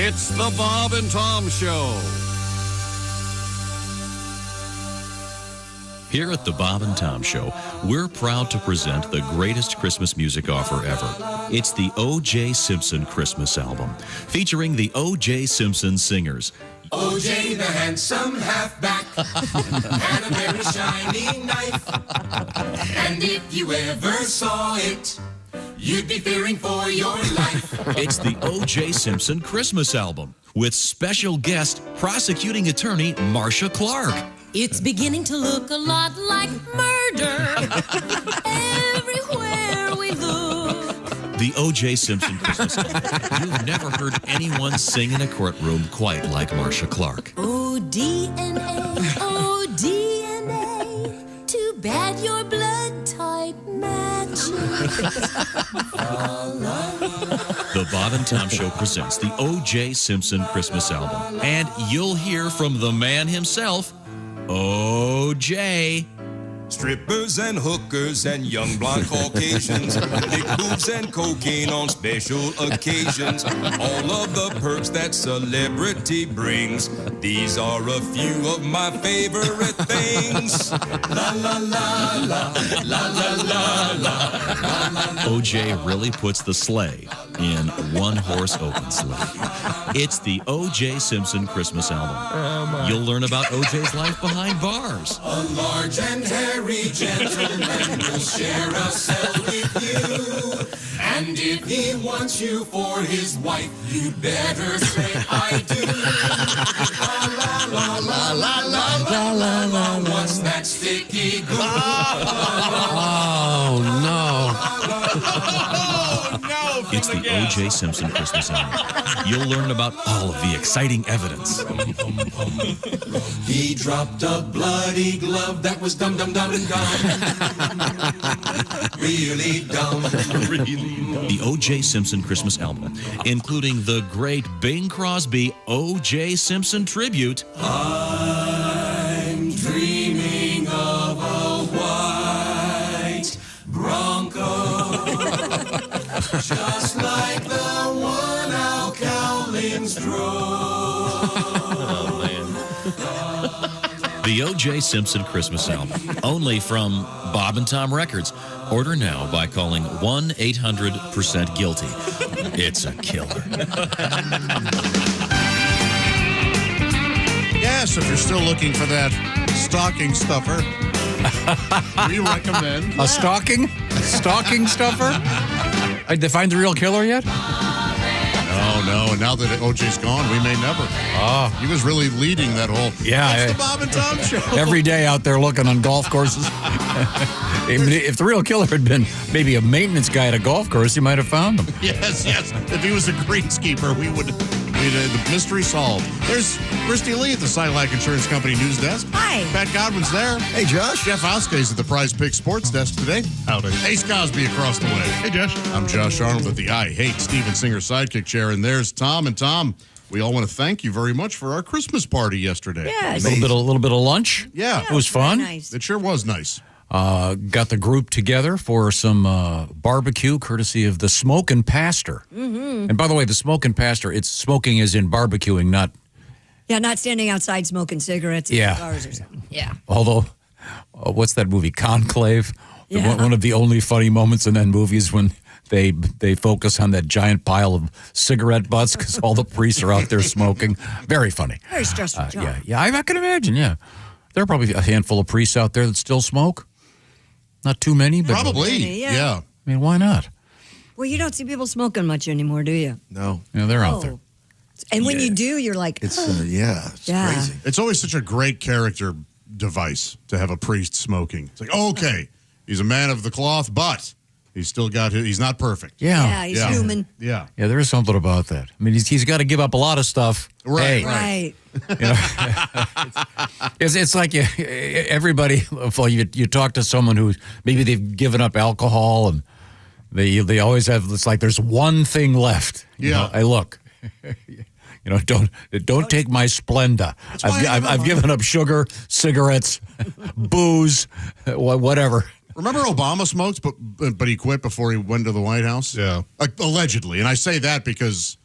It's the Bob and Tom Show. Here at the Bob and Tom Show, we're proud to present the greatest Christmas music offer ever. It's the O.J. Simpson Christmas album, featuring the O.J. Simpson singers. O.J. the handsome halfback had a very shiny knife. And if you ever saw it, you'd be fearing for your life. It's the O.J. Simpson Christmas album, with special guest prosecuting attorney Marcia Clark. It's beginning to look a lot like murder everywhere we look. The O.J. Simpson Christmas album. You've never heard anyone sing in a courtroom quite like Marcia Clark. Oh, DNA, oh, DNA. Too bad your blood type matches. The Bob and Tom Show presents the O.J. Simpson Christmas album. And you'll hear from the man himself, O.J. Strippers and hookers and young blonde Caucasians, big boobs and cocaine on special occasions. All of the perks that celebrity brings. These are a few of my favorite things. La la la la, la la la la. O.J. really puts the sleigh in one-horse open sleigh. It's the O.J. Simpson Christmas album. You'll learn about O.J.'s life behind bars. A large and hairy gentleman will share a cell with you. And if he wants you for his wife, you better say I do. La la la la la la la la. What's that sticky glue? Oh, no. It's the O.J. Simpson Christmas album. You'll learn about all of the exciting evidence. He dropped a bloody glove that was dumb, dumb, dumb, and gum. Really dumb. The O.J. Simpson Christmas album, including the great Bing Crosby O.J. Simpson tribute. I'm dreaming of a white Bronco, just like the one Al Cowlings drove. The O.J. Simpson Christmas album, only from Bob and Tom Records. Order now by calling 1-800-%GUILTY. It's a killer. Yes, if you're still looking for that stocking stuffer, we recommend. A stocking? Stocking stuffer? Did they find the real killer yet? No. And now that OJ's gone, we may never. Oh. He was really leading that whole. Yeah. It's the Bob and Tom Show. Every day out there looking on golf courses. If the real killer had been maybe a maintenance guy at a golf course, he might have found him. Yes. If he was a greenskeeper, we'd the mystery solved. There's Christy Lee at the Silac Insurance Company news desk. Hi. Pat Godwin's there. Hey, Josh. Jeff Oskay's at the Prize Picks Sports desk today. Howdy. Ace Cosby across the way. Hey, Josh. I'm Josh Arnold at the I Hate Steven Singer sidekick chair, and there's Tom. And Tom, we all want to thank you very much for our Christmas party yesterday. Yes. A little bit of lunch. Yeah. It was fun. Nice. It sure was nice. Got the group together for some barbecue, courtesy of the Smokin' Pastor. Mm-hmm. And by the way, the Smokin' Pastor, it's smoking as in barbecuing, not... Yeah, not standing outside smoking cigarettes in cigars or something. Yeah. Although, what's that movie, Conclave? Yeah. One of the only funny moments in that movie is when they focus on that giant pile of cigarette butts because all the priests are out there smoking. Very funny. Very stressful job. Yeah, I can imagine, yeah. There are probably a handful of priests out there that still smoke. Not too many, but... Probably, yeah. I mean, why not? Well, you don't see people smoking much anymore, do you? No. Yeah, they're out there. And when you do, you're like, It's, oh. it's crazy. It's always such a great character device to have a priest smoking. It's like, okay, he's a man of the cloth, but he's still got he's not perfect. Yeah, he's human. Yeah. Yeah, there is something about that. I mean, he's got to give up a lot of stuff. Right. Hey, Right. you know, it's like everybody. Well, you talk to someone who maybe they've given up alcohol and they always have. It's like there's one thing left. You know, hey, look. You know, don't take my Splenda. I've given up sugar, cigarettes, booze, whatever. Remember Obama smoked, but he quit before he went to the White House? Yeah. Allegedly. And I say that because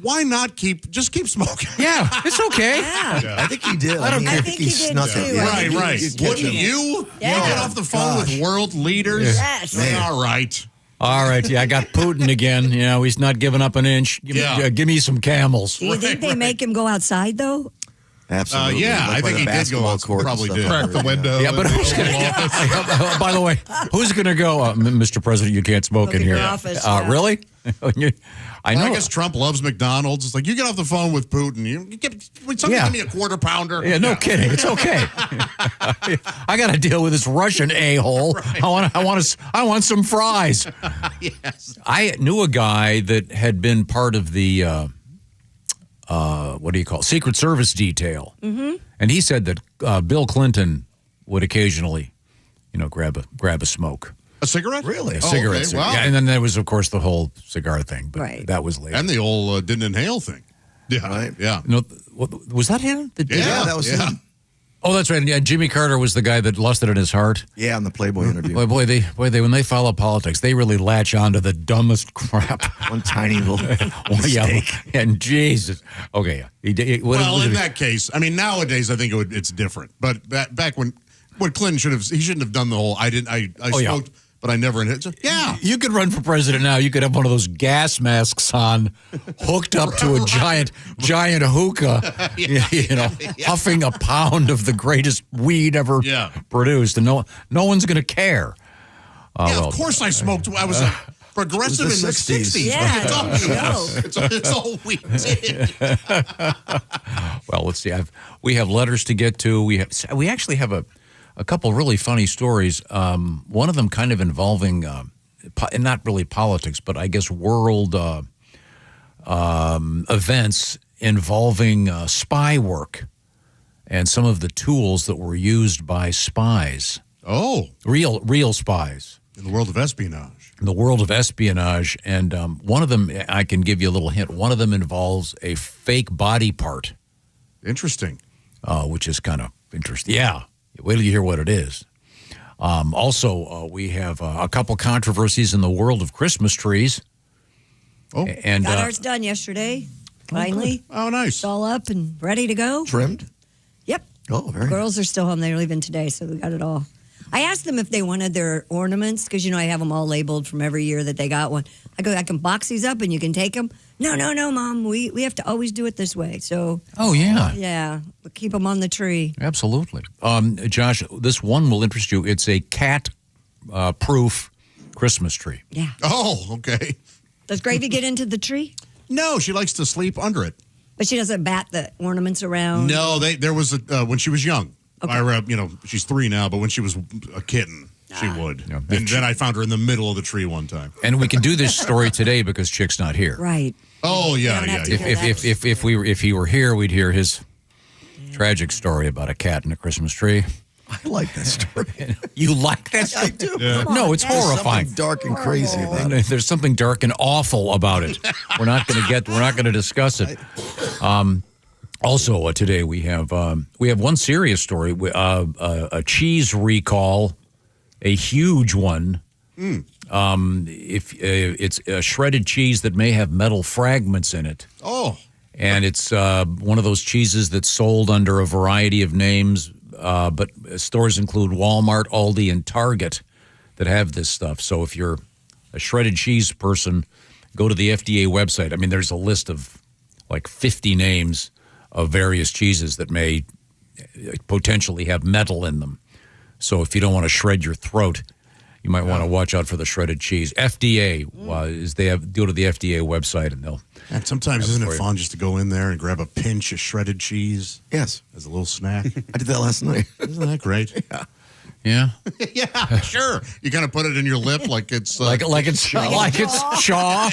why not keep smoking? Yeah, it's okay. Yeah. I think he did. I don't care. I think he did snuck too. it. Right. You'd catch Wouldn't him. you? Yeah. Get off the phone with world leaders. Yes. All right. All right, yeah, I got Putin again. You know, he's not giving up an inch. Give me some camels. Do you think they make him go outside, though? Absolutely. Yeah, Like I by think the he did basketball go out. court and Probably stuff. did. Crack the window. Yeah, but who's going to by the way, who's going to go? Mr. President, you can't smoke in in your here. office, yeah. Really? I know. I guess Trump loves McDonald's. It's like, you get off the phone with Putin. Would somebody give me a quarter pounder? Yeah, no kidding. It's okay. I got to deal with this Russian a-hole. Right. I want some fries. Yes. I knew a guy that had been part of the what do you call it? Secret Service detail, and he said that Bill Clinton would occasionally, grab a smoke. A cigarette? Really? A cigarette. Okay, wow. Yeah, and then there was, of course, the whole cigar thing, but Right. that was later. And the old didn't inhale thing. Yeah. Right. Yeah. No, was that him? That did Yeah, that? that was him. Oh, that's right. Yeah, Jimmy Carter was the guy that lost it in his heart. Yeah, on the Playboy interview. Boy, they when they follow politics, they really latch on to the dumbest crap. One tiny little Yeah, mistake. and Jesus. Okay, yeah. Well, in that case, I mean, nowadays I think it's different. But back when Clinton shouldn't have done the whole I smoked, but I never inhaled. Yeah. You could run for president now. You could have one of those gas masks on, hooked up to a giant hookah, huffing a pound of the greatest weed ever produced, and no one's going to care. Of course I smoked. I was a progressive in the 60s. Yeah, It's all we did. Well, let's see. We have letters to get to. We actually have a couple really funny stories. One of them kind of involving, not really politics, but I guess world events involving spy work and some of the tools that were used by spies. Oh. Real spies. In the world of espionage. In the world of espionage. And one of them, I can give you a little hint, one of them involves a fake body part. Interesting. Which is kind of interesting. Yeah. Wait till you hear what it is. Also, we have a couple controversies in the world of Christmas trees. Oh, and got ours done yesterday. Finally. Oh, nice. It's all up and ready to go. Trimmed? Yep. Oh, very Girls are still home. They're leaving today, so we got it all. I asked them if they wanted their ornaments because, I have them all labeled from every year that they got one. I can box these up and you can take them. No, Mom. We have to always do it this way. So. Oh, yeah. Yeah. We'll keep them on the tree. Absolutely. Josh, this one will interest you. It's a cat-proof Christmas tree. Yeah. Oh, okay. Does Gravy get into the tree? No, she likes to sleep under it. But she doesn't bat the ornaments around? No, there was when she was young. Okay. Ira, she's 3 now, but when she was a kitten, she would. Yeah. And then I found her in the middle of the tree one time. And we can do this story today because Chick's not here. Right. Oh, yeah. don't have to hear If he were here, we'd hear his tragic story about a cat in a Christmas tree. I like that story. You like that story? I do. Yeah. No, it's There's horrifying. something dark and crazy about it. There's something dark and awful about it. We're not going to discuss it. Also, today we have one serious story, a cheese recall, a huge one. If it's a shredded cheese that may have metal fragments in it. Oh. And it's one of those cheeses that's sold under a variety of names, but stores include Walmart, Aldi, and Target that have this stuff. So if you're a shredded cheese person, go to the FDA website. I mean, there's a list of like 50 names of various cheeses that may potentially have metal in them. So if you don't want to shred your throat, you might want to watch out for the shredded cheese. FDA go to the FDA website and they'll. And sometimes isn't it fun just to go in there and grab a pinch of shredded cheese? Yes. As a little snack. I did that last night. Isn't that great? Yeah. Yeah. Yeah, sure. You kind of put it in your lip like it's like it's Shaw.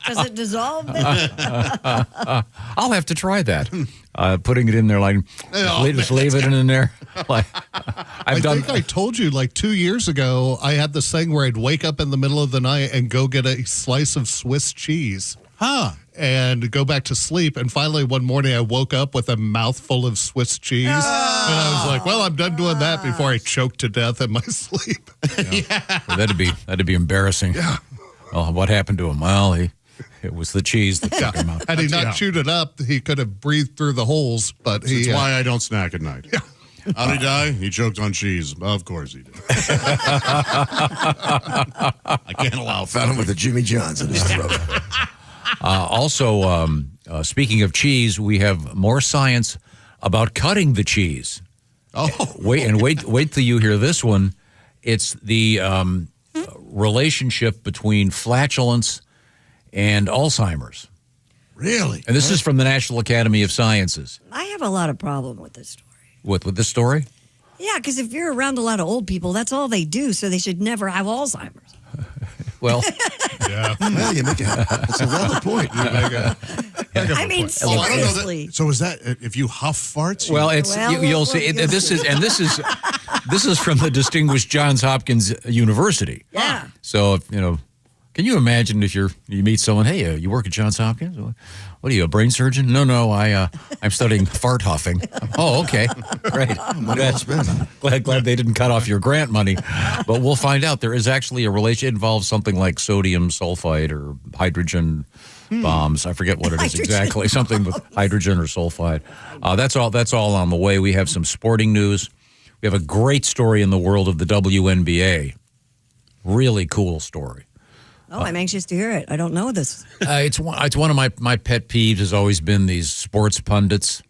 Does it dissolve? I'll have to try that. Putting it in there, just leave it in there. Like I think I told you 2 years ago, I had this thing where I'd wake up in the middle of the night and go get a slice of Swiss cheese. Huh. And go back to sleep. And finally, one morning, I woke up with a mouthful of Swiss cheese. And I was like, well, I'm done doing that before I choke to death in my sleep. Well, that'd be embarrassing. Yeah. Well, what happened to him? Well, It was the cheese that took him out. Had he not chewed it up, he could have breathed through the holes. But That's why I don't snack at night. How'd he die? He choked on cheese. Of course he did. I can't allow Found him with a Jimmy John's in his throat. Also, speaking of cheese, we have more science about cutting the cheese. Oh, wait till you hear this one. It's the relationship between flatulence and Alzheimer's. really? And this is from the National Academy of Sciences. I have a lot of problem with this story. With this story? Yeah, because if you're around a lot of old people, that's all they do, so they should never have Alzheimer's. Well, yeah. Well, you make that's a valid point. I mean, I don't know seriously. that. So is that if you huff farts? well, it's you'll see. This is from the distinguished Johns Hopkins University. Yeah. So if, can you imagine if you meet someone? Hey, you work at Johns Hopkins? What are you, a brain surgeon? No, I'm studying fart huffing. Oh, okay, great. Glad they didn't cut off your grant money, but we'll find out. There is actually a relation. It involves something like sodium sulfide or hydrogen bombs. I forget what it is exactly. Something with hydrogen or sulfide. That's all on the way. We have some sporting news. We have a great story in the world of the WNBA. Really cool story. Oh, I'm anxious to hear it. I don't know this. It's one of my pet peeves has always been these sports pundits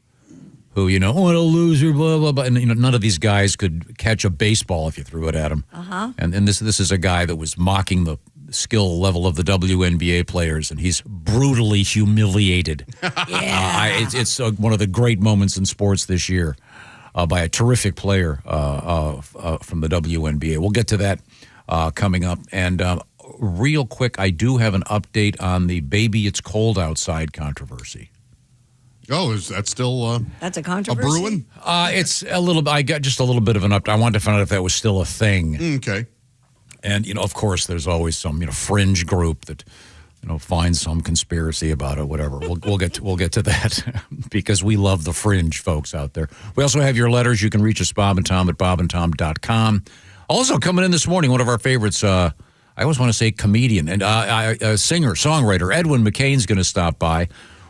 who, what a loser, blah, blah, blah. And, none of these guys could catch a baseball if you threw it at them. Uh-huh. And this is a guy that was mocking the skill level of the WNBA players, and he's brutally humiliated. Yeah. It's one of the great moments in sports this year by a terrific player from the WNBA. We'll get to that coming up. And real quick, I do have an update on the "Baby It's Cold Outside" controversy. Oh, is that still That's a a controversy? brewing? It's a little. I got just a little bit of an update. I wanted to find out if that was still a thing. Okay. And of course, there's always some fringe group that finds some conspiracy about it. Whatever. We'll get to that because we love the fringe folks out there. We also have your letters. You can reach us, Bob and Tom, at bobandtom.com. Also coming in this morning, one of our favorites. I always want to say comedian and singer, songwriter Edwin McCain's going to stop by.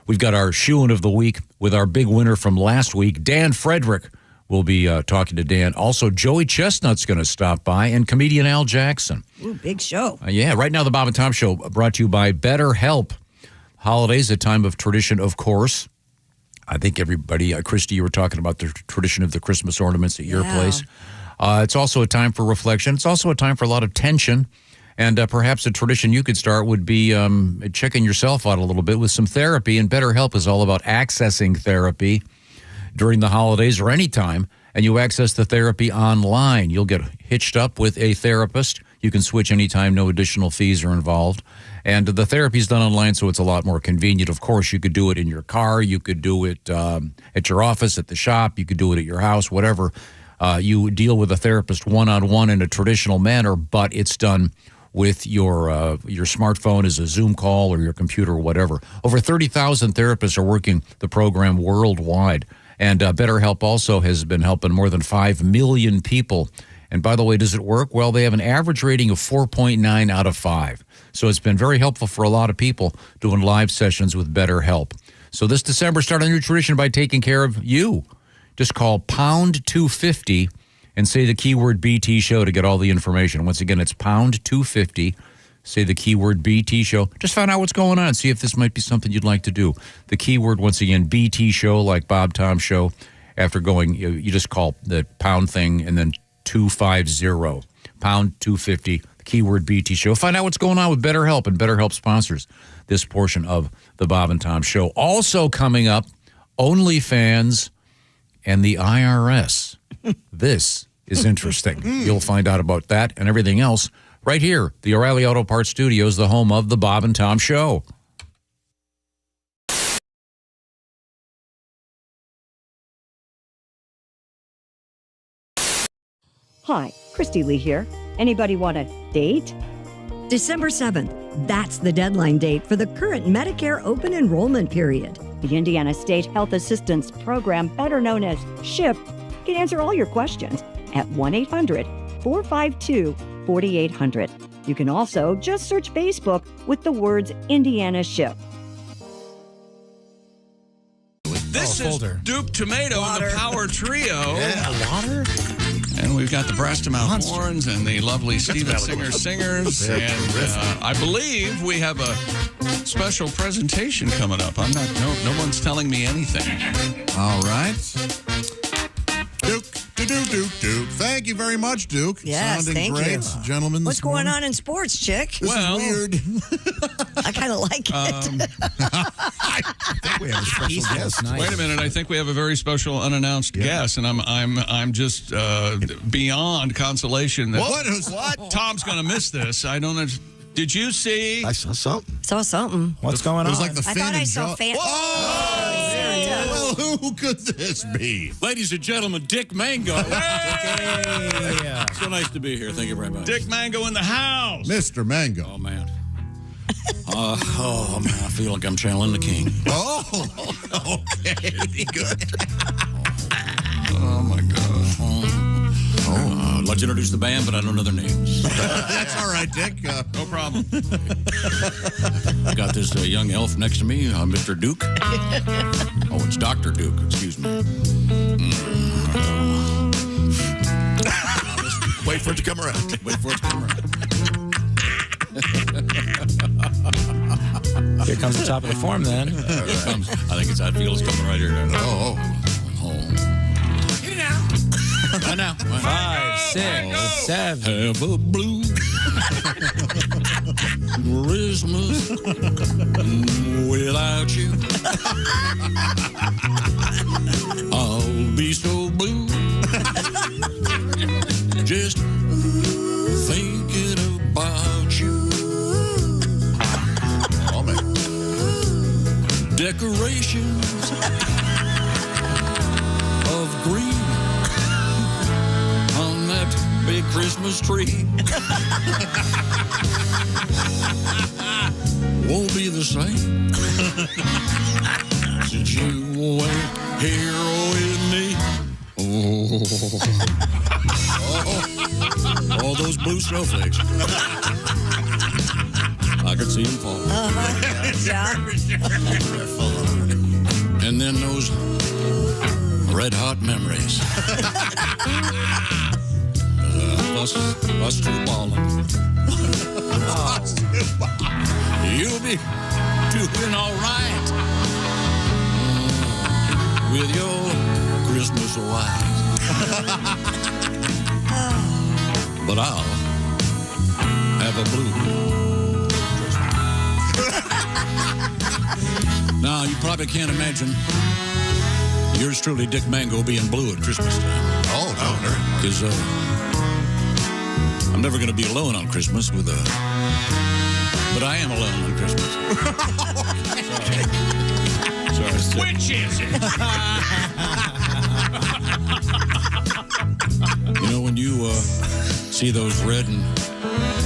We've got our shoe-in of the week with our big winner from last week, Dan Frederick. We'll be talking to Dan. Also, Joey Chestnut's going to stop by, and comedian Al Jackson. Ooh, big show. Yeah, right now the Bob and Tom Show brought to you by BetterHelp. Holidays, a time of tradition, of course. I think everybody, Christy, you were talking about the tradition of the Christmas ornaments at your place. It's also a time for reflection. It's also a time for a lot of tension. And perhaps a tradition you could start would be checking yourself out a little bit with some therapy. And BetterHelp is all about accessing therapy during the holidays or any time. And you access the therapy online. You'll get hitched up with a therapist. You can switch anytime. No additional fees are involved. And the therapy is done online, so it's a lot more convenient. Of course, you could do it in your car. You could do it at your office, at the shop. You could do it at your house, whatever. You deal with a therapist one-on-one in a traditional manner, but it's done with your smartphone as a Zoom call or your computer or whatever. Over 30,000 therapists are working the program worldwide. And BetterHelp also has been helping more than 5 million people. And by the way, does it work? Well, they have an average rating of 4.9 out of 5. So it's been very helpful for a lot of people doing live sessions with BetterHelp. So this December, start a new tradition by taking care of you. Just call pound 250 and say the keyword BT show to get all the information. Once again, it's pound 250. Say the keyword BT show. Just find out what's going on. See if this might be something you'd like to do. The keyword, once again, BT show, like Bob Tom show. After going, you just call the pound thing and then 250, pound 250, the keyword BT show. Find out what's going on with BetterHelp, and BetterHelp sponsors this portion of the Bob and Tom show. Also coming up, OnlyFans and the IRS. This is interesting. You'll find out about that and everything else right here, the O'Reilly Auto Parts Studios, the home of the Bob and Tom Show. Hi, Christy Lee here. Anybody want a date? December 7th. That's the deadline date for the current Medicare open enrollment period. The Indiana State Health Assistance Program, better known as SHIP, can answer all your questions at 1-800-452-4800. You can also just search Facebook with the words Indiana Ship. This is Duke Tomato and the Power Trio. Yeah, water. And we've got the brass to mouth horns and the lovely Steven Singer singers. And I believe we have a special presentation coming up. I'm not. No one's telling me anything. All right. Duke. Thank you very much, Duke. Yes, Sounding thank great, you. Gentlemen. What's going on in sports, chick? This is weird. I kind of like it. I think we have a special guest. Nice. Wait a minute! I think we have a very special unannounced guest, and I'm just beyond consolation that What? Tom's going to miss this. I don't know. Did you see? I saw something. Saw something. What's going on? It was like the I Finn thought I and saw Jo- fan. Well, who could this be? Ladies and gentlemen, Dick Mango. Yeah. So nice to be here. Thank you very much. Dick Mango in the house. Mr. Mango. Oh, man. Man, I feel like I'm channeling the king. Oh, okay. Good. Oh my God. I'd like to introduce the band, but I don't know their names. That's all right, Dick. No problem. I got this young elf next to me, Mr. Duke. Oh, it's Dr. Duke, excuse me. Wait for it to come around. Wait for it to come around. Here comes the top of the form then. Here it comes. I think it's Hatfield's coming right here. Oh. Get it out. Right now. 5, 6, 7. Have a blue Christmas without you. I'll be so blue. Just thinking about you. Oh, man. Decorations of green on that big Christmas tree. Won't be the same since you went here with me. Oh, all those blue snowflakes. I could see them fall. Yeah. And then those red hot memories. Us two balling. You'll be doing all right with your Christmas wife. But I'll have a blue. Now, you probably can't imagine yours truly, Dick Mango, being blue at Christmas time. Oh, no. Because I'm never going to be alone on Christmas with a... But I am alone on Christmas. Sorry. Which is it? You know, when you see those red and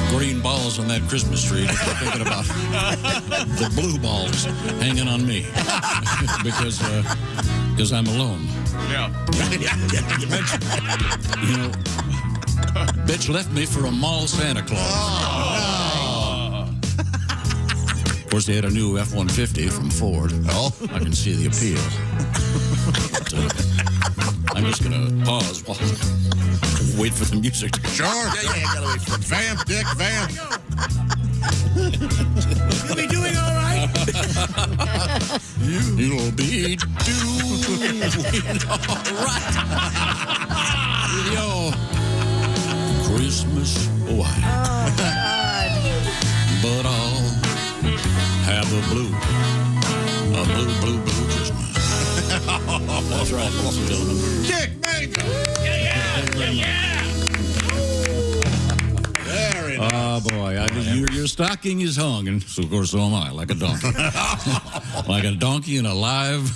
green balls on that Christmas tree, you're thinking about the blue balls hanging on me. Because I'm alone. Yeah. You know, bitch left me for a mall Santa Claus. Of course, they had a new F-150 from Ford. Oh. I can see the appeal. But, I'm just going to pause while wait for the music. Sure. Yeah, gotta wait for it. Vamp, Dick, vamp. You'll be doing all right. You'll be doing all right. With your Christmas wife. Oh, God. But I'll have a blue Christmas. That's right, ladies and gentlemen. Dick Mango. Very nice. Oh, boy. Your stocking is hung, and so, of course, so am I, like a donkey. Like a donkey in a live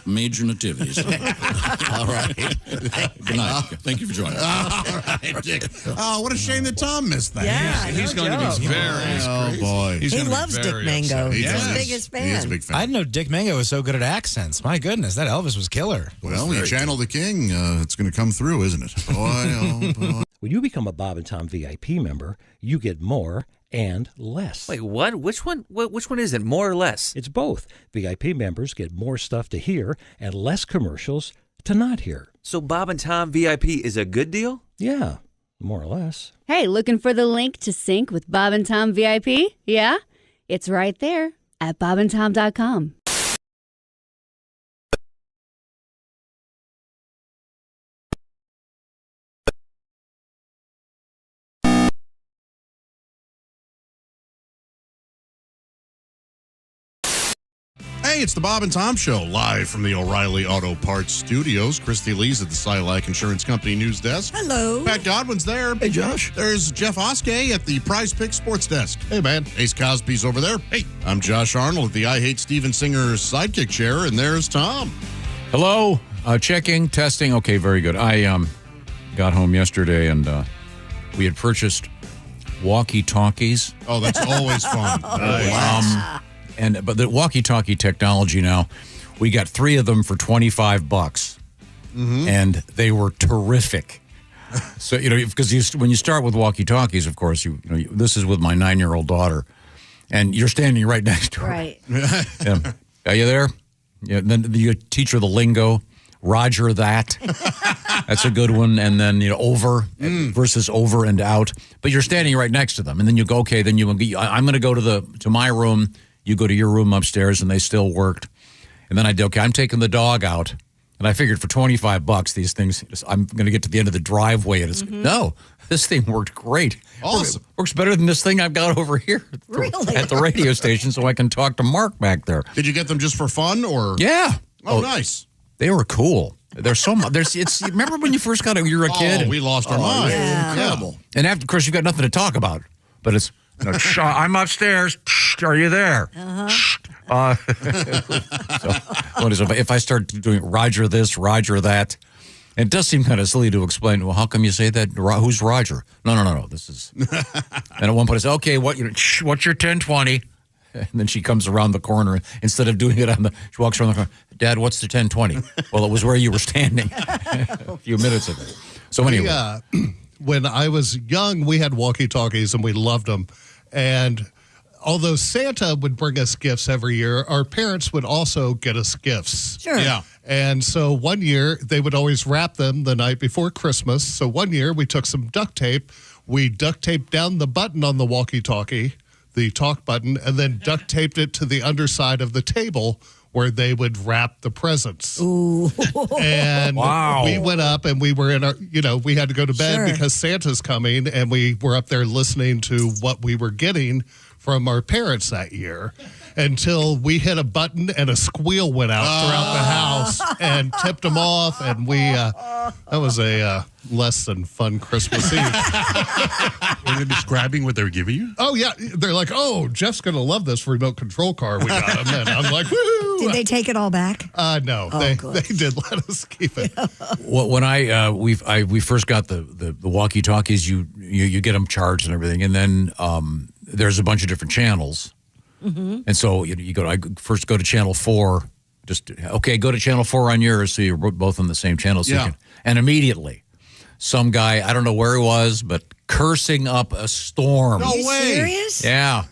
major nativity. So. All right. Good night. Thank you for joining us. All right, Dick. Oh, what a shame that Tom missed that. Yeah, He's going to be very. Oh, boy. He's He gonna be loves Dick very Mango. upset. He's does. his biggest fan. He is a big fan. I didn't know Dick Mango was so good at accents. My goodness, that Elvis was killer. Well, you channel the king. It's going to come through, isn't it? Boy, oh, boy. When you become a Bob and Tom VIP member, you get more and less. Wait, what? Which one? Which one is it? More or less? It's both. VIP members get more stuff to hear and less commercials to not hear. So Bob and Tom VIP is a good deal? Yeah, more or less. Hey, looking for the link to sync with Bob and Tom VIP? Yeah? It's right there at bobandtom.com. Hey, it's the Bob and Tom Show, live from the O'Reilly Auto Parts Studios. Christy Lee's at the Silac Insurance Company news desk. Hello. Pat Godwin's there. Hey, Josh. There's Jeff Oskey at the Prize Picks Sports Desk. Hey, man. Ace Cosby's over there. Hey. I'm Josh Arnold at the I Hate Steven Singer sidekick chair, and there's Tom. Hello. Checking, testing. Okay, very good. I got home yesterday, and we had purchased walkie-talkies. Oh, that's always fun. Nice. But the walkie-talkie technology now, we got 3 of them for $25, and they were terrific. So because when you start with walkie-talkies, of course, this is with my 9-year-old daughter, and you're standing right next to her. Right. Yeah. Are you there? Yeah. Then you teach her the lingo. Roger that. That's a good one. And then over versus over and out. But you're standing right next to them, and then you go, okay. Then I'm going to go to my room. You go to your room upstairs, and they still worked. And then I did, okay, I'm taking the dog out. And I figured for $25, these things, I'm going to get to the end of the driveway. And it's, no, this thing worked great. Awesome. Works better than this thing I've got over here Really? at the radio station, so I can talk to Mark back there. Did you get them just for fun, or? Yeah. Oh, nice. They were cool. There's so much. Remember when you first got it, you were a kid? Oh, we lost our mind. Yeah. Incredible. And after, of course, you've got nothing to talk about. But it's, I'm upstairs. Are you there? So, if I start doing Roger this, Roger that, and it does seem kind of silly to explain, well, how come you say that? Who's Roger? No. This is. And at one point I say, okay, what's your 1020? And then she comes around the corner. Instead of doing it she walks around the corner. Dad, what's the 1020? Well, it was where you were standing a few minutes ago. So anyway. When I was young, we had walkie-talkies and we loved them. And although Santa would bring us gifts every year, our parents would also get us gifts. Sure. Yeah. And so one year, they would always wrap them the night before Christmas. So one year, we took some duct tape. We duct taped down the button on the walkie-talkie, the talk button, and then duct taped it to the underside of the table where they would wrap the presents. Ooh. And we went up and we were in our, we had to go to bed Sure. because Santa's coming, and we were up there listening to what we were getting from our parents that year until we hit a button and a squeal went out throughout the house and tipped them off. And that was a less than fun Christmas Eve. Were they describing what they were giving you? Oh, yeah. They're like, oh, Jeff's going to love this remote control car we got him. And I'm like, woo! Did they take it all back? No, they did let us keep it. When we first got the walkie-talkies, you get them charged and everything, and then there's a bunch of different channels, and so you go. I first go to channel 4. Go to channel 4 on yours, so you're both on the same channel. So and immediately, some guy, I don't know where he was, but cursing up a storm. No Are you way. serious? Yeah.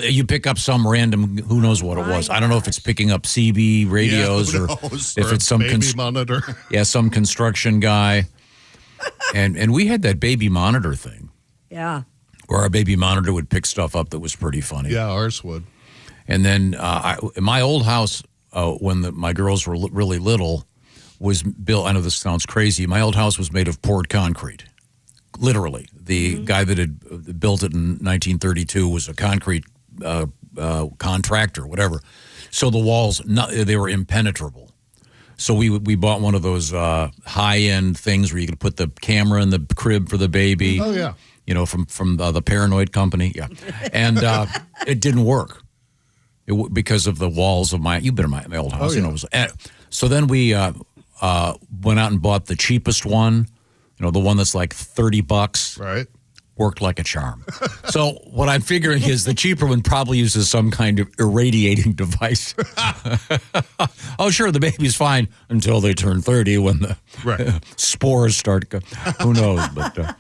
You pick up some random, who knows what it was. I don't know if it's picking up CB radios or if it's some baby monitor. Yeah, some construction guy. And we had that baby monitor thing. Yeah. Where our baby monitor would pick stuff up that was pretty funny. Yeah, ours would. And then in my old house, when my girls were really little, was built. I know this sounds crazy. My old house was made of poured concrete. Literally. The guy that had built it in 1932 was a concrete contractor, whatever. So the walls, they were impenetrable. So we bought one of those high-end things where you could put the camera in the crib for the baby. Oh, yeah. From the Paranoid Company. Yeah. And it didn't work because of the walls of you've been in my old house. Oh, yeah. So then we went out and bought the cheapest one, the one that's like $30. Right. worked like a charm. So what I'm figuring is the cheaper one probably uses some kind of irradiating device. Oh, sure, the baby's fine until they turn 30 when the spores start. Who knows? But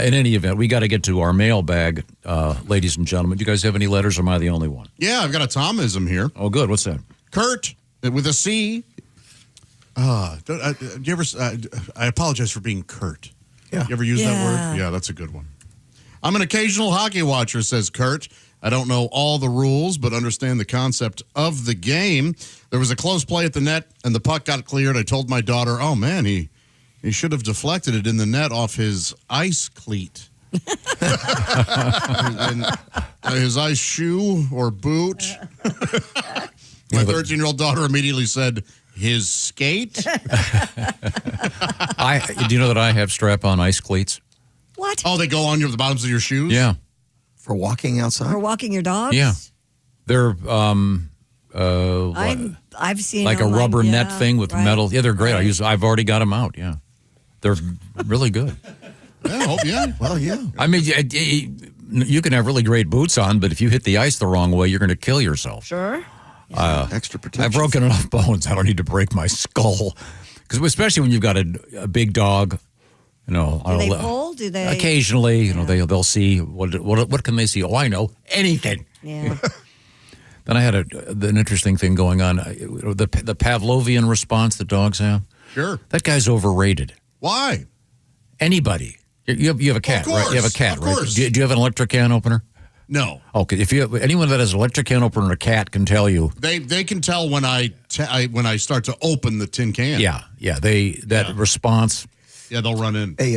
in any event, we got to get to our mailbag, ladies and gentlemen. Do you guys have any letters, or am I the only one? Yeah, I've got a Tomism here. Oh, good. What's that? Kurt, with a C. Do you ever? I apologize for being curt. Yeah. You ever use that word? Yeah, that's a good one. I'm an occasional hockey watcher, says Kurt. I don't know all the rules, but understand the concept of the game. There was a close play at the net, and the puck got cleared. I told my daughter, oh, man, he should have deflected it in the net off his ice cleat. His ice shoe or boot. My 13-year-old daughter immediately said, his skate? Do you know that I have strap-on ice cleats? What? Oh, they go on the bottoms of your shoes? Yeah. For walking outside? For walking your dogs? Yeah. They're I've seen like a online, rubber net thing with metal. Yeah, they're great. Right. I've already got them out. Yeah, they're really good. Yeah. Well, yeah. I mean, you can have really great boots on, but if you hit the ice the wrong way, you're going to kill yourself. Sure. Extra protection. I've broken enough bones. I don't need to break my skull, because especially when you've got a big dog. You know, Do they pull? Do they? Occasionally, you know, they'll see what can they see? Oh, I know anything. Yeah. Then I had an interesting thing going on. The Pavlovian response that dogs have. Sure. That guy's overrated. Why? Anybody. You have a cat, right? You have a cat, right? Course. Do you have an electric can opener? No. Okay. If you have, anyone that has an electric can opener and a cat can tell you. They can tell when I start to open the tin can. Yeah. Response. Yeah, they'll run in. Hey,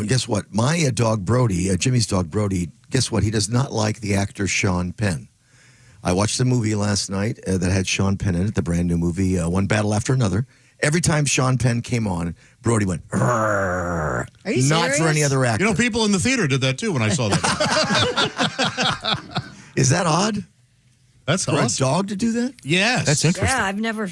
guess what? My dog Brody, Jimmy's dog Brody, guess what? He does not like the actor Sean Penn. I watched the movie last night that had Sean Penn in it, the brand new movie, One Battle After Another. Every time Sean Penn came on, Brody went, "Rrrr." Are you not serious? for any other actor. You know, people in the theater did that too when I saw that. Is that odd? That's for a dog to do that? Yes. That's interesting. Yeah, I've never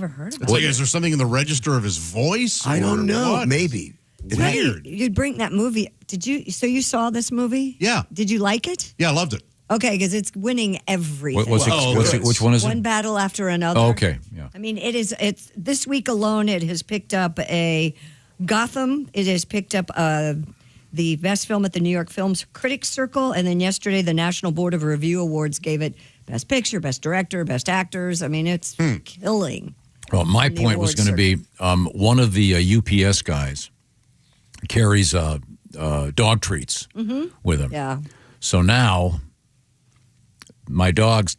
heard of It's it. like, is there something in the register of his voice? I don't know. What? Maybe. Weird. You'd bring that movie. Did you? So you saw this movie? Yeah. Did you like it? Yeah, I loved it. Okay, because it's winning everything. Which one is it? One battle after another. Oh, okay. Yeah. I mean, it's this week alone. It has picked up a Gotham. It has picked up the best film at the New York Film Critics Circle, and then yesterday the National Board of Review Awards gave it Best Picture, Best Director, Best Actors. I mean, it's killing. Well, my point was going to be one of the UPS guys carries dog treats with him. Yeah. So now my dogs,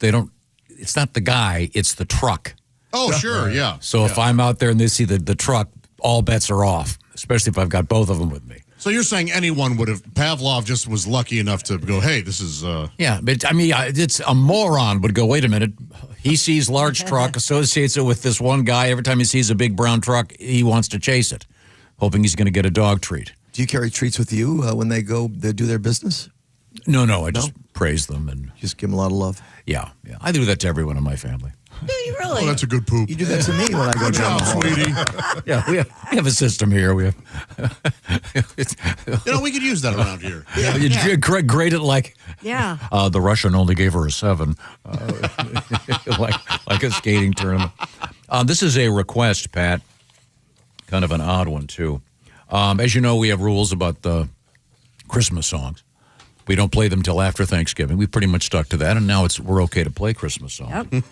it's not the guy, it's the truck. Oh, sure, yeah. So if I'm out there and they see the truck, all bets are off, especially if I've got both of them with me. So you're saying anyone would have, Pavlov just was lucky enough to go, hey, this is... Yeah, but I mean, it's a moron would go, wait a minute, he sees large truck, associates it with this one guy. Every time he sees a big brown truck, he wants to chase it, hoping he's going to get a dog treat. Do you carry treats with you when they do their business? No, I just praise them and just give them a lot of love. Yeah. I do that to everyone in my family. Do you really? Oh, that's a good poop. You do that to me when I go down the hall. Sweetie. Yeah, we have a system here. We have. We could use that around here. Yeah. Grade it like. Yeah. The Russian only gave her a 7, like a skating tournament. This is a request, Pat. Kind of an odd one too. As you know, we have rules about the Christmas songs. We don't play them till after Thanksgiving. We pretty much stuck to that, and now we're okay to play Christmas songs.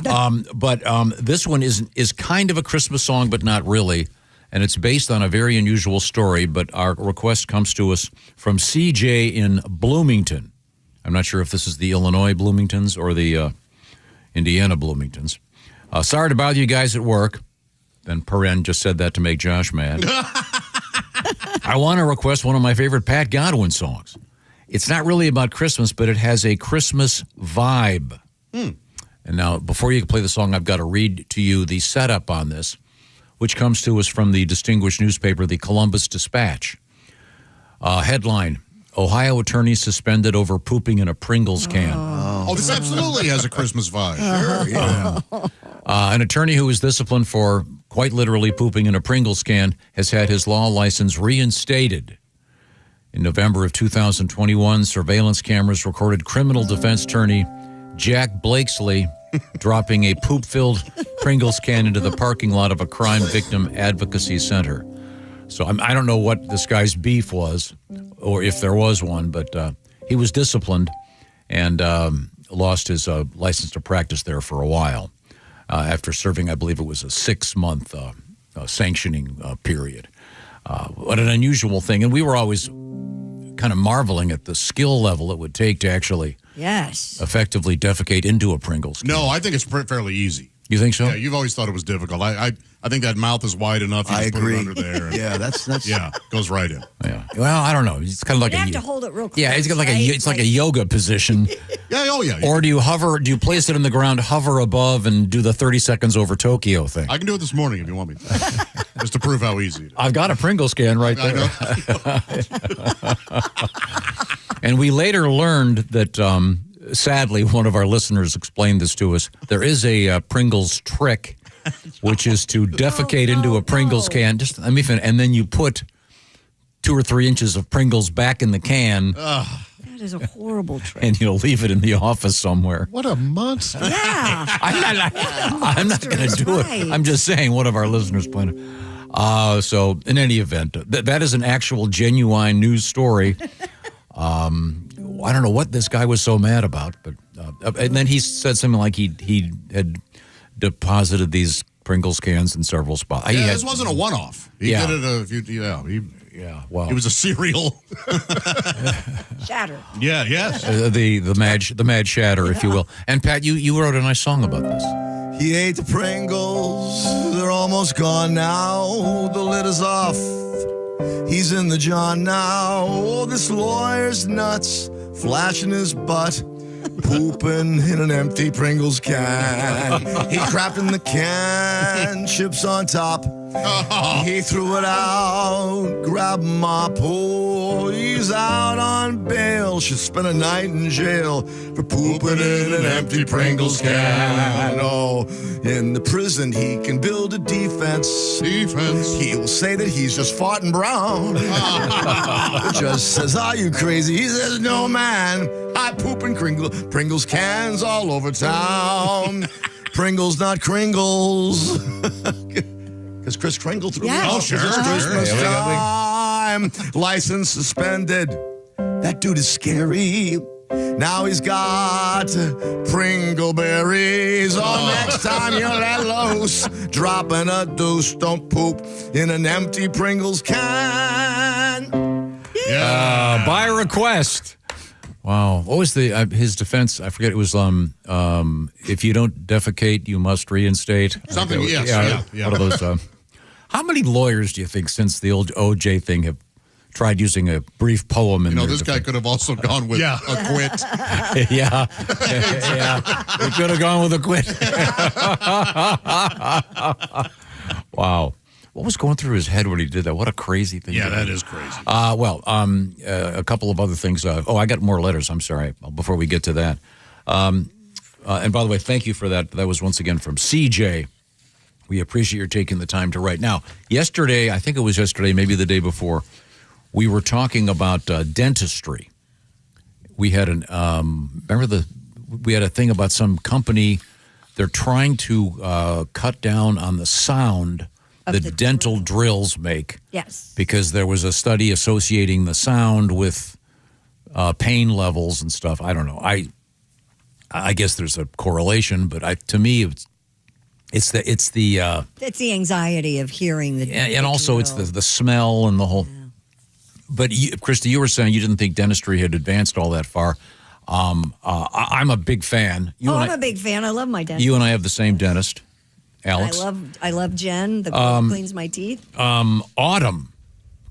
Yep. But this one is kind of a Christmas song, but not really, and it's based on a very unusual story. But our request comes to us from CJ in Bloomington. I'm not sure if this is the Illinois Bloomingtons or the Indiana Bloomingtons. Sorry to bother you guys at work. Then Perrin just said that to make Josh mad. I want to request one of my favorite Pat Godwin songs. It's not really about Christmas, but it has a Christmas vibe. And now, before you can play the song, I've got to read to you the setup on this, which comes to us from the distinguished newspaper, the Columbus Dispatch. Headline, Ohio attorney suspended over pooping in a Pringles can. Oh, this absolutely has a Christmas vibe. Sure, yeah. An attorney who was disciplined for quite literally pooping in a Pringles can has had his law license reinstated. In November of 2021, surveillance cameras recorded criminal defense attorney Jack Blakesley dropping a poop-filled Pringles can into the parking lot of a crime victim advocacy center. So I don't know what this guy's beef was, or if there was one, but he was disciplined and lost his license to practice there for a while after serving, I believe it was a 6-month sanctioning period. What an unusual thing. And we were always kind of marveling at the skill level it would take to actually effectively defecate into a Pringles can. No, I think it's fairly easy. You think so? Yeah, you've always thought it was difficult. I think that mouth is wide enough. You I just agree. Put it under there. And, Yeah, that's goes right in. Yeah. Well, I don't know. It's kind of like You have to hold it real close. Yeah, it's got like right? it's like a yoga position. Yeah. Oh yeah. Or do you hover? Do you place it in the ground, hover above, and do the 30 seconds over Tokyo thing? I can do it this morning if you want me to. Just to prove how easy it is. I've got a Pringles can right there. And we later learned that, sadly, one of our listeners explained this to us. There is a Pringles trick, which is to defecate into a Pringles can. Just let me finish, and then you put 2 or 3 inches of Pringles back in the can. That is a horrible trick. And you'll leave it in the office somewhere. What a monster. Yeah. I'm not going to do it. I'm just saying one of our listeners pointed. So in any event, that is an actual genuine news story. I don't know what this guy was so mad about, but and then he said something like he had deposited these Pringles cans in several spots. This wasn't a one-off. He did it a few. Well, it was a serial shatter. Yeah, yes. The mad shatter, if you will. And Pat, you wrote a nice song about this. He ate the Pringles, they're almost gone now. The lid is off, he's in the John now. Oh, this lawyer's nuts, flashing his butt, pooping in an empty Pringles can. He crapped in the can, chips on top. He threw it out, grabbed a mop. Oh, he's out on bail. Should spend a night in jail for pooping in an empty Pringles can. Oh, in the prison he can build a defense. He will say that he's just farting brown. The judge says, "Are you crazy?" He says, "No, man. I poop in Pringles cans all over town. Pringles, not Kringles." Because Kris Kringle threw me out. Oh, sure. Christmas time. License suspended. That dude is scary. Now he's got Pringleberries. Oh, next time you're at Los, dropping a deuce, don't poop in an empty Pringles can. By request. Wow. What was his defense? I forget. It was if you don't defecate, you must reinstate. Something. Yes. Yeah. One of those. How many lawyers do you think since the old OJ thing have tried using a brief poem in this guy could have also gone with a quit. Yeah. He could have gone with a quit. Wow. What was going through his head when he did that? What a crazy thing. Yeah, that is crazy. A couple of other things. I got more letters. I'm sorry. Before we get to that. And by the way, thank you for that. That was once again from CJ. We appreciate your taking the time to write. Now, yesterday, I think it was yesterday, maybe the day before, we were talking about dentistry. We had we had a thing about some company. They're trying to cut down on the sound that dental drills make. Yes. Because there was a study associating the sound with pain levels and stuff. I don't know. I guess there's a correlation, but to me, it's the anxiety of hearing the and also it's the smell and the whole. Yeah. But Christy, you were saying you didn't think dentistry had advanced all that far. I'm a big fan. I'm a big fan. I love my dentist. You and I have the same dentist, Alex. I love Jen. The girl who cleans my teeth. Autumn,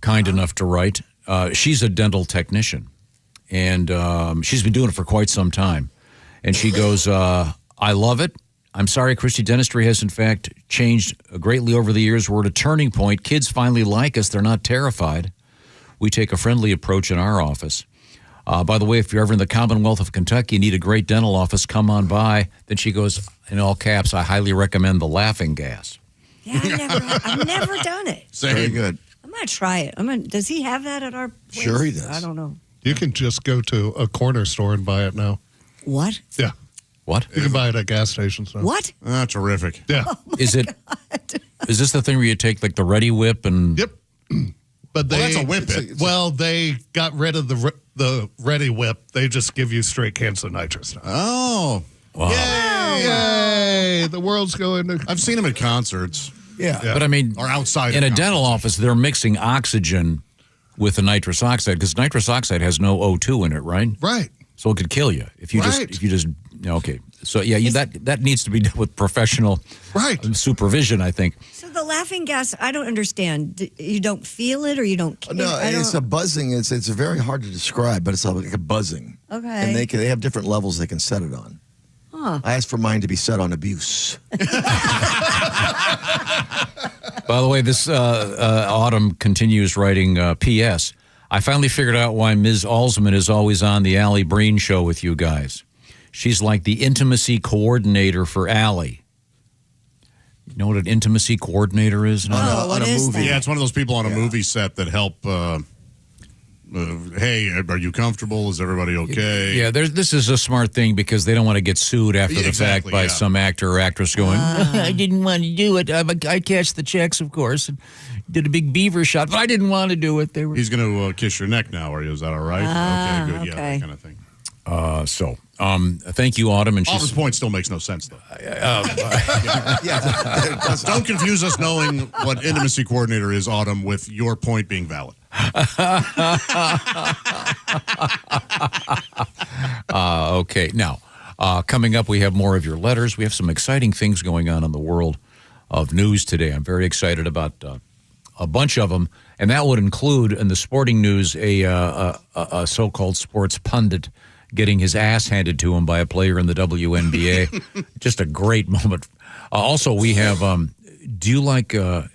kind enough to write. She's a dental technician, and she's been doing it for quite some time. And she goes, "I love it. I'm sorry, Christy, dentistry has in fact changed greatly over the years. We're at a turning point. Kids finally like us. They're not terrified. We take a friendly approach in our office. By the way, if you're ever in the Commonwealth of Kentucky, you need a great dental office, come on by." Then she goes, in all caps, "I highly recommend the laughing gas." Yeah, I've never done it. Very good. I'm going to try it. Does he have that at our place? Sure he does. I don't know. You can just go to a corner store and buy it now. What? Yeah. What? You can buy it at gas stations now. What? Terrific. Yeah. Is it? Is this the thing where you take like the Ready Whip and? Yep. But they, that's a whip it. Well, they got rid of the Ready Whip. They just give you straight cans of nitrous now. Oh. Wow. Yay! The world's going to. I've seen him at concerts. Yeah. But I mean, Or outside in of a dental office, they're mixing oxygen with the nitrous oxide because nitrous oxide has no O2 in it, right? Right. So it could kill you if you Right. just okay. So yeah, that needs to be done with professional supervision, I think. So the laughing gas, I don't understand. You don't feel it or you don't care? No, it's a buzzing. It's very hard to describe, but it's like a buzzing. Okay. And they have different levels they can set it on. Huh. I asked for mine to be set on abuse. By the way, this Autumn continues writing P.S. I finally figured out why Ms. Alsman is always on the Allie Breen show with you guys. She's like the intimacy coordinator for Allie. You know what an intimacy coordinator is? On a movie. Yeah, it's one of those people on a movie set that help. Hey, are you comfortable? Is everybody okay? Yeah, this is a smart thing because they don't want to get sued after the fact by some actor or actress going, I didn't want to do it. I cashed the checks, of course, and did a big beaver shot, but I didn't want to do it. He's going to kiss your neck now, is that all right? Okay, good. Yeah, that kind of thing. Thank you, Autumn. And Autumn's point still makes no sense, though. Don't confuse us knowing what intimacy coordinator is, Autumn, with your point being valid. Okay, now, coming up, we have more of your letters. We have some exciting things going on in the world of news today. I'm very excited about a bunch of them, and that would include, in the sporting news, a so-called sports pundit getting his ass handed to him by a player in the WNBA. Just a great moment. Also, we have, would you like a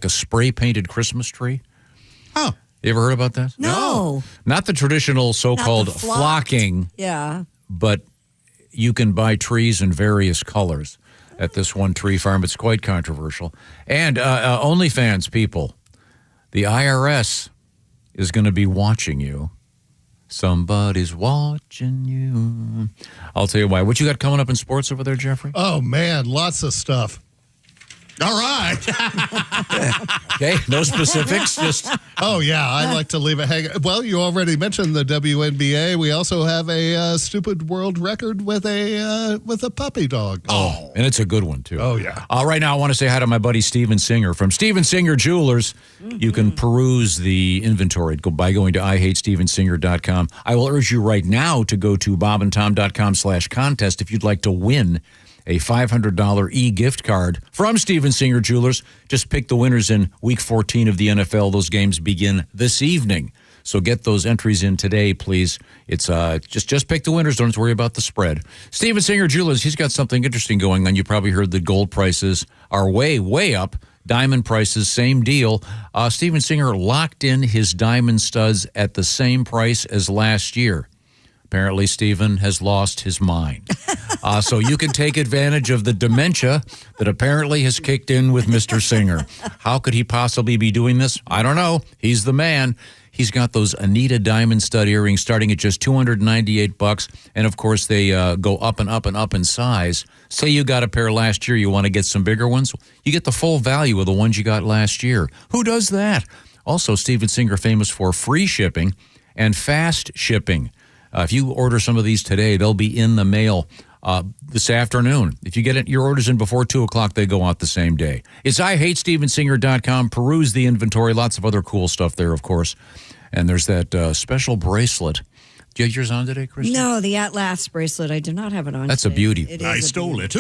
spray-painted Christmas tree? Huh. You ever heard about that? No. Not the traditional so-called flocking, Yeah. but you can buy trees in various colors at this one tree farm. It's quite controversial. And OnlyFans people, the IRS is going to be watching you. Somebody's watching you. I'll tell you why. What you got coming up in sports over there, Jeffrey? Oh, man, lots of stuff. All right. Okay, no specifics, just... Oh, yeah, I like to leave it hanging. Well, you already mentioned the WNBA. We also have a stupid world record with a puppy dog. Oh, and it's a good one, too. Oh, yeah. Right now, I want to say hi to my buddy Steven Singer from Steven Singer Jewelers. You can peruse the inventory by going to IHateStevenSinger.com. I will urge you right now to go to bobandtom.com/contest if you'd like to win a $500 e-gift card from Steven Singer Jewelers. Just pick the winners in Week 14 of the NFL. Those games begin this evening. So get those entries in today, please. It's just pick the winners. Don't worry about the spread. Steven Singer Jewelers, he's got something interesting going on. You probably heard that gold prices are way, way up. Diamond prices, same deal. Steven Singer locked in his diamond studs at the same price as last year. Apparently, Stephen has lost his mind. So you can take advantage of the dementia that apparently has kicked in with Mr. Singer. How could he possibly be doing this? I don't know. He's the man. He's got those Anita diamond stud earrings starting at just $298. And, of course, they go up and up and up in size. Say you got a pair last year, you want to get some bigger ones. You get the full value of the ones you got last year. Who does that? Also, Steven Singer famous for free shipping and fast shipping. If you order some of these today, they'll be in the mail this afternoon. If you get your orders in before 2 o'clock, they go out the same day. It's IHateStevenSinger.com. Peruse the inventory. Lots of other cool stuff there, of course. And there's that special bracelet. Do you have yours on today, Kristen? No, the At Last bracelet. I do not have it on. That's today. a beauty. I stole it.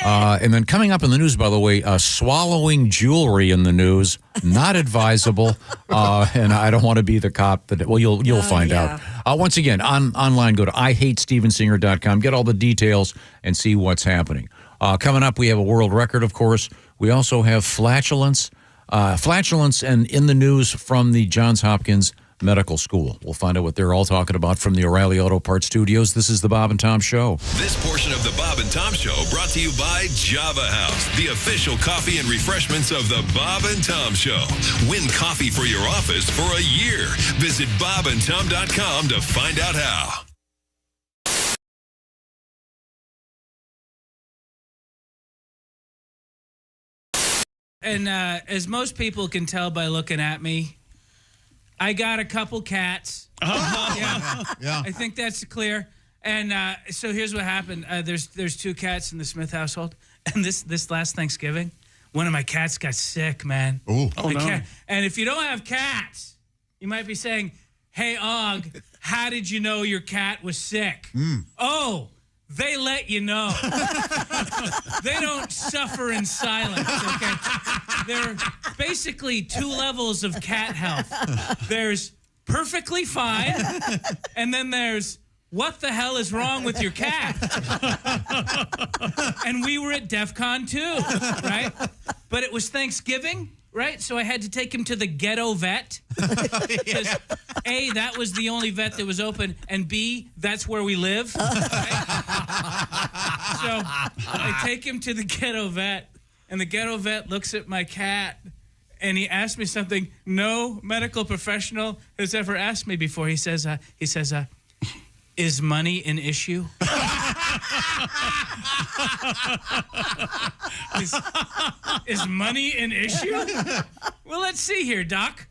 And then coming up in the news, by the way, swallowing jewelry in the news, not advisable. And I don't want to be the cop that, well, you'll find out. Once again, online, go to IHateStevenSinger.com, get all the details and see what's happening. Coming up, we have a world record, of course. We also have flatulence. Flatulence and in the news from the Johns Hopkins Medical School. We'll find out what they're all talking about from the O'Reilly Auto Parts Studios. This is the Bob and Tom Show. This portion of the Bob and Tom Show brought to you by Java House, the official coffee and refreshments of the Bob and Tom Show. Win coffee for your office for a year. Visit bobandtom.com to find out how. And as most people can tell by looking at me, I got a couple cats. Yeah. I think that's clear. And so here's what happened. There's 2 cats in the Smith household. And this last Thanksgiving, one of my cats got sick, man. Ooh. Oh, no. And if you don't have cats, you might be saying, hey, Og, how did you know your cat was sick? Oh, they let you know. They don't suffer in silence, okay? There are basically 2 levels of cat health. There's perfectly fine, and then there's what the hell is wrong with your cat? And we were at DEF CON 2, right? But it was Thanksgiving, right? So I had to take him to the ghetto vet. Because A, that was the only vet that was open, and B, that's where we live. Right? So I take him to the ghetto vet, and the ghetto vet looks at my cat, and he asked me something no medical professional has ever asked me before. He says, is money an issue? Is money an issue? Well, let's see here, Doc.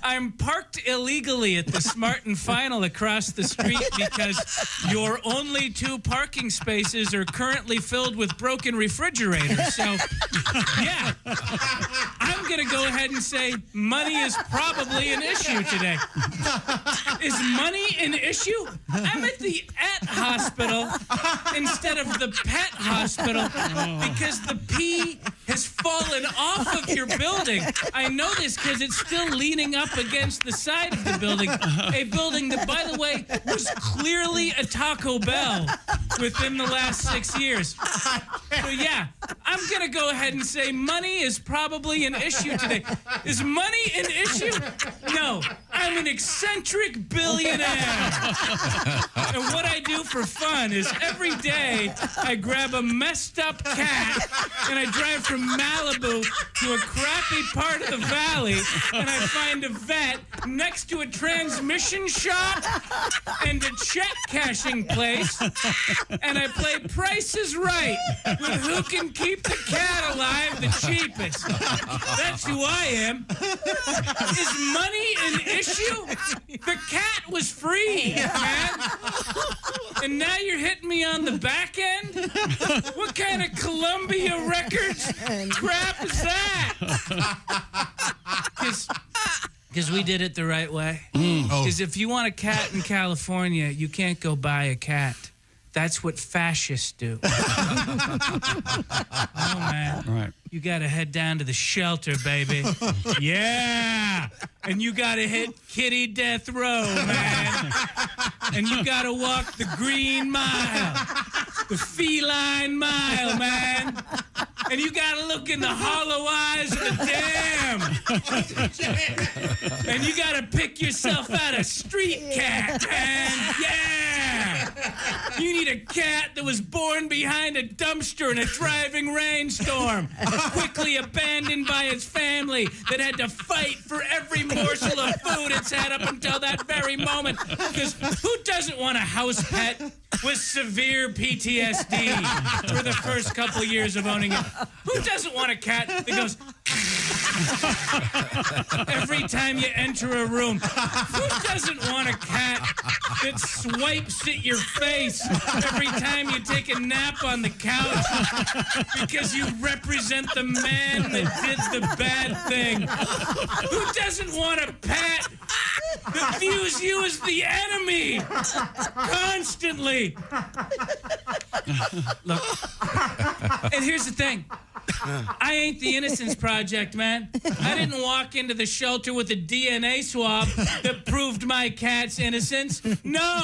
I'm parked illegally at the Smart and Final across the street because your only 2 parking spaces are currently filled with broken refrigerators. So, yeah, I'm going to go ahead and say money is probably an issue today. Is money an issue? I'm at the hospital instead of the pet hospital because the pee has fallen off of your building. I know this because it's still leaning up against the side of the building. A building that, by the way, was clearly a Taco Bell within the last 6 years. So, yeah, I'm going to go ahead and say money is probably an issue today. Is money an issue? No. I'm an eccentric billionaire. And what I do for fun is every day I grab a messed up cat and I drive from Malibu to a crappy part of the valley and I find a vet next to a transmission shop and a check cashing place and I play Price is Right with who can keep the cat alive the cheapest. That's who I am. Is money an issue? The cat was free, man. And now you're hitting me on the back end? What kind of Columbia Records crap is that? Because we did it the right way. Because if you want a cat in California, you can't go buy a cat. That's what fascists do. Oh, man. Right. You got to head down to the shelter, baby. Yeah. And you got to hit kitty death row, man. And you got to walk the green mile, the feline mile, man. And you got to look in the hollow eyes of the dam. And you got to pick yourself out a street cat, man. Yeah. You need a cat that was born behind a dumpster in a driving rainstorm, quickly abandoned by its family that had to fight for every morsel of food it's had up until that very moment. Because who doesn't want a house pet with severe PTSD for the first couple years of owning it? Who doesn't want a cat that goes every time you enter a room? Who doesn't want a cat that swipes at your face every time you take a nap on the couch because you represent the man that did the bad thing? Who doesn't want a pet that views you as the enemy constantly? Look, and here's the thing. I ain't the Innocence Project, man. I didn't walk into the shelter with a DNA swab that proved my cat's innocence. No.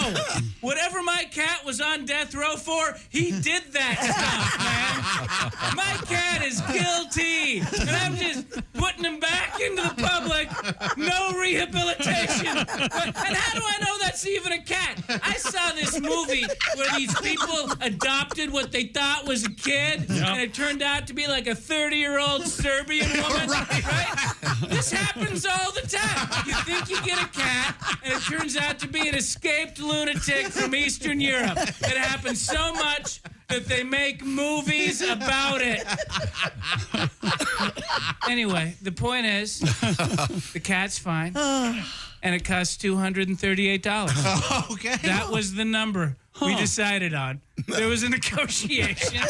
Whatever my cat was on death row for, he did that stuff, man. My cat is guilty, and I'm just putting him back into the public. No rehabilitation. And how do I know that's even a cat? I saw this movie where these people adopted what they thought was a kid, and it turned out to be like a 30-year-old Serbian woman. Right? This happens all the time. You think you get a cat, and it turns out to be an escaped lunatic from Eastern Europe. It happens so much that they make movies about it. Anyway, the point is, the cat's fine, and it costs $238. Okay. That was the number we decided on. There was a negotiation.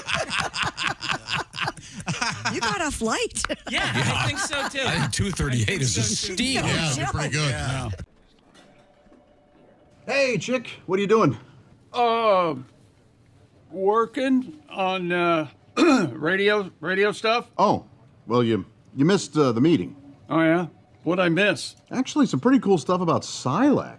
You got a flight. Yeah, I think so too. I think 238 is a steal. Yeah, it'd be pretty good. Yeah. Hey, chick, what are you doing? Working on radio stuff. Oh, well, you missed the meeting. Oh yeah, what'd I miss? Actually, some pretty cool stuff about Silac.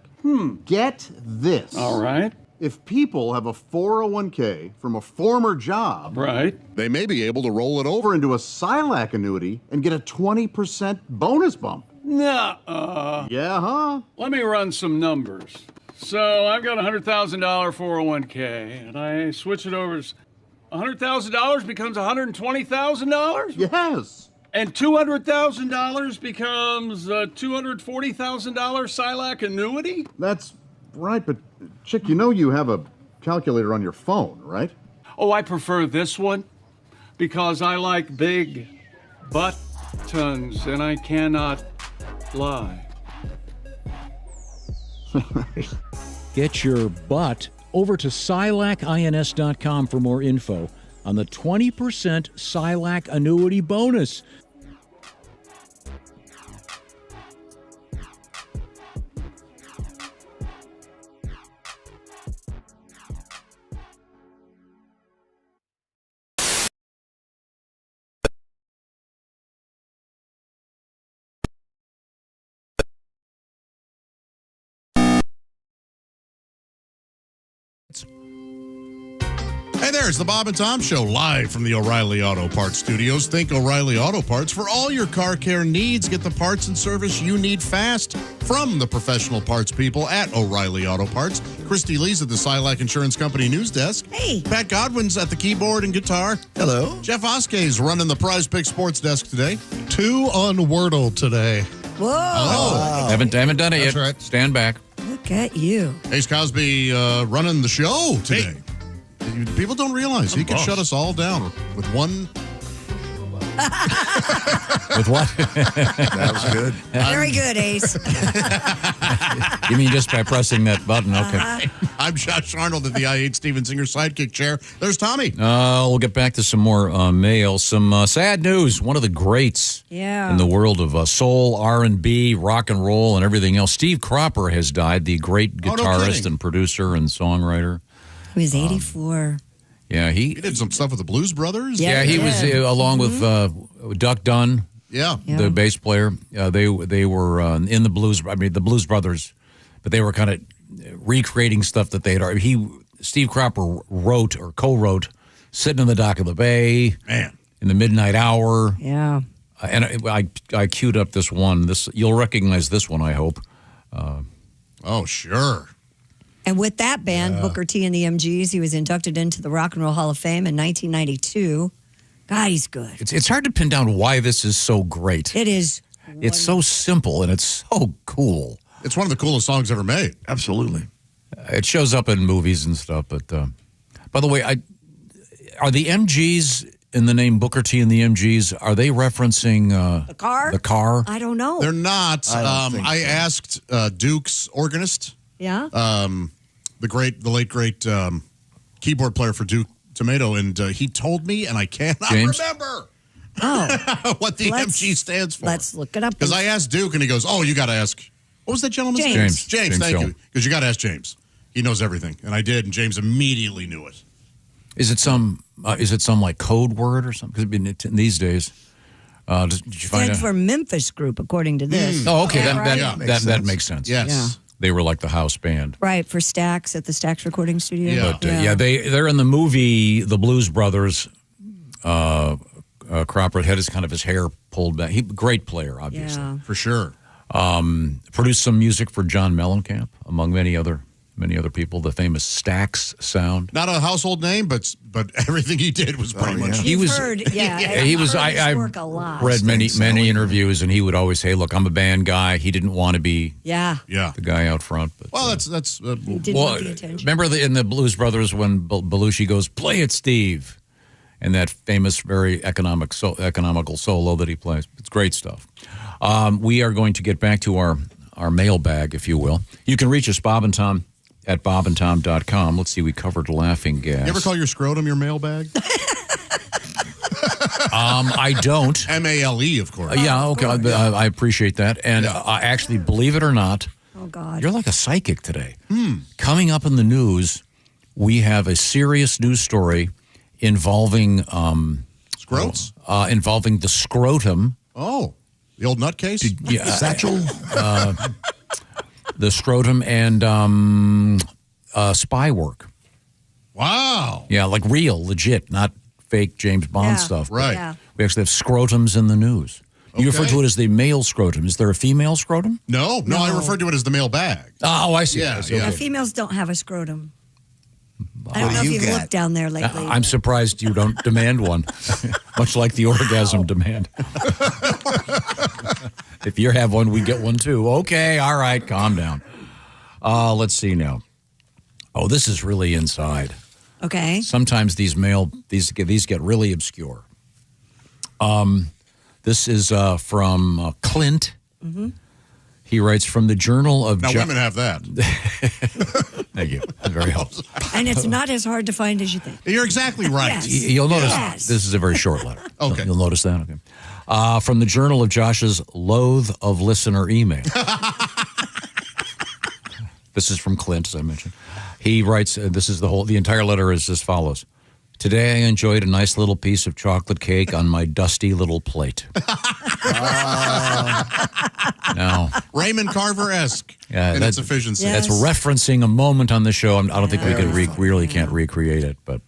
Get this. All right. If people have a 401k from a former job, Right. they may be able to roll it over into a Silac annuity and get a 20% bonus bump. Nah. Yeah, huh? Let me run some numbers. So I've got a $100,000 401k, and I switch it over. $100,000 becomes $120,000. Yes. And $200,000 becomes a $240,000 Silac annuity. That's right, but chick, you know you have a calculator on your phone, right? Oh, I prefer this one because I like big buttons, and I cannot lie. Get your butt over to SilacINS.com for more info on the 20% Silac annuity bonus. Hey there, it's the Bob and Tom Show, live from the O'Reilly Auto Parts Studios. Think O'Reilly Auto Parts for all your car care needs. Get the parts and service you need fast from the professional parts people at O'Reilly Auto Parts. Christy Lee's at the Silac Insurance Company news desk. Hey. Pat Godwin's at the keyboard and guitar. Hello. Jeff Oskay's running the Prize Pick Sports desk today. 2 on Wordle today. Whoa. Oh. Haven't done it That's yet. right. Stand back. Look at you. Ace Cosby running the show today. People don't realize he can shut us all down with one. With what? That was good. Very good, Ace. You mean just by pressing that button? Okay. I'm Josh Arnold at the I Hate Steven Singer sidekick chair. There's Tommy. We'll get back to some more mail. Some sad news. One of the greats in the world of soul, R&B, rock and roll, and everything else. Steve Cropper has died, the great guitarist and producer and songwriter. He was 84. Yeah, he did some stuff with the Blues Brothers. Yeah, he was along with Duck Dunn. Yeah, the bass player. They were in the Blues. I mean, the Blues Brothers, but they were kind of recreating stuff that they had already. Steve Cropper wrote or co-wrote "Sitting in the Dock of the Bay," man, in the Midnight Hour. Yeah, and I queued up this one. You'll recognize this one, I hope. Oh, sure. And with that band, Booker T and the MGs, he was inducted into the Rock and Roll Hall of Fame in 1992. God, he's good. It's hard to pin down why this is so great. It is. It's so simple and it's so cool. It's one of the coolest songs ever made. Absolutely. It shows up in movies and stuff. But by the way, are the MGs in the name Booker T and the MGs? Are they referencing the car? The car? I don't know. They're not. I asked Duke's organist. Yeah. The late great keyboard player for Duke Tomato, and he told me, and I cannot James? remember what the MG stands for. Let's look it up. Because I asked Duke, and he goes, "Oh, you got to ask." What was that gentleman's name? James, thank you. Because you got to ask James. He knows everything, and I did, and James immediately knew it. Is it some like code word or something? Because in these days, did you find Stands out? for Memphis Group, according to this. Oh, okay, Yeah, that makes sense. Yes. Yeah. They were like the house band. Right, for Stax at the Stax recording studio. But they're in the movie The Blues Brothers. Cropper had his hair pulled back. Great player, obviously. Yeah. For sure. Produced some music for John Mellencamp, among many other people. The famous Stax sound. Not a household name, but everything he did was pretty much. He was. He was. I read many interviews, and he would always say, "Look, I'm a band guy." He didn't want to be the guy out front. But, well, that's. He didn't want the attention. Remember in the Blues Brothers when Belushi goes, "Play it, Steve," and that famous, very economical solo that he plays. It's great stuff. We are going to get back to our mailbag, if you will. You can reach us, Bob and Tom, at bobandtom.com. Let's see, we covered laughing gas. You ever call your scrotum your mailbag? I don't. M-A-L-E, of course. Yeah, okay. I appreciate that. And actually, believe it or not, oh God, you're like a psychic today. Coming up in the news, we have a serious news story involving scrotes? Involving the scrotum. Oh, the old nutcase? Satchel? The scrotum and spy work. Wow. Yeah, like real, legit, not fake James Bond stuff. Right. Yeah. We actually have scrotums in the news. You refer to it as the male scrotum. Is there a female scrotum? No, I refer to it as the male bag. Oh, I see. Yeah, Yeah, females don't have a scrotum. I don't know if you've looked down there lately. I'm surprised you don't demand one, much like the orgasm demand. If you have one, we get one too. Okay, all right, calm down. Let's see now. Oh, this is really inside. Okay. Sometimes these get really obscure. This is from Clint. Mm-hmm. He writes from the Journal of... Now, women have that. Thank you. That's very helpful. And it's not as hard to find as you think. You're exactly right. Yes. You'll notice this is a very short letter. Okay. You'll notice that. Okay. From the Journal of Josh's Loathe of Listener email. This is from Clint, as I mentioned. He writes, the entire letter is as follows. Today I enjoyed a nice little piece of chocolate cake on my dusty little plate. Now, Raymond Carver-esque in its efficiency. That's referencing a moment on the show. I don't think we can really can't recreate it, but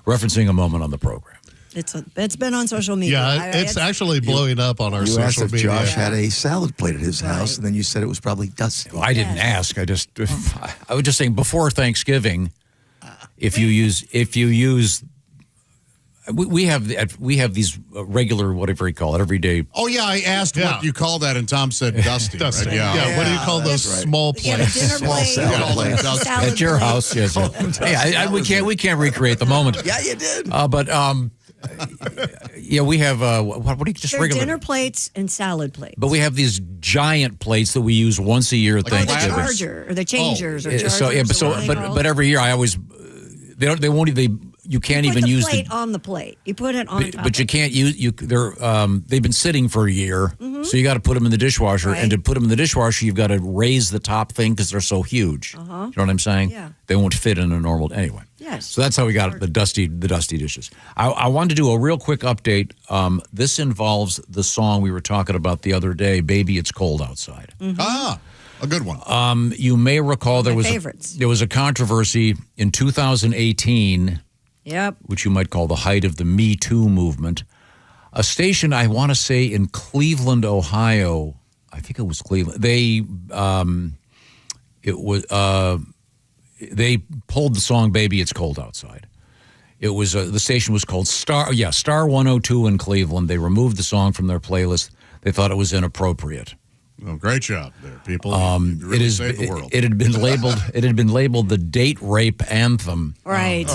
referencing a moment on the program. It's been on social media. Yeah, it's actually blowing up on our social social asked if media. Josh had a salad plate at his house, and then you said it was probably dusty. I didn't ask. I was just saying before Thanksgiving, if you use, we have these regular, whatever you call it, every day. Oh yeah, I asked what you call that, and Tom said dusty. Dusty. Right? Yeah. What do you call those small plates? Small salad plates. At your house, yes. We can't recreate the moment. Yeah, you did. We have what do you just They're regular dinner plates and salad plates. But we have these giant plates that we use once a year at Thanksgiving. The charger or the changers or chargers. But every year I always you can't even use the plate on the plate. You put it on top. But you can't use they've been sitting for a year, so you got to put them in the dishwasher. Right. And to put them in the dishwasher, you've got to raise the top thing because they're so huge. You know what I'm saying? Yeah. They won't fit in a normal anyway. Yes. So that's how we got the dusty dishes. I wanted to do a real quick update. This involves the song we were talking about the other day, "Baby It's Cold Outside." Ah, a good one. You may recall there favorites. was a controversy in 2018. Yep. Which you might call the height of the Me Too movement. A station, I want to say in Cleveland, Ohio. I think it was Cleveland. They pulled the song "Baby It's Cold Outside." It was the station was called Star 102 in Cleveland. They removed the song from their playlist. They thought it was inappropriate. Oh, great job there, people. You really saved the world. It had been labeled the date rape anthem. Right.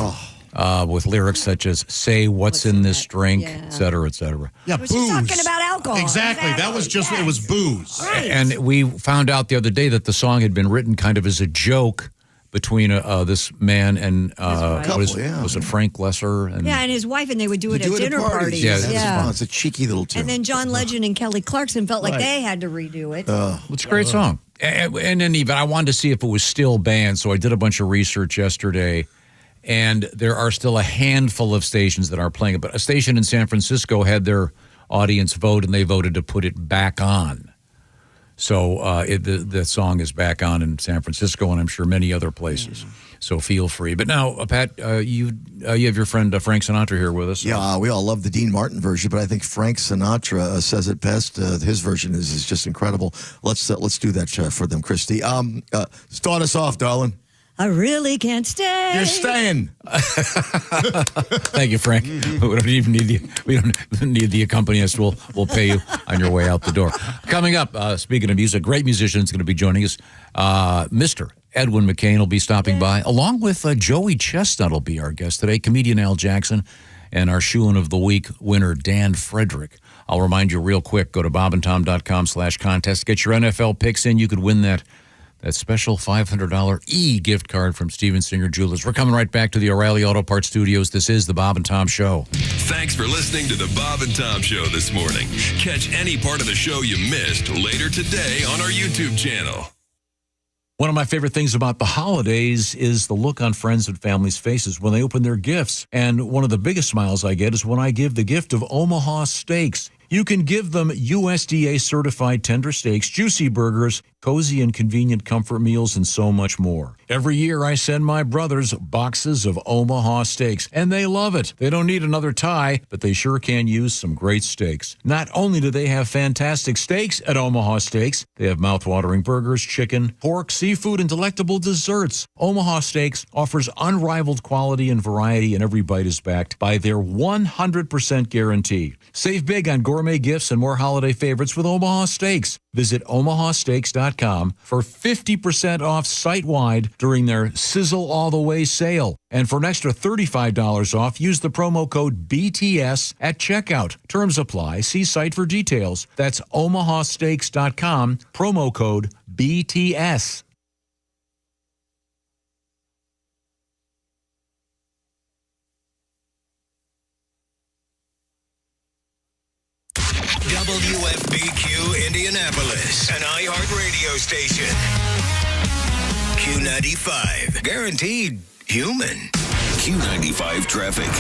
With lyrics such as "Say what's in this drink," et cetera, et cetera. Yeah, We're booze. talking about alcohol. Exactly. That was just it was booze. Right. And we found out the other day that the song had been written kind of as a joke between this man and was it Frank Lesser? And and his wife, and they would do it at dinner parties. Yeah, it's a cheeky little tune. And then John Legend and Kelly Clarkson felt like they had to redo it. It's a great song. And then even I wanted to see if it was still banned, so I did a bunch of research yesterday. And there are still a handful of stations that are playing it. But a station in San Francisco had their audience vote, and they voted to put it back on. So the song is back on in San Francisco, and I'm sure many other places. So feel free. But now, Pat, you have your friend Frank Sinatra here with us. Yeah, we all love the Dean Martin version, but I think Frank Sinatra says it best. His version is just incredible. Let's do that for them, Christy. Start us off, darling. I really can't stay. You're staying. Thank you, Frank. We don't even need the accompanist. We'll pay you on your way out the door. Coming up, speaking of music, great musician is going to be joining us. Mr. Edwin McCain will be stopping by, along with Joey Chestnut will be our guest today, comedian Al Jackson, and our Shoe-In of the Week winner, Dan Frederick. I'll remind you real quick, go to bobandtom.com/contest. Get your NFL picks in. You could win that special $500 gift card from Steven Singer Jewelers. We're coming right back to the O'Reilly Auto Parts Studios. This is the Bob and Tom Show. Thanks for listening to the Bob and Tom Show this morning. Catch any part of the show you missed later today on our YouTube channel. One of my favorite things about the holidays is the look on friends and family's faces when they open their gifts. And one of the biggest smiles I get is when I give the gift of Omaha Steaks. You can give them USDA-certified tender steaks, juicy burgers, cozy and convenient comfort meals, and so much more. Every year, I send my brothers boxes of Omaha Steaks, and they love it. They don't need another tie, but they sure can use some great steaks. Not only do they have fantastic steaks at Omaha Steaks, they have mouth-watering burgers, chicken, pork, seafood, and delectable desserts. Omaha Steaks offers unrivaled quality and variety, and every bite is backed by their 100% guarantee. Save big on gourmet gifts and more holiday favorites with Omaha Steaks. Visit omahasteaks.com for 50% off site-wide during their Sizzle All the Way sale. And for an extra $35 off, use the promo code BTS at checkout. Terms apply. See site for details. That's omahasteaks.com, promo code BTS. WFBQ Indianapolis, an iHeart radio station. Q95, guaranteed human. Q95 traffic.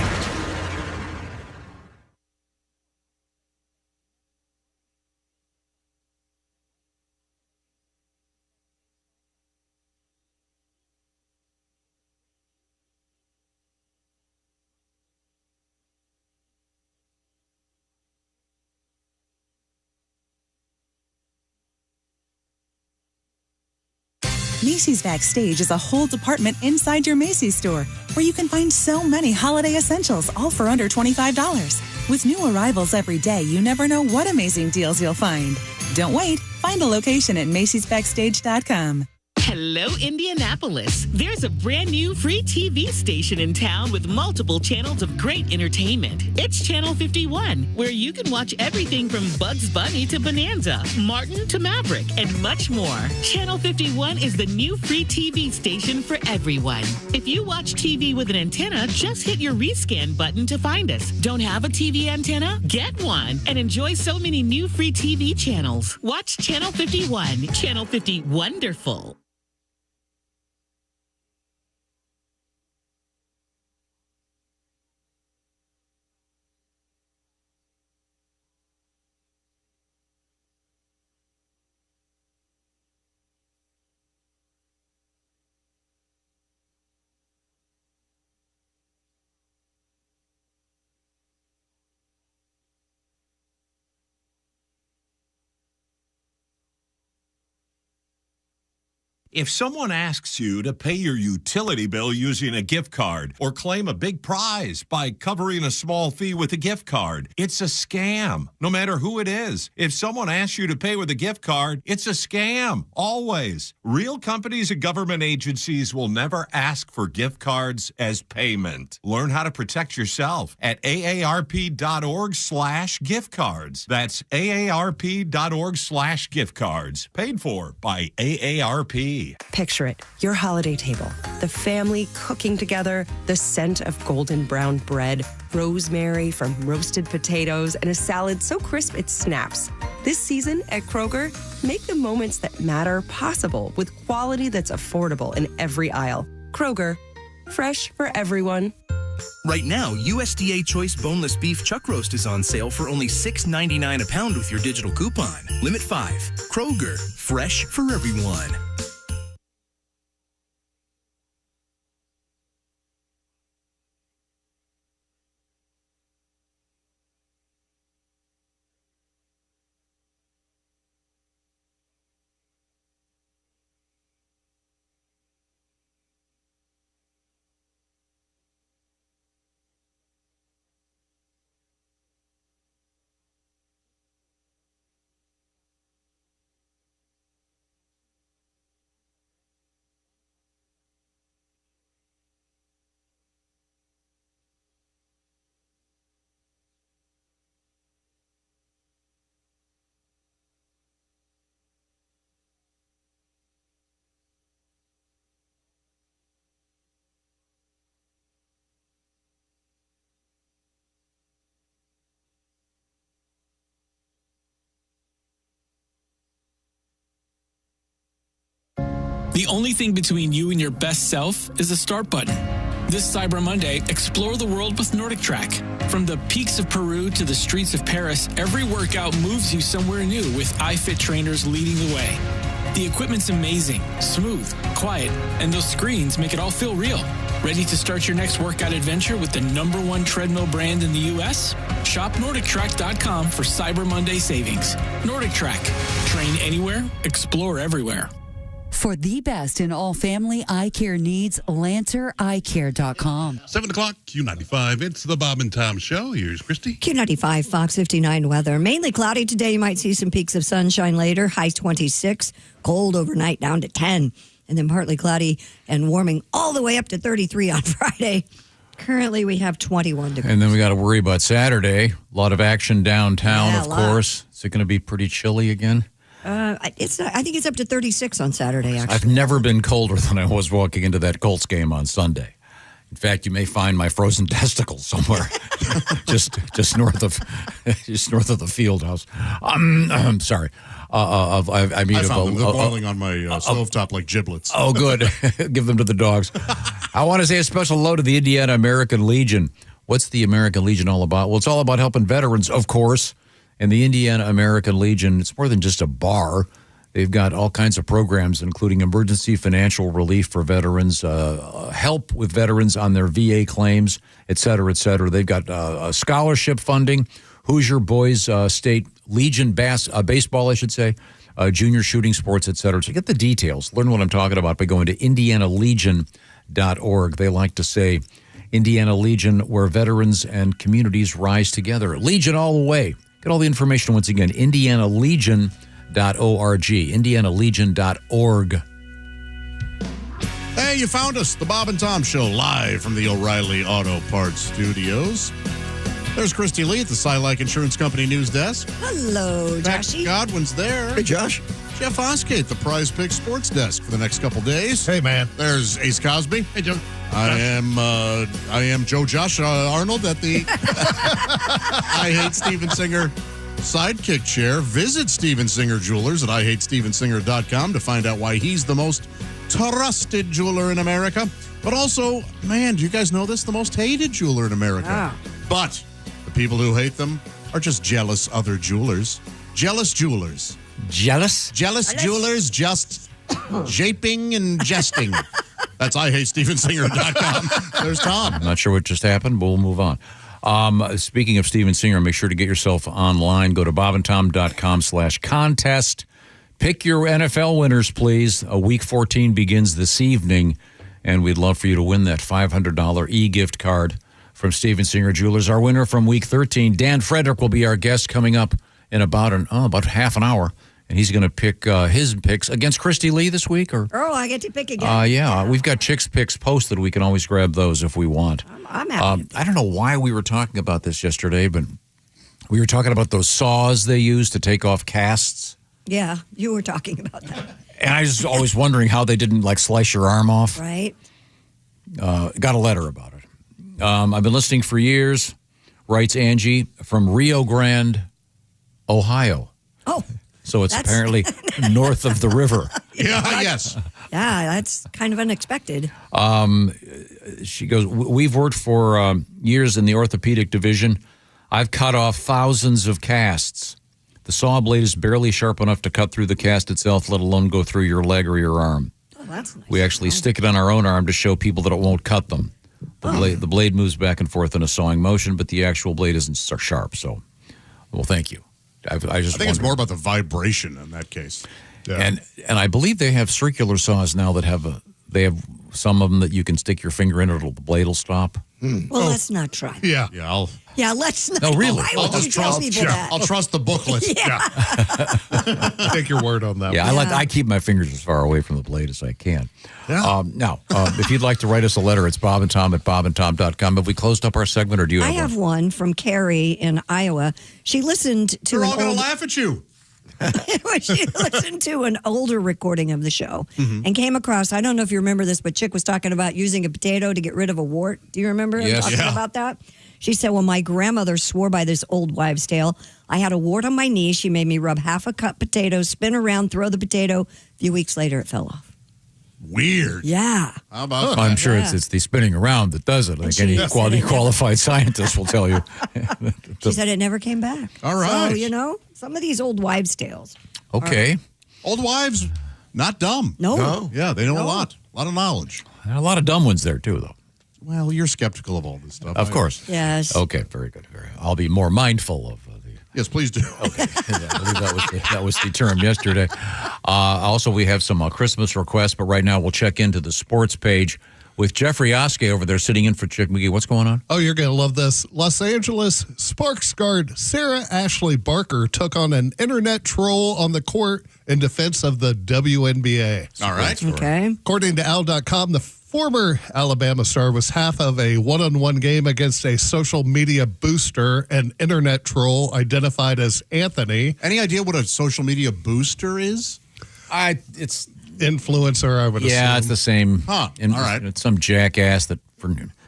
Macy's Backstage is a whole department inside your Macy's store where you can find so many holiday essentials, all for under $25. With new arrivals every day, you never know what amazing deals you'll find. Don't wait. Find a location at macy'sbackstage.com. Hello, Indianapolis. There's a brand new free TV station in town with multiple channels of great entertainment. It's Channel 51, where you can watch everything from Bugs Bunny to Bonanza, Martin to Maverick, and much more. Channel 51 is the new free TV station for everyone. If you watch TV with an antenna, just hit your rescan button to find us. Don't have a TV antenna? Get one and enjoy so many new free TV channels. Watch Channel 51. Channel 50 Wonderful. If someone asks you to pay your utility bill using a gift card or claim a big prize by covering a small fee with a gift card, it's a scam, no matter who it is. If someone asks you to pay with a gift card, it's a scam, always. Real companies and government agencies will never ask for gift cards as payment. Learn how to protect yourself at aarp.org/gift cards. That's aarp.org/gift cards. Paid for by AARP. Picture it, your holiday table, the family cooking together, the scent of golden brown bread, rosemary from roasted potatoes, and a salad so crisp it snaps. This season at Kroger, make the moments that matter possible with quality that's affordable in every aisle. Kroger, fresh for everyone. Right now, USDA Choice Boneless Beef Chuck Roast is on sale for only $6.99 a pound with your digital coupon. Limit 5. Kroger, fresh for everyone. The only thing between you and your best self is the start button. This Cyber Monday, explore the world with Nordic Track. From the peaks of Peru to the streets of Paris, every workout moves you somewhere new with iFit trainers leading the way. The equipment's amazing, smooth, quiet, and those screens make it all feel real. Ready to start your next workout adventure with the #1 treadmill brand in the U.S.? Shop NordicTrack.com for Cyber Monday savings. Nordic Track. Train anywhere, explore everywhere. For the best in all family eye care needs, LancerEyeCare.com. 7 o'clock, Q95. It's the Bob and Tom Show. Here's Christy. Q95, Fox 59 weather. Mainly cloudy today. You might see some peaks of sunshine later. High 26. Cold overnight down to 10. And then partly cloudy and warming all the way up to 33 on Friday. Currently, we have 21 degrees. And then we got to worry about Saturday. A lot of action downtown, of course. Is it going to be pretty chilly again? It's not, I think it's up to 36 on Saturday, actually. I've never been colder than I was walking into that Colts game on Sunday. In fact, you may find my frozen testicles somewhere, just north of the field house. I'm sorry. I found them. They're boiling on my stovetop like giblets. Oh, good. Give them to the dogs. I want to say a special hello to the Indiana American Legion. What's the American Legion all about? Well, it's all about helping veterans, of course. And the Indiana American Legion, it's more than just a bar. They've got all kinds of programs, including emergency financial relief for veterans, help with veterans on their VA claims, et cetera, et cetera. They've got scholarship funding, Hoosier Boys State Legion baseball, I should say, junior shooting sports, et cetera. So get the details. Learn what I'm talking about by going to indianalegion.org. They like to say Indiana Legion, where veterans and communities rise together. Legion all the way. Get all the information once again, indianalegion.org, indianalegion.org. Hey, you found us, the Bob and Tom Show, live from the O'Reilly Auto Parts Studios. There's Christy Lee at the Silac Insurance Company News Desk. Hello, Joshy. Godwin's there. Hey, Josh. Jeff Oskey at the Prize Pick Sports Desk for the next couple days. Hey, man. There's Ace Cosby. Hey, Joe. I am Joe Josh Arnold at the I Hate Steven Singer sidekick chair. Visit Steven Singer Jewelers at IHateStevenSinger.com to find out why he's the most trusted jeweler in America. But also, man, do you guys know this? The most hated jeweler in America. Ah. But the people who hate them are just jealous other jewelers. Jealous jewelers. Jealous? Jealous jewelers just japing and jesting. That's IHateStevenSinger.com. There's Tom. I'm not sure what just happened, but we'll move on. Speaking of Steven Singer, make sure to get yourself online. Go to bobandtom.com/contest. Pick your NFL winners, please. Week 14 begins this evening, and we'd love for you to win that $500 e-gift card from Steven Singer Jewelers. Our winner from Week 13, Dan Frederick, will be our guest coming up in about half an hour. And he's going to pick his picks against Christy Lee this week? Or I get to pick again. Yeah, we've got Chicks Picks posted. We can always grab those if we want. I'm happy. I don't know why we were talking about this yesterday, but we were talking about those saws they use to take off casts. Yeah, you were talking about that. And I was always wondering how they didn't, slice your arm off. Right. Got a letter about it. I've been listening for years, writes Angie, from Rio Grande, Ohio. Oh. So it's apparently north of the river. Yeah, yes. Yeah, that's kind of unexpected. She goes, we've worked for years in the orthopedic division. I've cut off thousands of casts. The saw blade is barely sharp enough to cut through the cast itself, let alone go through your leg or your arm. Oh, that's nice. We actually stick it on our own arm to show people that it won't cut them. The blade moves back and forth in a sawing motion, but the actual blade isn't so sharp. So, well, thank you. I think it's more about the vibration in that case. Yeah. And I believe they have circular saws now that have some of them that you can stick your finger in, the blade will stop. Well, let's not try. Yeah. Yeah, let's not. No, really. Why would you tell people that? I'll trust the booklet. Take your word on that. Yeah, I keep my fingers as far away from the blade as I can. Yeah. Now, if you'd like to write us a letter, it's Bob and Tom at bobandtom.com. Have we closed up our segment, or do you have I have one from Carrie in Iowa. She listened to They're all going to laugh at you. She listened to an older recording of the show and came across, I don't know if you remember this, but Chick was talking about using a potato to get rid of a wart. Do you remember him talking about that? She said, well, my grandmother swore by this old wives' tale. I had a wart on my knee. She made me rub half a cup potato, spin around, throw the potato. A few weeks later, it fell off. Weird. Yeah. How about that? I'm sure it's the spinning around that does it. Like any qualified scientist will tell you. She said it never came back. All right. So, some of these old wives' tales. Okay. Old wives, not dumb. No. Yeah, they know a lot. A lot of knowledge. There are a lot of dumb ones there, too, though. Well, you're skeptical of all this stuff. Of course. Yes. Okay, very good. I'll be more mindful of the... Yes, please do. Okay. Yeah, I believe that was the term yesterday. Also, we have some Christmas requests, but right now we'll check into the sports page with Jeffrey Oskey over there sitting in for Chick McGee. What's going on? Oh, you're going to love this. Los Angeles Sparks guard Sarah Ashley Barker took on an internet troll on the court in defense of the WNBA. All right. Okay. According to Al.com, the former Alabama star was half of a one-on-one game against a social media booster and internet troll identified as Anthony. Any idea what a social media booster is? It's influencer, I would assume. Yeah, it's the same. Huh. All right. It's some jackass that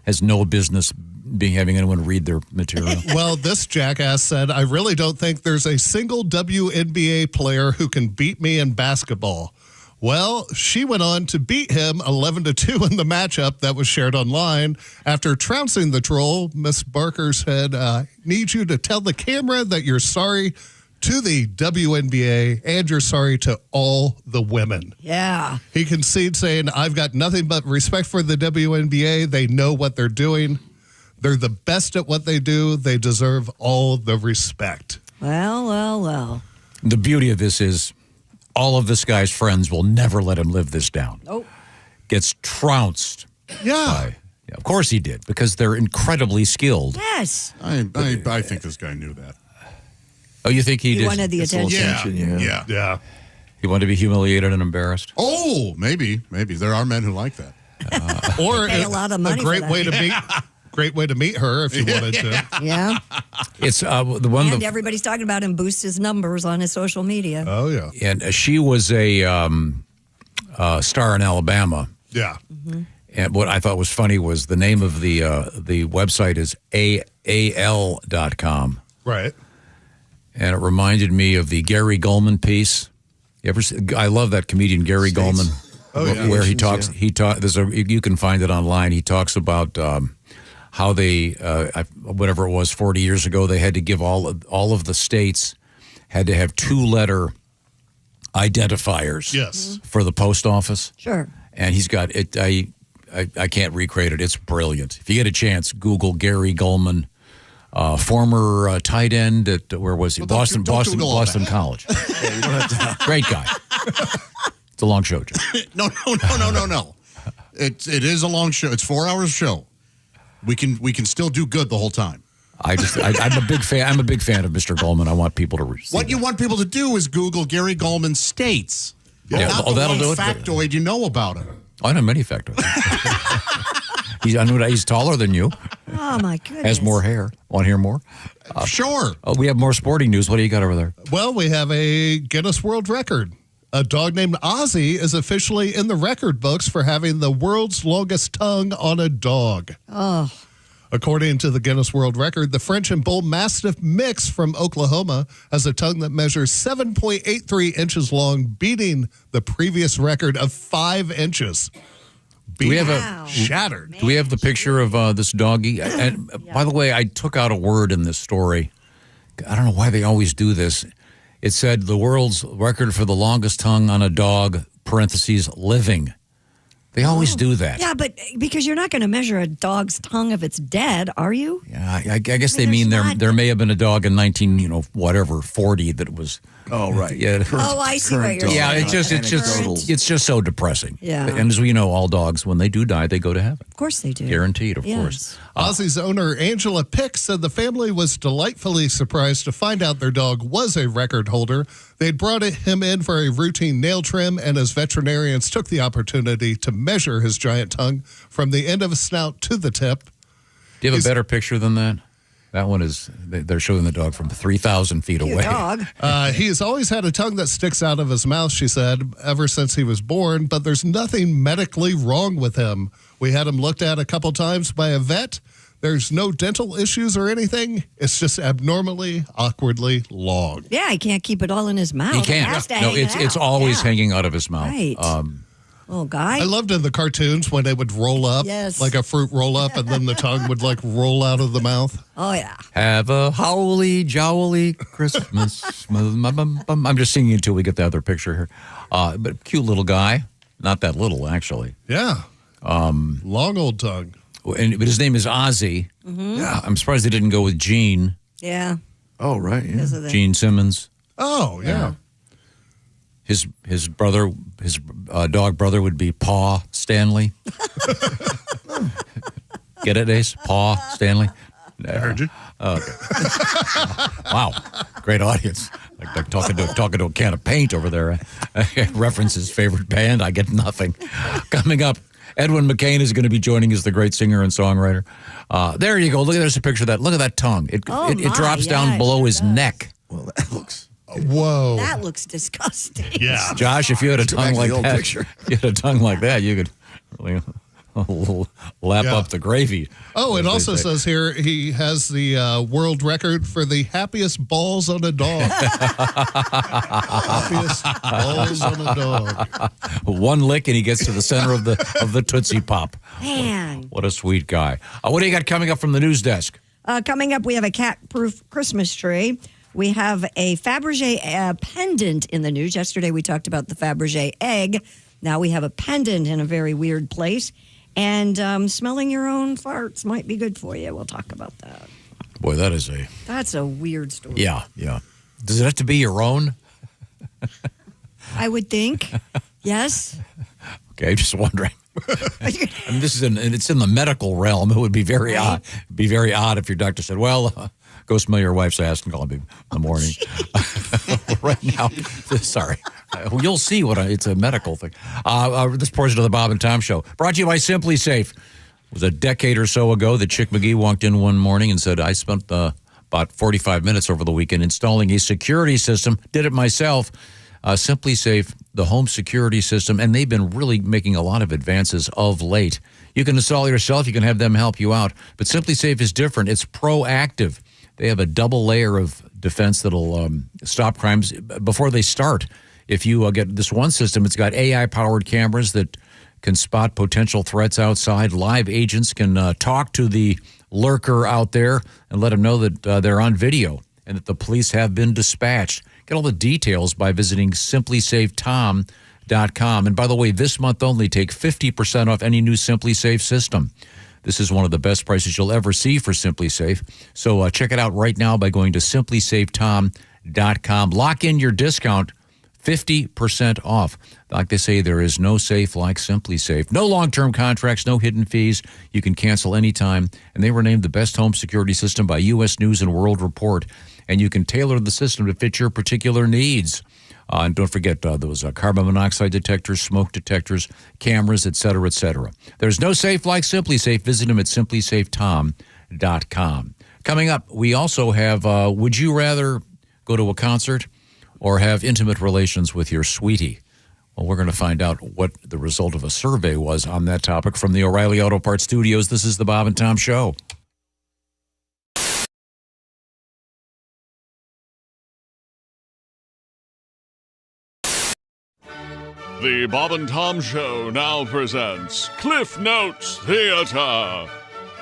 has no business having anyone read their material. Well, this jackass said, I really don't think there's a single WNBA player who can beat me in basketball. Well, she went on to beat him 11-2 in the matchup that was shared online. After trouncing the troll, Miss Barker said, need you to tell the camera that you're sorry to the WNBA and you're sorry to all the women. Yeah. He concedes saying, I've got nothing but respect for the WNBA. They know what they're doing. They're the best at what they do. They deserve all the respect. Well. The beauty of this is all of this guy's friends will never let him live this down. Nope. Gets trounced. Yeah. Of course he did, because they're incredibly skilled. Yes. I think this guy knew that. Oh, you think he did? He wanted the attention. Yeah. He wanted to be humiliated and embarrassed? Oh, maybe. There are men who like that. Or Pay a lot of money a great for that. way to meet. Great way to meet her if you wanted to. Yeah. It's the one. And everybody's talking about him boosts his numbers on his social media. Oh, yeah. And she was a star in Alabama. Yeah. Mm-hmm. And what I thought was funny was the name of the website is AAL.com. Right. And it reminded me of the Gary Goldman piece. I love that comedian Gary Goldman. Oh, yeah. Where he talks. You can find it online. He talks about how they, whatever it was, 40 years ago, they had to give all of the states had to have 2-letter identifiers. Yes. For the post office. Sure. And he's got it. I can't recreate it. It's brilliant. If you get a chance, Google Gary Goldman, former tight end at where was he? Boston College. Yeah, you don't have to. Great guy. It's a long show, Joe. No. It is a long show. It's 4 hours show. We can still do good the whole time. I'm a big fan. I'm a big fan of Mr. Goldman. I want people to receive What you want people to do is Google Gary Goldman states. Yeah. Not the That'll one do it. factoid you know about him. I know many factors. He's taller than you. Oh, my goodness. Has more hair. Want to hear more? Sure. We have more sporting news. What do you got over there? Well, we have a Guinness World Record. A dog named Ozzy is officially in the record books for having the world's longest tongue on a dog. Oh. According to the Guinness World Record, the French and Bull Mastiff mix from Oklahoma has a tongue that measures 7.83 inches long, beating the previous record of 5 inches. Do we have shattered? Do we have the picture of this doggy? And by the way, I took out a word in this story. I don't know why they always do this. It said the world's record for the longest tongue on a dog, parentheses, living. They always do that. Yeah, but because you're not going to measure a dog's tongue if it's dead, are you? Yeah, I guess they mean there may have been a dog in 40 that was. Oh, right. Yeah. Oh, I see what you're saying. Yeah, it's just so depressing. Yeah. And as we know, all dogs, when they do die, they go to heaven. Of course they do. Guaranteed, of course. Ozzy's owner, Angela Pick, said the family was delightfully surprised to find out their dog was a record holder. They'd brought him in for a routine nail trim, and as veterinarians took the opportunity to measure his giant tongue from the end of his snout to the tip. Do you have a better picture than that? That one is, they're showing the dog from 3,000 feet away. Dog. He has always had a tongue that sticks out of his mouth, she said, ever since he was born, but there's nothing medically wrong with him. We had him looked at a couple times by a vet. There's no dental issues or anything. It's just abnormally, awkwardly long. Yeah, he can't keep it all in his mouth. He It can't. has to No, hang it's out. always hanging out of his mouth. Right. Little guy. I loved in the cartoons when they would roll up, Yes. like a fruit roll up, and then the tongue would like roll out of the mouth. Oh, yeah. Have a howly, jowly Christmas. I'm just singing until we get the other picture here. But cute little guy. Not that little, actually. Yeah. Long old tongue. But his name is Ozzy. Yeah. I'm surprised they didn't go with Gene. Yeah. Oh, right. Yeah. Because of the- Gene Simmons. Oh, yeah. His brother, his dog brother would be Paw Stanley. Get it, Ace? Paw Stanley. I heard you. Okay. Wow, great audience. Like talking to a can of paint over there. Reference his favorite band. I get nothing. Coming up, Edwin McCain is going to be joining us, the great singer and songwriter. There you go. Look at there's a picture of that. Look at that tongue. It drops down below his neck. Well, that looks. Whoa. That looks disgusting. Yeah. Josh, if you had a tongue like that, picture. if you had a tongue like that, you could really lap up the gravy. Oh, it as they also say. says here he has the world record for the happiest balls on a dog. Happiest balls on a dog. One lick and he gets to the center of the Tootsie Pop. Man. What a sweet guy. What do you got coming up from the news desk? Coming up, we have a cat-proof Christmas tree. We have a Fabergé pendant in the news. Yesterday, we talked about the Fabergé egg. Now we have a pendant in a very weird place. And smelling your own farts might be good for you. We'll talk about that. Boy, that's a weird story. Yeah. Does it have to be your own? I would think. Yes. Okay, just wondering. I mean, it's in the medical realm. It would be very odd. It'd be very odd if your doctor said, "Well, go smell your wife's ass and call me in the morning." Right now, sorry. You'll see it's a medical thing. This portion of the Bob and Tom Show brought to you by Simply Safe. It was a decade or so ago that Chick McGee walked in one morning and said, "I spent about 45 minutes over the weekend installing a security system. Did it myself." Simply Safe, the home security system, and they've been really making a lot of advances of late. You can install it yourself. You can have them help you out. But Simply Safe is different. It's proactive. They have a double layer of defense that'll stop crimes before they start. If you get this one system, it's got AI-powered cameras that can spot potential threats outside. Live agents can talk to the lurker out there and let them know that they're on video and that the police have been dispatched. Get all the details by visiting simplysafetom.com. And by the way, this month only, take 50% off any new Simply Safe system. This is one of the best prices you'll ever see for Simply Safe. So check it out right now by going to simplysafetom.com. Lock in your discount, 50% off. Like they say, there is no safe like Simply Safe. No long-term contracts, no hidden fees. You can cancel anytime. And they were named the best home security system by U.S. News and World Report. And you can tailor the system to fit your particular needs. And don't forget those carbon monoxide detectors, smoke detectors, cameras, et cetera, et cetera. There's no safe like Simply Safe. Visit them at simplysafetom.com. Coming up, we also have, would you rather go to a concert or have intimate relations with your sweetie? Well, we're going to find out what the result of a survey was on that topic from the O'Reilly Auto Parts Studios. This is the Bob and Tom Show. Bob and Tom Show now presents Cliff Notes Theater.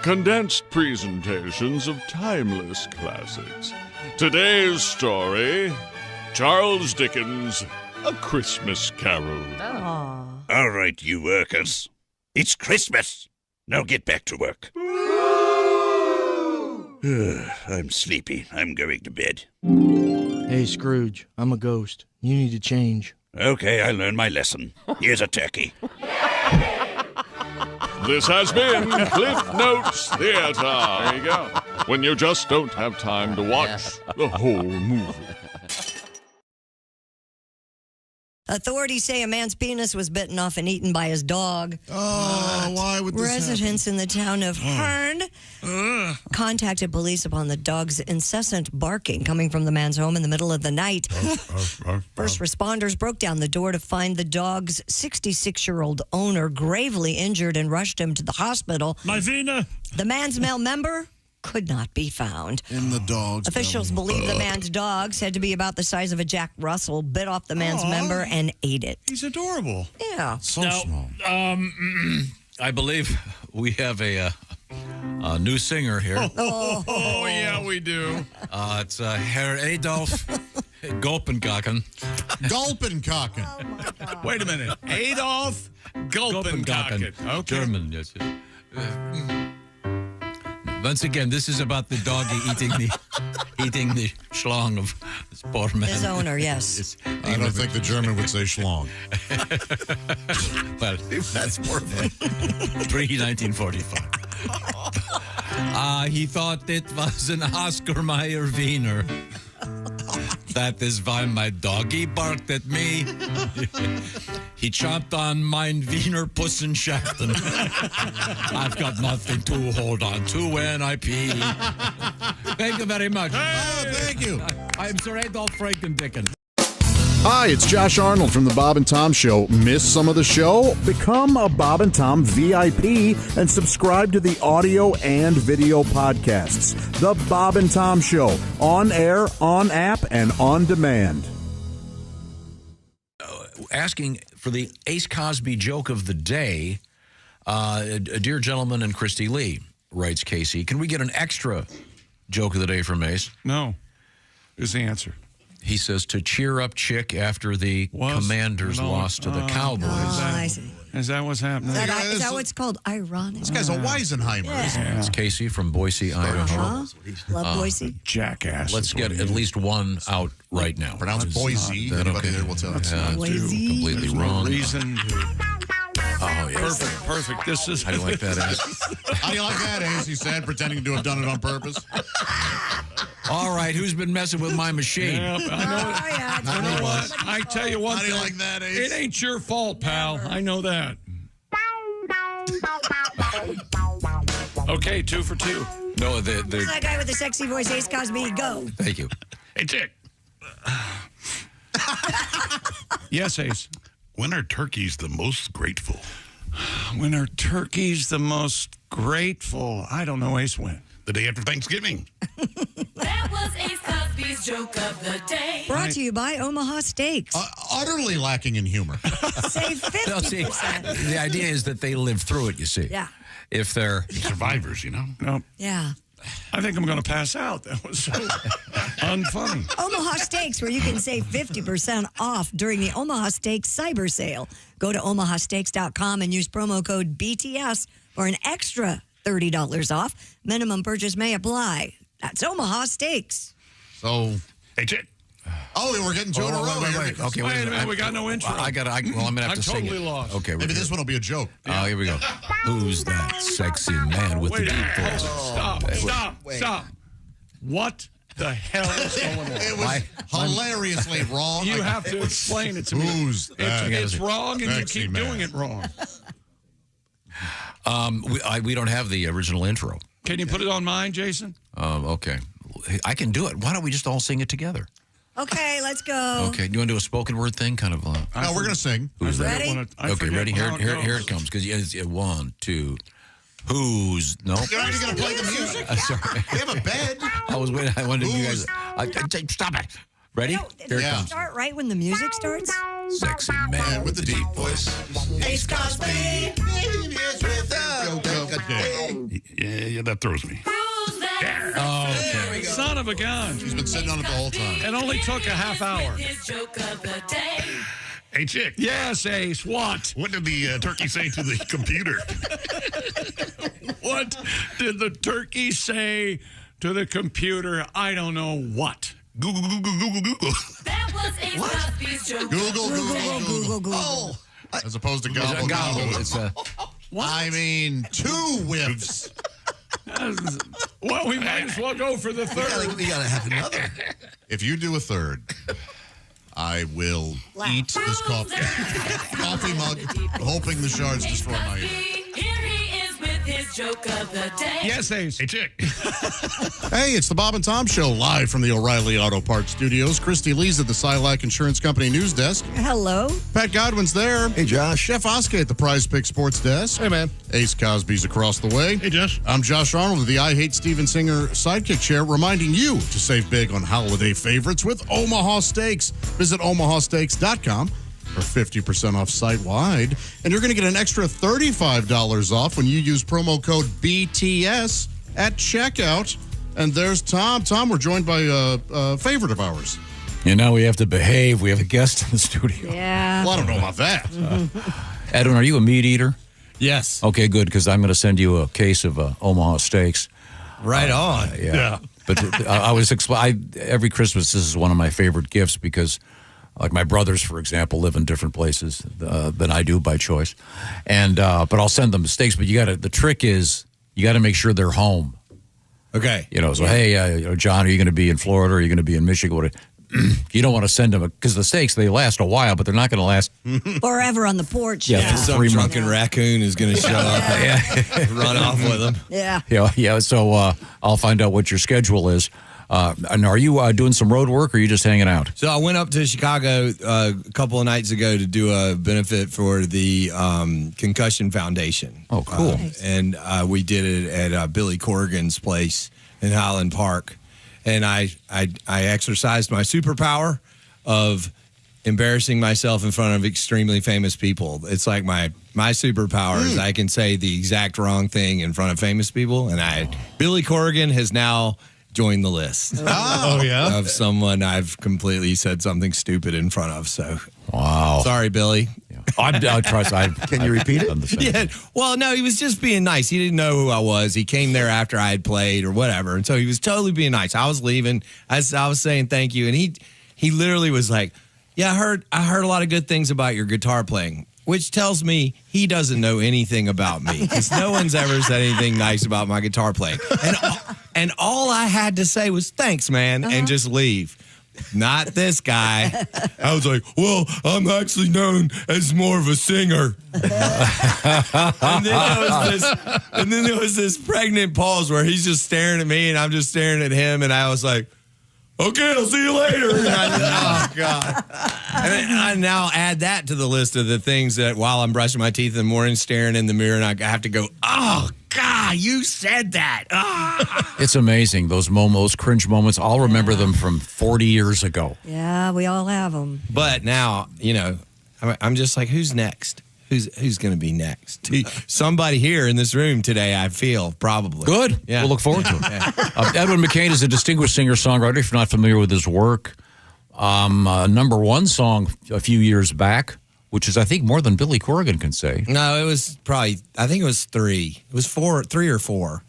Condensed presentations of timeless classics. Today's story, Charles Dickens' A Christmas Carol. All right, you workers. It's Christmas. Now get back to work. I'm sleepy. I'm going to bed. Hey, Scrooge, I'm a ghost. You need to change. Okay, I learned my lesson. Here's a turkey. This has been Cliff Notes Theater. There you go. When you just don't have time to watch the whole movie. Authorities say a man's penis was bitten off and eaten by his dog. Oh, why would this Residents in the town of Hearn contacted police upon the dog's incessant barking coming from the man's home in the middle of the night. First responders broke down the door to find the dog's 66-year-old owner gravely injured and rushed him to the hospital. My Vina! The man's male member could not be found. In the dog's Officials believe the man's dog, said to be about the size of a Jack Russell, bit off the man's member and ate it. He's adorable. Yeah. So small. I believe we have a new singer here. Oh, yeah, we do. It's Herr Adolf Gulpenkaken. Gulpenkaken. Wait a minute. Adolf Gulpenkaken. Okay. German, yes. Once again, this is about the doggy eating the schlong of this poor man. His owner, yes. I don't think the German would say schlong. Well, that's perfect. Pre-1945. He thought it was an Oscar Mayer Wiener. That is why my doggy barked at me. He chomped on mine Wiener Pussenschachten. I've got nothing to hold on to when I pee. Thank you very much. Oh, thank you. I'm Sir Adolf Frankendicken. Hi, it's Josh Arnold from the Bob and Tom Show. Miss some of the show? Become a Bob and Tom VIP and subscribe to the audio and video podcasts. The Bob and Tom Show, on air, on app, and on demand. Asking for the Ace Cosby joke of the day, a dear gentleman and Christy Lee, writes Casey. Can we get an extra joke of the day from Ace? No. Is the answer. He says to cheer up Chick after the Commanders lost to the Cowboys. I see. Is that what's happening? Is that what's called ironic? This guy's a Weisenheimer. Yeah. It's Casey from Boise, Idaho. Love Boise. Jackass. Let's get at least one out right now. Pronounce Boise. Anybody there will tell us. Boise. Completely wrong. No reason to. Oh, yes. Perfect. This is. How do you like that, Ace? How do you like that, Ace? He said, pretending to have done it on purpose. All right, who's been messing with my machine? Yep, I know it. You know what? I tell you one How do you thing. like that, Ace? It ain't your fault, pal. I know that. Okay, 2 for 2. No, Who's that guy with the sexy voice, Ace Cosby? Go. Thank you. Hey, Chick. Yes, Ace. When are turkeys the most grateful? When are turkeys the most grateful? I don't know, Ace. When? The day after Thanksgiving. That was Ace Cosby's joke of the day. Brought to you by Omaha Steaks. Utterly lacking in humor. Save 50%. No, see, the idea is that they live through it, you see. Yeah. If they're survivors, you know. No. Yeah. I think I'm going to pass out. That was so unfunny. Omaha Steaks, where you can save 50% off during the Omaha Steaks Cyber Sale. Go to omahasteaks.com and use promo code BTS for an extra $30 off. Minimum purchase may apply. That's Omaha Steaks. So, hey, Chick. Oh, we're getting two in a row. Wait. Okay, wait a minute. We got no intro. I'm going to have to sing it. I'm totally lost. Okay, maybe this one will be a joke. Oh, here we go. Who's that sexy man with the deep voice? Stop. What the hell is going on? It was hilariously wrong. You have to explain it to me. Who's that? It's wrong, and you sexy keep man? doing it wrong. We don't have the original intro. Can you put it on mine, Jason? Okay. I can do it. Why don't we just all sing it together? Okay, let's go. Okay. Do you want to do a spoken word thing? Kind of. No, we're going to sing. Who's that? Ready? Okay, ready? Here it comes. Because it's 1, 2. Who's no? You're already going to play the music? Sorry. We have a bed. I was waiting. I wanted you guys. Stop it. Ready? Here it comes. Start right when the music starts. Sexy man with the deep voice. Ace Cosby. Yeah, that throws me. Okay. Son of a gun. She's been sitting on it the whole time. It only took a half hour. Hey, chick. Yes, Ace. What? What did the turkey say to the computer? What did the turkey say to the computer? I don't know what. Google. That was Ace Cosby's joke. Google. Oh, as opposed to gobble. It's a I mean, 2 whiffs. Well, we might as well go for the third. We gotta have another. If you do a third, I will eat this coffee mug, hoping the shards destroy my ear. Here he is with his joke of the day. Yes, Ace. Hey, chick. Hey, it's the Bob and Tom Show, live from the O'Reilly Auto Parts Studios. Christy Lee's at the Silac Insurance Company news desk. Hello. Pat Godwin's there. Hey, Josh. Jeff Oskey at the Prize Pick Sports desk. Hey, man. Ace Cosby's across the way. Hey, Josh. I'm Josh Arnold of the I Hate Steven Singer sidekick chair, reminding you to save big on holiday favorites with Omaha Steaks. Visit omahasteaks.com for 50% off site-wide. And you're going to get an extra $35 off when you use promo code BTS at checkout. And there's Tom. Tom, we're joined by a favorite of ours. And now we have to behave. We have a guest in the studio. Yeah. Well, I don't know about that. Edwin, are you a meat eater? Yes. Okay, good, because I'm going to send you a case of Omaha Steaks. Right on. Yeah. But I was every Christmas, this is one of my favorite gifts because, like my brothers, for example, live in different places than I do by choice. And but I'll send them steaks. But the trick is you got to make sure they're home. Okay. Hey, John, are you going to be in Florida? Or are you going to be in Michigan? You don't want to send them because the steaks, they last a while, but they're not going to last forever on the porch. Yeah, Some drunken raccoon is going to show up and run off with them. Yeah. Yeah. So I'll find out what your schedule is. And are you doing some road work or are you just hanging out? So I went up to Chicago a couple of nights ago to do a benefit for the Concussion Foundation. Oh, cool. And we did it at Billy Corrigan's place in Highland Park. And I exercised my superpower of embarrassing myself in front of extremely famous people. It's like my superpower is I can say the exact wrong thing in front of famous people. And Billy Corrigan has now joined the list. Oh, yeah? Of someone I've completely said something stupid in front of. So, wow. Sorry, Billy. I'll trust. Can you repeat it? Yeah. Well, no, he was just being nice. He didn't know who I was. He came there after I had played or whatever, and so he was totally being nice. I was leaving. I was saying thank you, and he literally was like, "Yeah, I heard a lot of good things about your guitar playing," which tells me he doesn't know anything about me because no one's ever said anything nice about my guitar playing. And all I had to say was thanks, man, and just leave. Not this guy. I was like, well, I'm actually known as more of a singer. And then there was this pregnant pause where he's just staring at me and I'm just staring at him. And I was like, okay, I'll see you later. And oh, God. And I now add that to the list of the things that while I'm brushing my teeth in the morning, staring in the mirror, and I have to go, oh, God, you said that. Ah. It's amazing. Those cringe moments, I'll remember them from 40 years ago. Yeah, we all have them. But now, I'm just like, who's next? Who's going to be next? Somebody here in this room today, I feel, probably. Good. Yeah. We'll look forward to it. Edwin McCain is a distinguished singer-songwriter. If you're not familiar with his work, number one song a few years back, which is, I think, more than Billy Corrigan can say. No, it was probably, I think it was 3. It was 3 or 4.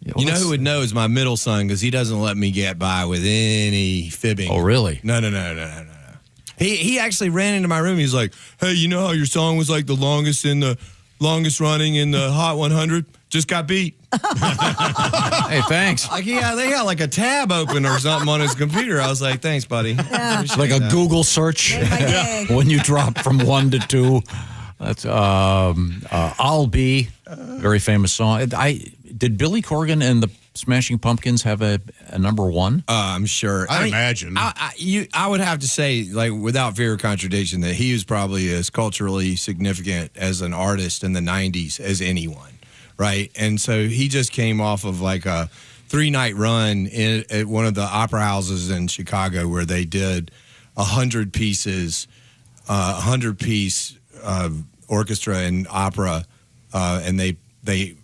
Yeah, well, who would know is my middle son because he doesn't let me get by with any fibbing. Oh, really? No. He actually ran into my room. He's like, hey, you know how your song was like the longest running in the Hot 100? Just got beat. Hey, thanks. Like, yeah, they got like a tab open or something on his computer. I was like, thanks, buddy. Yeah. Like a Google search when you drop from 1 to 2. That's I'll Be, very famous song. Did Billy Corrigan and the Smashing Pumpkins have a number one? I'm sure. I imagine. I would have to say, like, without fear of contradiction, that he was probably as culturally significant as an artist in the 90s as anyone, right? And so he just came off of like a 3-night run at one of the opera houses in Chicago where they did 100 pieces 100-piece orchestra and opera, and they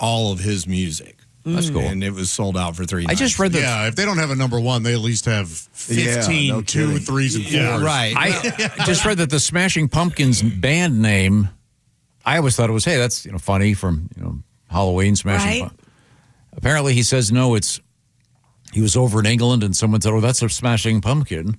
all of his music. That's cool. And it was sold out for 3 nights. I just read that. Yeah, if they don't have a number one, they at least have 15 no 2, kidding. 3s, and 4s. Yeah, right. I just read that the Smashing Pumpkins band name. I always thought it was, hey, that's funny from Halloween Smashing. Right. Apparently, he says no. He was over in England, and someone said, "Oh, that's a Smashing Pumpkin,"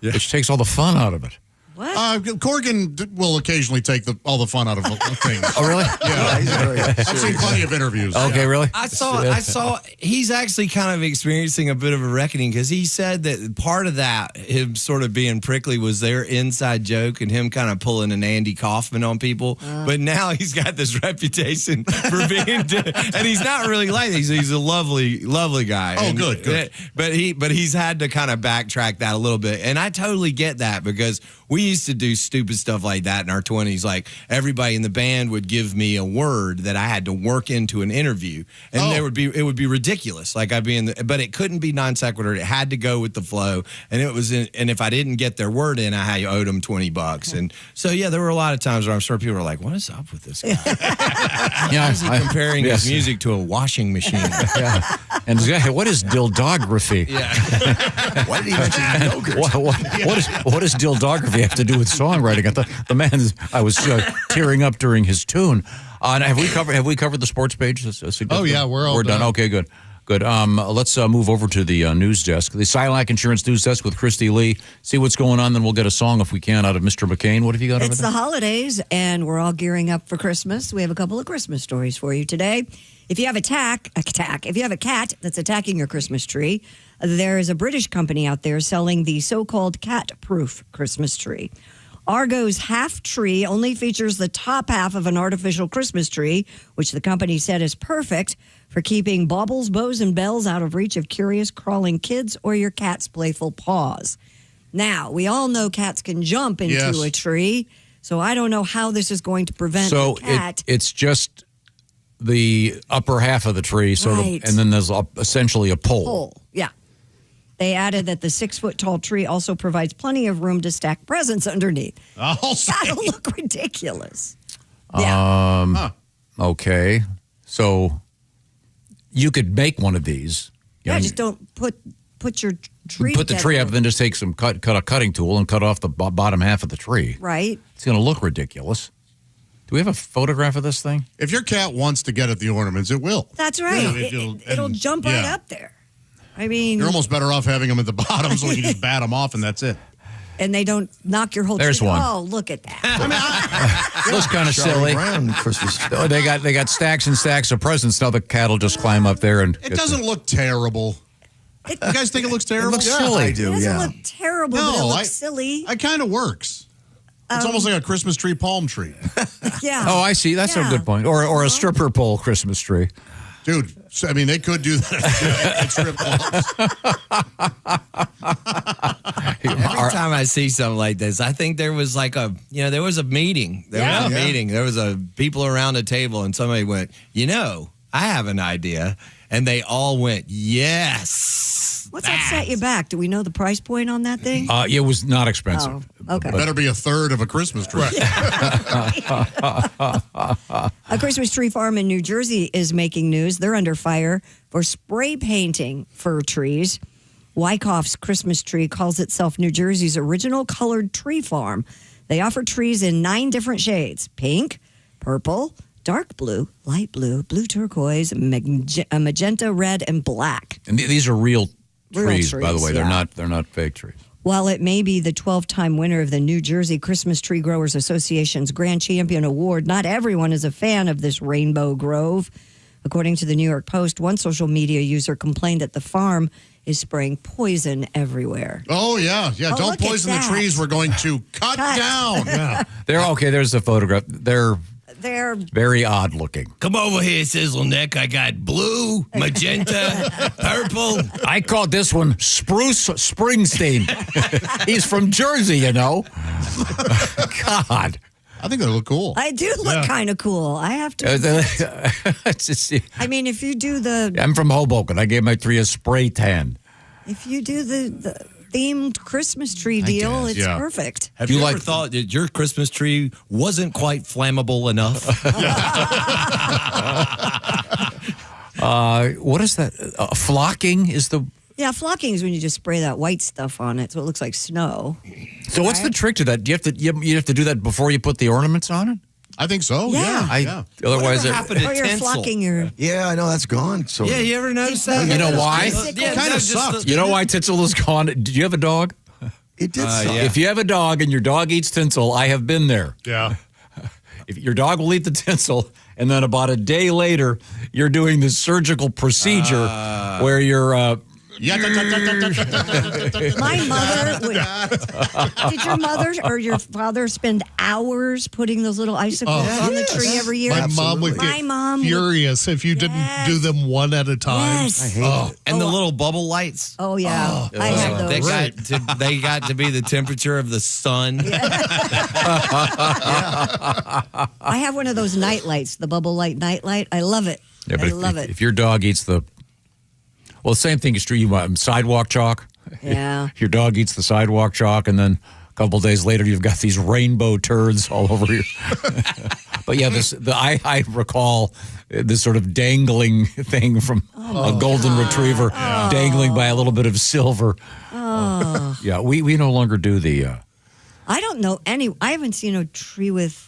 which takes all the fun out of it. What? Corgan will occasionally take all the fun out of things. Oh, really? Yeah, I've seen plenty of interviews. Okay, really? I saw he's actually kind of experiencing a bit of a reckoning because he said that part of that, him sort of being prickly, was their inside joke and him kind of pulling an Andy Kaufman on people. But now he's got this reputation for being, and he's not really like this. He's a lovely, lovely guy. Oh, And good. But he's had to kind of backtrack that a little bit, and I totally get that because we used to do stupid stuff like that in our 20s. Like everybody in the band would give me a word that I had to work into an interview, and it would be ridiculous. Like I'd be but it couldn't be non sequitur. It had to go with the flow, and and if I didn't get their word in, I owed them $20. And so there were a lot of times where I'm sure people were like, "What is up with this guy? Why is he comparing his music to a washing machine?" And what is dildography? Why did he mention yogurt? What does dildography have to do with songwriting? The man, I was tearing up during his tune. And have we covered the sports page? Oh yeah, we're done. Okay, good. Let's move over to the news desk, the Silac Insurance News Desk with Christy Lee. See what's going on, then we'll get a song if we can out of Mr. McCain. What have you got over It's there? the holidays, and we're all gearing up for Christmas. We have a couple of Christmas stories for you today. If you have if you have a cat that's attacking your Christmas tree, there is a British company out there selling the so-called cat-proof Christmas tree. Argo's half tree only features the top half of an artificial Christmas tree, which the company said is perfect for keeping baubles, bows, and bells out of reach of curious crawling kids or your cat's playful paws. Now, we all know cats can jump into a tree, so I don't know how this is going to prevent the cat. It's just the upper half of the tree, Right. and then there's essentially a pole. Pole, yeah. They added that the 6-foot-tall tree also provides plenty of room to stack presents underneath. That'll look ridiculous. Yeah. Okay. So you could make one of these. Just don't put your tree Put the tree together. up, then just take some cut a cutting tool and cut off the bottom half of the tree. Right. It's going to look ridiculous. Do we have a photograph of this thing? If your cat wants to get at the ornaments, it will. That's right. Yeah, It'll jump right up there. I mean, You're almost better off having them at the bottom so you can just bat them off and that's it. and they don't knock your whole There's tree. one. Oh, look at that. Looks kind of silly. Brown Christmas. Oh, they got stacks and stacks of presents. Now the cat will just climb up there and. It doesn't look terrible. You guys think it looks terrible? looks silly. I do, It doesn't yeah. look terrible, but it looks silly. It kind of works. It's almost like a Christmas tree palm tree. Yeah. Oh, I see. That's a good point. Or a stripper pole Christmas tree. Dude, I mean, they could do that at strip clubs. Every time I see something like this, I think there was like there was a meeting. There was a meeting. There was people around a table, and somebody went, I have an idea. And they all went, yes. What's that set you back? Do we know the price point on that thing? It was not expensive. Oh, okay. Better be a third of a Christmas tree. A Christmas tree farm in New Jersey is making news. They're under fire for spray painting fir trees. Wyckoff's Christmas Tree calls itself New Jersey's original colored tree farm. They offer trees in 9 different shades: pink, purple, dark blue, light blue, blue turquoise, magenta, red, and black. And these are real trees, by the way. yeah. They're not fake trees. While it may be the 12-time winner of the New Jersey Christmas Tree Growers Association's Grand Champion Award, not everyone is a fan of this rainbow grove. According to the New York Post, one social media user complained that the farm is spraying poison everywhere. Oh, yeah. Oh, Don't look at poison the that. trees we're going to cut down. Yeah. They're okay. There's the photograph. They're They're very odd looking. Come over here, Sizzleneck. I got blue, magenta, purple. I called this one Spruce Springsteen. He's from Jersey, God. I think they look cool. I do look kind of cool. I have to. I mean, if you do the I'm from Hoboken. I gave my tree a spray tan. if you do the themed Christmas tree deal. guess, It's perfect. Have you ever thought that your Christmas tree wasn't quite flammable enough? What is that? Flocking is the. Yeah, flocking is when you just spray that white stuff on it so it looks like snow. So what's the trick to that? Do you have to do that before you put the ornaments on it? I think so. Yeah. Otherwise, Or you're flocking your. Yeah, I know that's gone. So Yeah, you ever notice that? You know why? Yeah, Kind of just sucks. You know why tinsel is gone? Did you have a dog? it did. suck. yeah. If you have a dog and your dog eats tinsel, I have been there. Yeah. If your dog will eat the tinsel, and then about a day later, you're doing this surgical procedure where you're. My mother did your mother or your father spend hours putting those little icicles on the tree every year? My mom would My get mom furious if you didn't do them one at a time. Yes. And the little bubble lights. Oh yeah, I have those. They got to be the temperature of the sun. I have one of those night lights, the bubble light night light. I love it. Yeah, but I love it. If your dog eats the. Well, same thing is true. You want sidewalk chalk. Yeah. Your dog eats the sidewalk chalk, and then a couple days later, you've got these rainbow turds all over you. But yeah, I recall this sort of dangling thing from a golden retriever dangling by a little bit of silver. Oh. Yeah, we no longer do the. I don't know I haven't seen a tree with.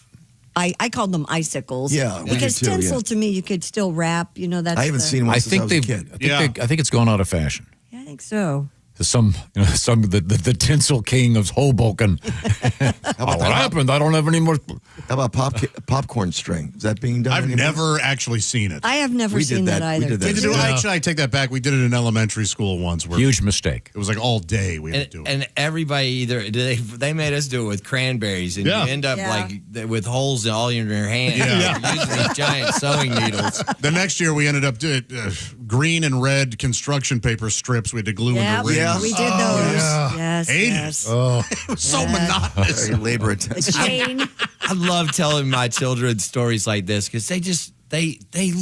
I called them icicles. Yeah, we because did too, tinsel to me you could still wrap. You know that's. I haven't seen one I since think I was a kid. I think it's gone out of fashion. Yeah, I think so. The tinsel king of Hoboken. What happened? I don't have any more. How about popcorn string? Is that being done? I've anymore? never actually seen it. I have never seen that either. We did that. Actually, I take that back. We did it in elementary school once. Where Huge mistake. It was like all day we had to do it. And everybody they made us do it with cranberries, and you end up like with holes all in your hands. Yeah. You're using these giant sewing needles. The next year we ended up doing green and red construction paper strips. We had to glue in the rings. We did those. Yes. Hated yes. it. Oh, it was so monotonous. Very labor intensive. The chain. I love telling my children stories like this because they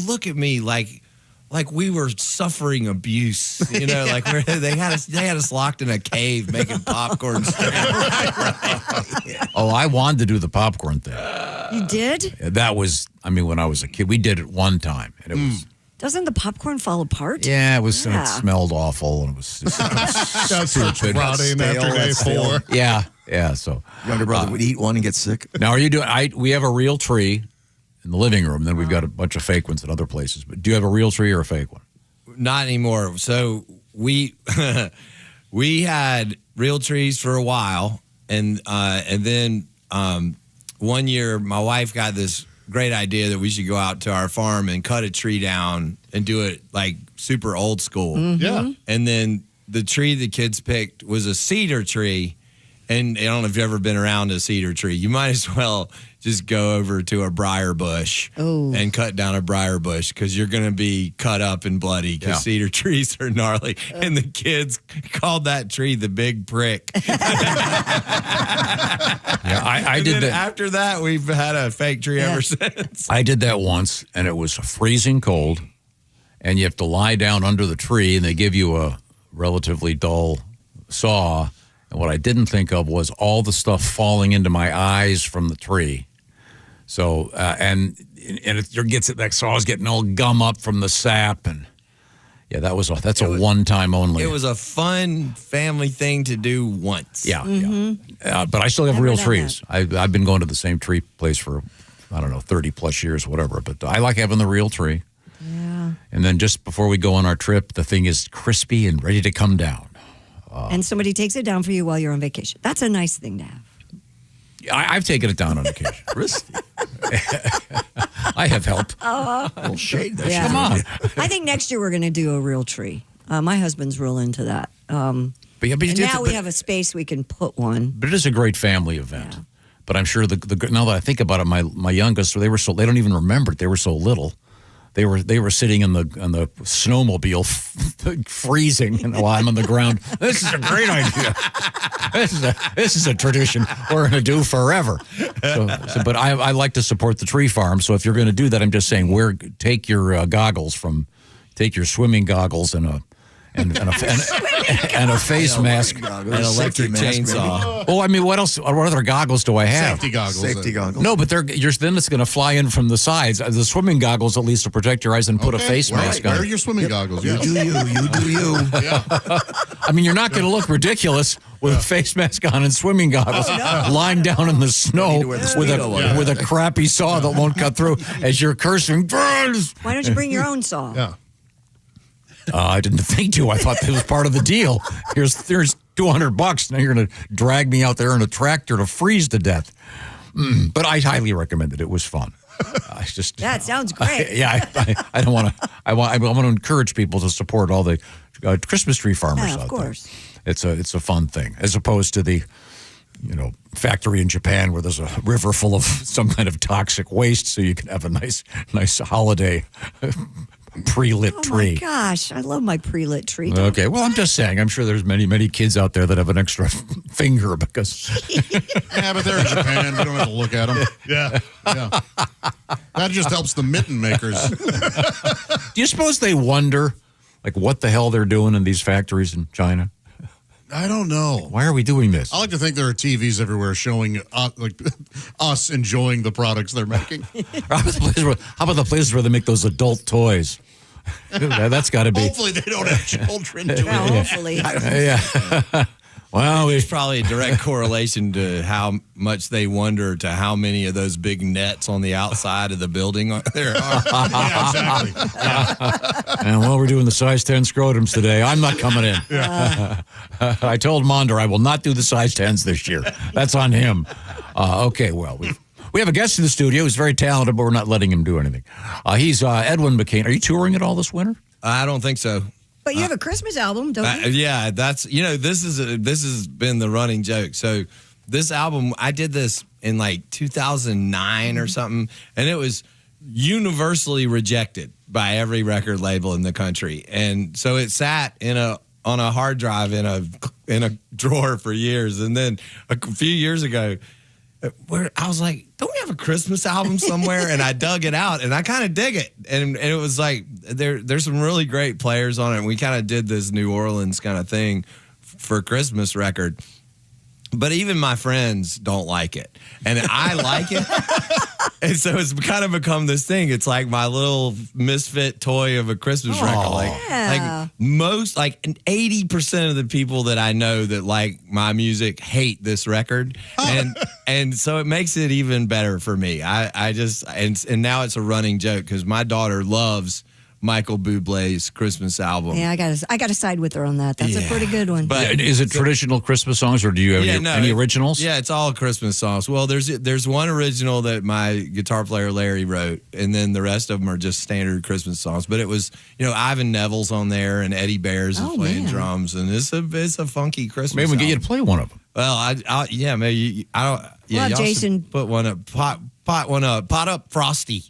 look at me like we were suffering abuse, you know, like they had us locked in a cave making popcorn. Oh, I wanted to do the popcorn thing. You did? That was, when I was a kid, we did it one time, and it was. Doesn't the popcorn fall apart? Yeah, it was. Yeah. It smelled awful, and it was just That starts rotting after day 4. Yeah. So Younger brother would eat one and get sick. now, are you doing? We have a real tree in the living room. Then we've got a bunch of fake ones in other places. But do you have a real tree or a fake one? Not anymore. So we had real trees for a while, and then one year my wife got this great idea that we should go out to our farm and cut a tree down and do it like super old school. Mm-hmm. Yeah. And then the tree the kids picked was a cedar tree. And I don't know if you've ever been around a cedar tree. You might as well just go over to a briar bush and cut down a briar bush because you're going to be cut up and bloody because cedar trees are gnarly. And the kids called that tree the big prick. Yeah, I did that. After that, we've had a fake tree ever since. I did that once, and it was freezing cold, and you have to lie down under the tree, and they give you a relatively dull saw. And what I didn't think of was all the stuff falling into my eyes from the tree. So, that saw's getting all gum up from the sap, and yeah, that's a one-time only. It was a fun family thing to do once. Yeah. But I still have real trees. I've been going to the same tree place for, 30 plus years, whatever. But I like having the real tree. Yeah. And then just before we go on our trip, the thing is crispy and ready to come down. And somebody takes it down for you while you're on vacation. That's a nice thing to have. I've taken it down on occasion. I have help. A little shade there. Yeah. Come on. I think next year we're going to do a real tree. My husband's real into that. And now we have a space we can put one. But it is a great family event. Yeah. But I'm sure now that I think about it, my youngest, they don't even remember it. They were so little. They were sitting on the snowmobile, freezing, while I'm on the ground. This is a great idea. This is a tradition we're going to do forever. But I like to support the tree farm. So if you're going to do that, I'm just saying, take your swimming goggles and and a face mask. An electric chainsaw. Oh, I mean, what else? What other goggles do I have? Safety goggles. Safety goggles. No, but then it's going to fly in from the sides. The swimming goggles, at least, to protect your eyes and put a face mask on. Wear your swimming goggles. You do you. You do you. Yeah. I mean, you're not going to look ridiculous with a face mask on and swimming goggles, lying down in the snow with a crappy saw that won't cut through as you're cursing. Why don't you bring your own saw? Yeah. I didn't think to. I thought that was part of the deal. Here's $200. Now you're going to drag me out there in a tractor to freeze to death. But I highly recommend it. It was fun. That sounds great. I don't want to. I want to encourage people to support all the Christmas tree farmers out of course. there. It's a fun thing, as opposed to the factory in Japan where there's a river full of some kind of toxic waste, so you can have a nice holiday pre-lit tree. Oh my gosh, I love my pre-lit tree. Okay, well, I'm just saying. I'm sure there's many kids out there that have an extra finger because. Yeah, but they're in Japan. We don't have to look at them. Yeah. That just helps the mitten makers. Do you suppose they wonder, like, what the hell they're doing in these factories in China? I don't know. Why are we doing this? I like to think there are TVs everywhere showing us enjoying the products they're making. How about the places where they make those adult toys? That's got to be. Hopefully they don't have children doing it. Hopefully. Yeah. Well, there's probably a direct correlation to how much they wonder to how many of those big nets on the outside of the building there are. Yeah, exactly. And we're doing the size 10 scrotums today. I'm not coming in. I told Monder I will not do the size 10s this year. That's on him. Okay, well, we have a guest in the studio who's very talented, but we're not letting him do anything. He's Edwin McCain. Are you touring at all this winter? I don't think so. But you have a Christmas album, don't you? Yeah, that's this has been the running joke. So this album, I did this in like 2009 or something, and it was universally rejected by every record label in the country. And so it sat on a hard drive in a drawer for years. And then a few years ago, I was like, don't we have a Christmas album somewhere? And I dug it out, and I kind of dig it. And it was like, there's some really great players on it. And we kind of did this New Orleans kind of thing for Christmas record. But even my friends don't like it. And I like it. And so it's kind of become this thing. It's like my little misfit toy of a Christmas record. Like most, like 80% of the people that I know that like my music hate this record. And so it makes it even better for me. I just, and now it's a running joke because my daughter loves Michael Bublé's Christmas album. Yeah, I got to side with her on that. That's a pretty good one. But is it traditional Christmas songs, or do you have any originals? Yeah, it's all Christmas songs. Well, there's one original that my guitar player Larry wrote, and then the rest of them are just standard Christmas songs. But it was, Ivan Neville's on there, and Eddie Bears is playing drums, and it's a funky Christmas. Maybe we get you to play one of them. Well, maybe I don't. Yeah, Jason, put one up. Pot one up. Pot up Frosty.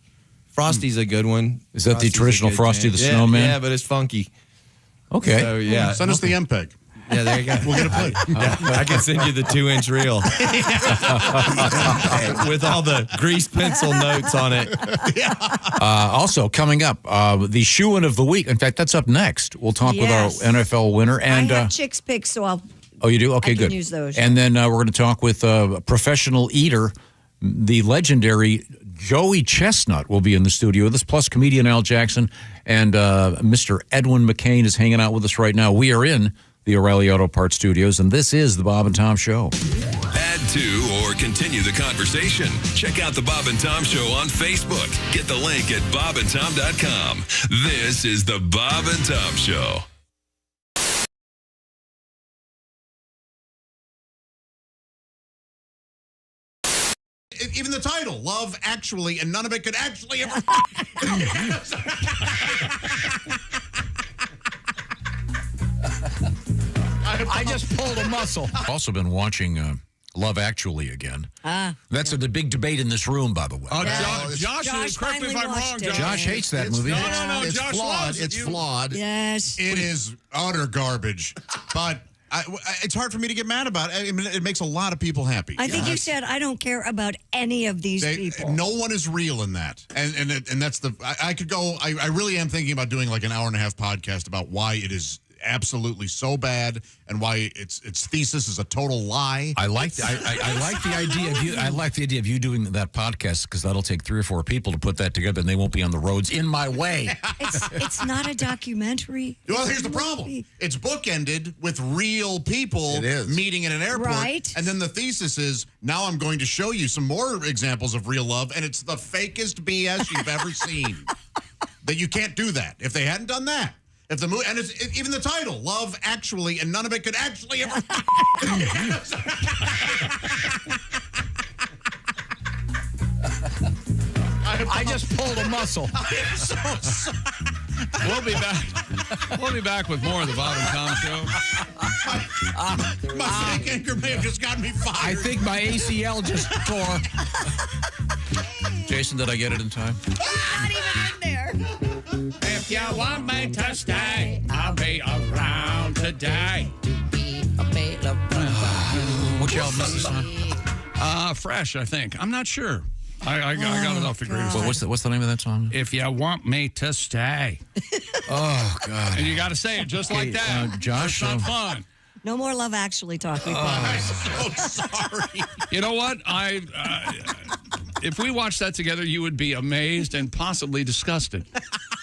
Frosty's a good one. Is that the traditional Frosty the Snowman? Yeah, but it's funky. Okay. So, yeah. Send us the MPEG. Yeah, there you go. We'll get it played. I can send you the 2-inch reel with all the grease pencil notes on it. Also, coming up, the shoe-in of the week. In fact, that's up next. We'll talk with our NFL winner. And I have Chicks picks, so I'll. Oh, you do? Okay, I can good. use those. And then we're going to talk with a professional eater, the legendary Joey Chestnut will be in the studio with us, plus comedian Al Jackson, and Mr. Edwin McCain is hanging out with us right now. We are in the O'Reilly Auto Parts Studios, and this is the Bob and Tom Show. Add to or continue the conversation. Check out the Bob and Tom Show on Facebook. Get the link at bobandtom.com. This is the Bob and Tom Show. Even the title, Love Actually, and none of it could actually ever. I just pulled a muscle. I've also been watching Love Actually again. That's a big debate in this room, by the way. Josh, correct me if I'm wrong, Josh. Josh hates that movie. No, It's Josh flawed. loves it. It's flawed. Yes. It is utter garbage. But it's hard for me to get mad about it. I mean, it makes a lot of people happy. I think you said I don't care about any of these people. No one is real in that, and that's the. I could go. I really am thinking about doing like an hour and a half podcast about why it is absolutely so bad and why its thesis is a total lie. I like the idea of you. I like the idea of you doing that podcast because that'll take 3 or 4 people to put that together, and they won't be on the roads in my way. It's not a documentary. Well, here's the problem. It's bookended with real people meeting in an airport. Right. And then the thesis is, now I'm going to show you some more examples of real love, and it's the fakest BS you've ever seen. That you can't do that. If they hadn't done that, if the movie, and even the title, Love Actually, and none of it could actually ever. I just pulled a muscle. I'm so sorry. We'll be back. We'll be back with more of the Bob and Tom Show. My fake anchor may have just gotten me fired. I think my ACL just tore. Jason, did I get it in time? Not even in there. If you want me to stay, I'll be around today. What you album is this on? Fresh, I think. I'm not sure. I got it off the greatest. Well, what's the name of that song? If you want me to stay. Oh, God. And you got to say it just like that. Josh. It's not fun. No more Love Actually talk. We promise. I'm so sorry. You know what? If we watched that together, you would be amazed and possibly disgusted.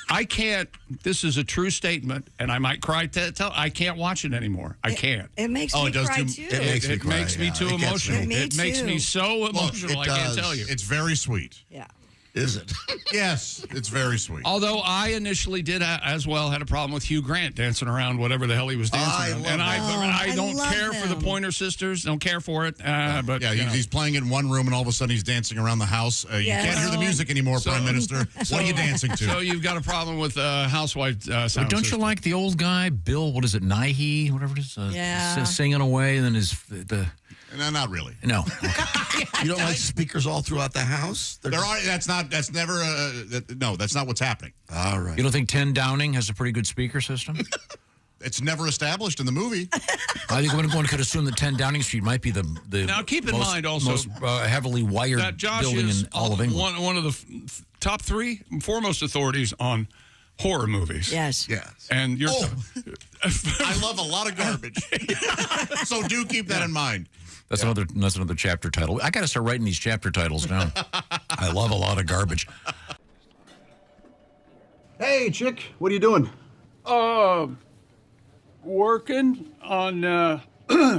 I can't. This is a true statement, and I might cry. I can't watch it anymore. I can't. It makes me cry too. It makes me too emotional. It makes me so emotional. I can't tell you. It's very sweet. Yeah. Is it? Yes, it's very sweet. Although I initially did as well had a problem with Hugh Grant dancing around whatever the hell he was dancing around. And I don't care for the Pointer Sisters. Don't care for it. But yeah, he's playing in one room, and all of a sudden he's dancing around the house. You can't hear the music anymore, Prime Minister. What are you dancing to? So you've got a problem with housewife sound Don't system. you like the old guy, Bill? What is it, Nighy? Whatever it is. Singing away, and then the. No, not really. No. You don't like speakers all throughout the house? That's not what's happening. All right. You don't think 10 Downing has a pretty good speaker system? It's never established in the movie. I think one could assume that 10 Downing Street might be the now keep in mind also most heavily wired that Josh building is in all of England. one of the top 3 foremost authorities on horror movies. Yes. And you're I love a lot of garbage. So do keep that in mind. That's another chapter title. I got to start writing these chapter titles down. I love a lot of garbage. Hey, chick, what are you doing? Working on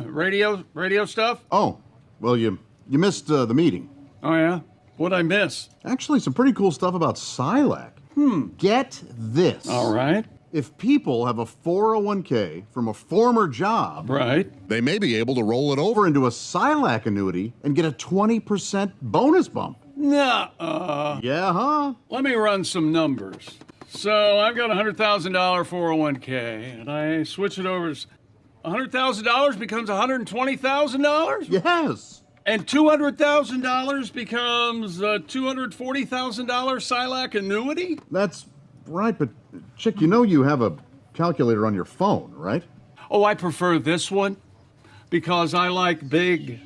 radio stuff. Oh, well, you missed the meeting. Oh yeah, what'd I miss? Actually, some pretty cool stuff about Silac. Get this. All right. If people have a 401k from a former job, right, they may be able to roll it over into a Silac annuity and get a 20% bonus bump. Nah. Yeah, huh? Let me run some numbers. So I've got a $100,000 401k, and I switch it over. $100,000 becomes $120,000. Yes. And $200,000 becomes a $240,000 Silac annuity. That's right, but chick, you know you have a calculator on your phone, right? Oh, I prefer this one because I like big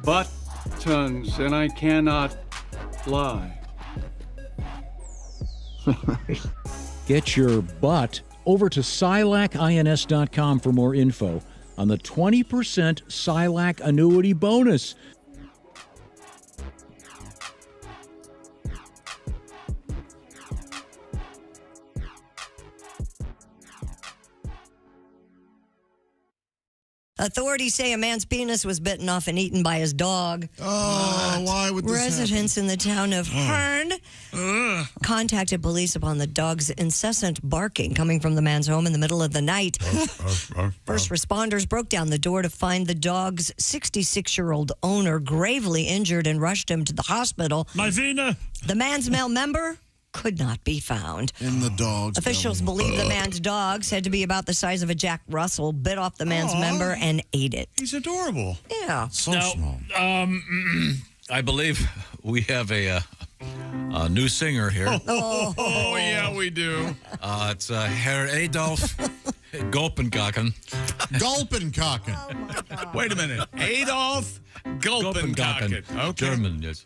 buttons, and I cannot lie. Get your butt over to SilacINS.com for more info on the 20% Silac annuity bonus. Authorities say a man's penis was bitten off and eaten by his dog. Oh, why would this Residents in the town of Hearn contacted police upon the dog's incessant barking coming from the man's home in the middle of the night. First responders broke down the door to find the dog's 66-year-old owner gravely injured and rushed him to the hospital. My Vina! The man's male member could not be found. In the dog's Officials believe the man's dog, said to be about the size of a Jack Russell, bit off the man's member and ate it. He's adorable. Yeah. So small. I believe we have a new singer here. Oh, yeah, we do. It's Herr Adolf Gulpenkaken. Gulpenkaken. Wait a minute. Adolf Gulpenkaken. Okay. German, yes.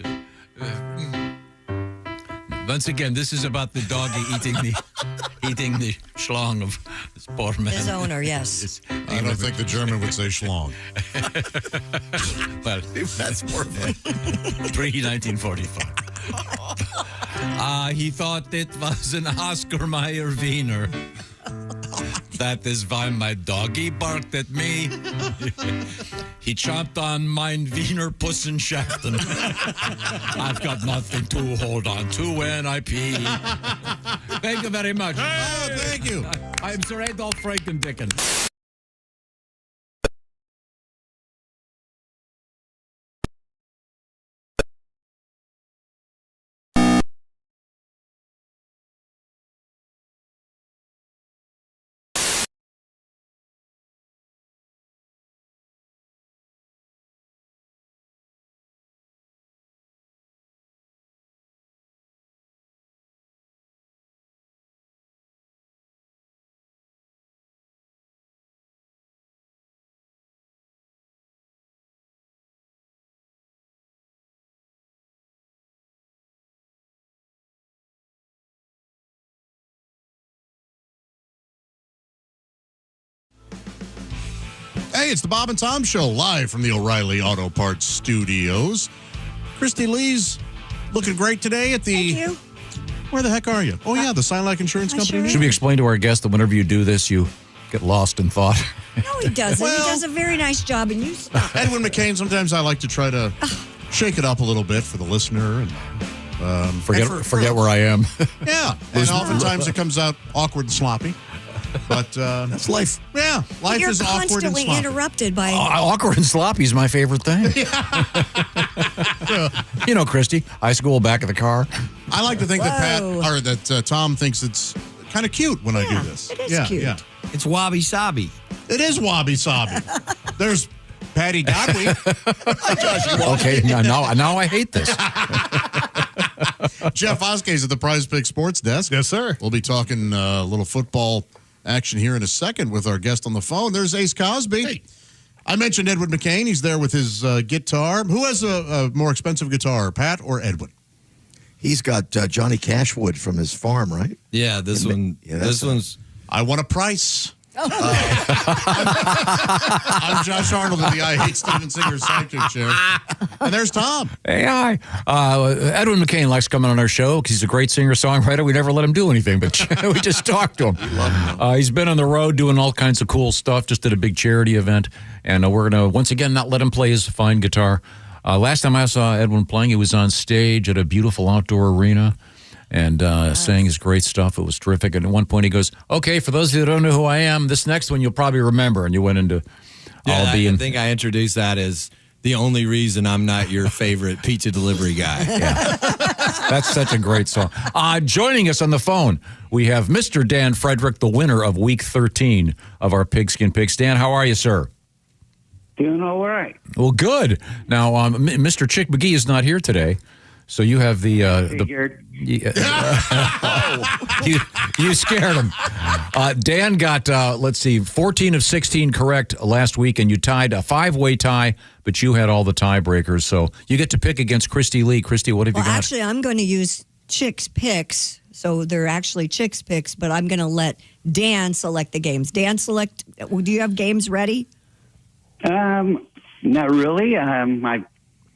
Once again, this is about the dog eating the eating the schlong of this poor man. His owner, yes. I don't think the German would say schlong. Well, that's perfect. 1945. He thought it was an Oscar Mayer Wiener. That is why my doggy barked at me. He chomped on mine Wiener Pussenschaften. I've got nothing to hold on to when I pee. Thank you very much. Oh, thank you. I'm Sir Adolph Frankendicken. Hey, it's the Bob and Tom Show, live from the O'Reilly Auto Parts Studios. Christy Lee's looking great today at the... Thank you. Where the heck are you? Oh, yeah, the Silac Insurance Company. Should we explain to our guests that whenever you do this, you get lost in thought? No, he doesn't. He does a very nice job, and you stop. Edwin McCain, sometimes I like to try to shake it up a little bit for the listener and forget where I am. Yeah, and oftentimes it comes out awkward and sloppy. But that's life. Yeah, life You're is awkward and constantly sloppy. interrupted by... Awkward and sloppy is my favorite thing. You know, Christy, I school back of the car. I like to think that Tom thinks it's kind of cute when I do this. It is cute. Yeah. It's wabi sabi. It is wabi sabi. There's Patty Godwin. Okay, now I hate this. Jeff Oskes at the Prize Pick Sports Desk. Yes, sir. We'll be talking a little football action here in a second with our guest on the phone. There's Ace Cosby. Hey. I mentioned Edwin McCain. He's there with his guitar. Who has a more expensive guitar, Pat or Edwin? He's got Johnny Cashwood from his farm, right? Yeah, this one's... I want a price. I'm Josh Arnold in the I Hate Steven Singer sidekick chair. And there's Tom. Hey, hi. Edwin McCain likes coming on our show because he's a great singer-songwriter. We never let him do anything, but we just talk to him. He's been on the road doing all kinds of cool stuff, just did a big charity event, and we're going to, once again, not let him play his fine guitar. Last time I saw Edwin playing, he was on stage at a beautiful outdoor arena and sang his great stuff. It was terrific. And at one point he goes, okay, for those of you who don't know who I am, this next one you'll probably remember. And you went into I think I introduced that as the only reason I'm not your favorite pizza delivery guy. Yeah. That's such a great song. Joining us on the phone, we have Mr. Dan Frederick, the winner of Week 13 of our Pigskin Picks. Dan, how are you, sir? Doing all right. Well, good. Now, Mr. Chick McGee is not here today. So you have the you scared him. Dan got 14 of 16 correct last week, and you tied a 5-way tie, but you had all the tiebreakers. So you get to pick against Christy Lee. Christy, what have you got? Actually, I'm going to use Chick's picks, so they're actually Chick's picks, but I'm going to let Dan select the games. Dan, select. Do you have games ready? Not really. I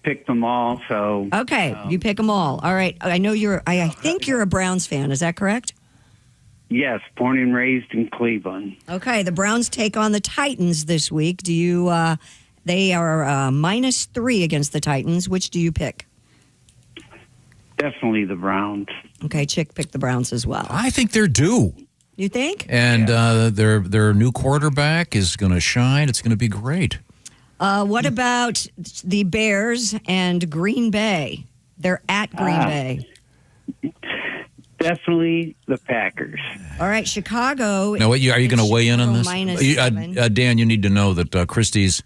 picked them all, so... Okay, you pick them all. All right, I know I think you're a Browns fan, is that correct? Yes, born and raised in Cleveland. Okay, the Browns take on the Titans this week. Do you, they are -3 against the Titans. Which do you pick? Definitely the Browns. Okay, Chick picked the Browns as well. I think they're due. You think? And their new quarterback is going to shine. It's going to be great. What about the Bears and Green Bay? They're at Green Bay. Definitely the Packers. All right, Chicago. Now, are you going to weigh in on this? -7. Dan, you need to know that Christy's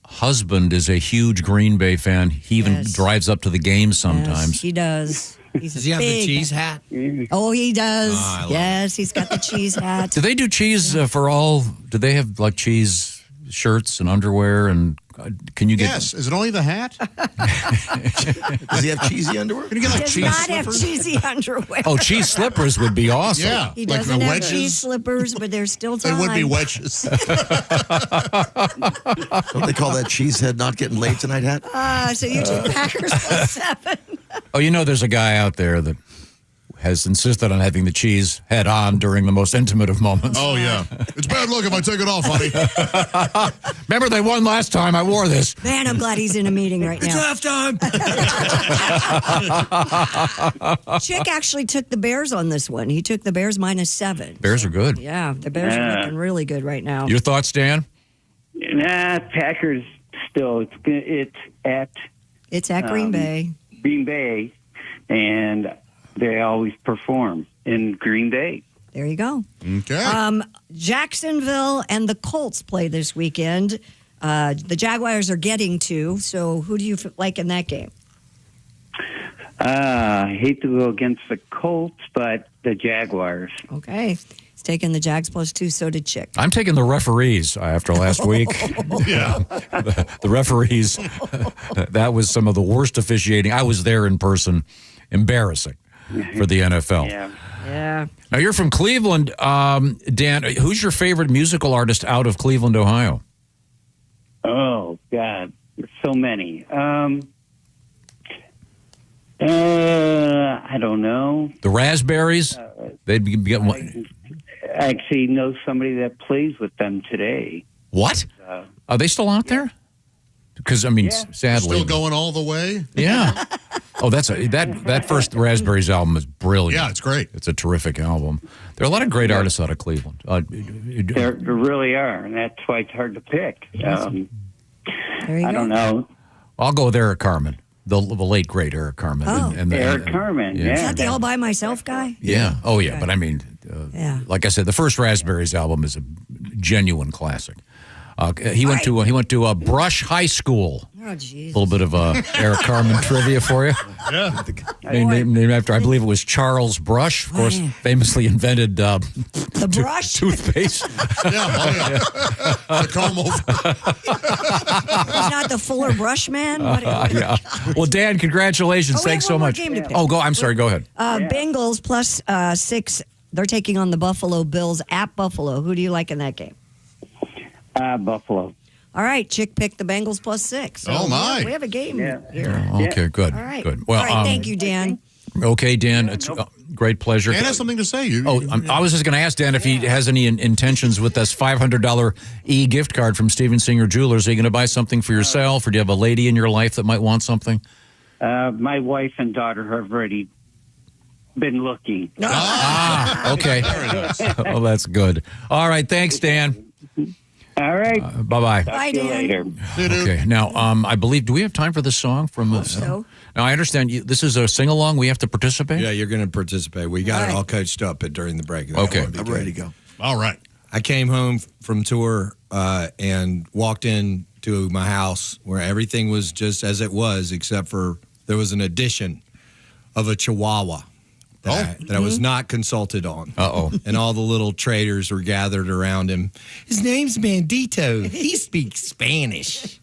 husband is a huge Green Bay fan. He even drives up to the games sometimes. Yes, he does. Does he have the cheese hat? Oh, he does. Oh, yes, he's got the cheese hat. Do they do cheese for all? Do they have like cheese shirts and underwear and Can you get? Yes. Is it only the hat? Does he have cheesy underwear? Can you get like Does cheese not have slippers? cheesy underwear. Oh, cheese slippers would be awesome. Yeah. He like doesn't the have wedges. cheese slippers, but there's still They time. would be wedges. Don't they call that cheesehead not getting laid tonight hat? So you took Packers plus 7. Oh, you know, there's a guy out there that has insisted on having the cheese head on during the most intimate of moments. Oh, yeah. It's bad luck if I take it off, honey. Remember, they won last time. I wore this. Man, I'm glad he's in a meeting right It's now. halftime. Chick actually took the Bears on this one. He took the Bears -7. Bears are good. Yeah, the Bears are looking really good right now. Your thoughts, Dan? Nah, Packers still. It's at Green Bay. Green Bay, and they always perform in Green Bay. There you go. Okay. Jacksonville and the Colts play this weekend. The Jaguars are getting 2. So who do you like in that game? I hate to go against the Colts, but the Jaguars. Okay. He's taking the Jags +2. So did Chick. I'm taking the referees after last week. Yeah. The referees, that was some of the worst officiating. I was there in person. Embarrassing for the NFL. Yeah. Now, you're from Cleveland. Dan, who's your favorite musical artist out of Cleveland, Ohio? Oh, God. There's so many. I don't know. The Raspberries? They'd get one. I actually know somebody that plays with them today. What? Are they still out there? Because, I mean, sadly. Still going all the way? Yeah. Oh, that first Raspberries album is brilliant. Yeah, it's great. It's a terrific album. There are a lot of great artists out of Cleveland. There really are, and that's why it's hard to pick. There you I don't know. I'll go with Eric Carmen, the late, great Eric Carmen. Oh. Eric Carmen, Is yeah. that the All By Myself guy? Yeah. Oh, yeah. But I mean, Yeah. like I said, the first Raspberries album is a genuine classic. He went to Brush High School. Oh, jeez. A little bit of Eric Carmen trivia for you. Yeah. Named after, I believe it was Charles Brush, of course, famously invented the brush toothpaste. The comb over. He's not the Fuller Brush man. Yeah. Well, Dan, congratulations. we Thanks have so one more much. game to pick. Oh, go. I'm sorry. Go ahead. Bengals +6. They're taking on the Buffalo Bills at Buffalo. Who do you like in that game? Buffalo. All right, Chick picked the Bengals +6. So Oh, my. We have a game here. Okay, good. All right. Good. Well, All right, thank you, Dan. Okay, Dan, it's a great pleasure. Dan has something to say. I was just going to ask Dan if he has any intentions with this $500 gift card from Steven Singer Jewelers. Are you going to buy something for yourself, or do you have a lady in your life that might want something? My wife and daughter have already been looking. Okay. Oh, that's good. All right, thanks, Dan. All right. Bye-bye. Bye, See you Dan. later. Okay. Now, I believe, do we have time for this song from? So. Now, I understand this is a sing along. We have to participate. Yeah, you're going to participate. We got it all coached up during the break. Okay. I'm ready to go. All right. I came home from tour and walked into my house where everything was just as it was, except for there was an addition of a Chihuahua that I was not consulted on. Uh-oh. And all the little traders were gathered around him. His name's Bandito. He speaks Spanish.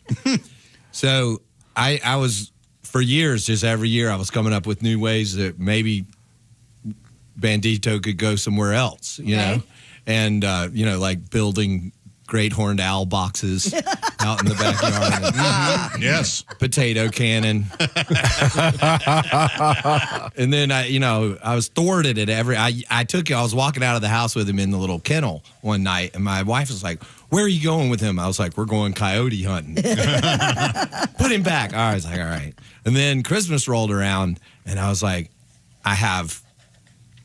So I was, for years, just every year, I was coming up with new ways that maybe Bandito could go somewhere else, you know? And, like building great horned owl boxes out in the backyard. Yes. Potato cannon. And then I was thwarted at I was walking out of the house with him in the little kennel one night, and my wife was like, "Where are you going with him?" I was like, "We're going coyote hunting." Put him back. I was like, all right. And then Christmas rolled around, and I was like, I have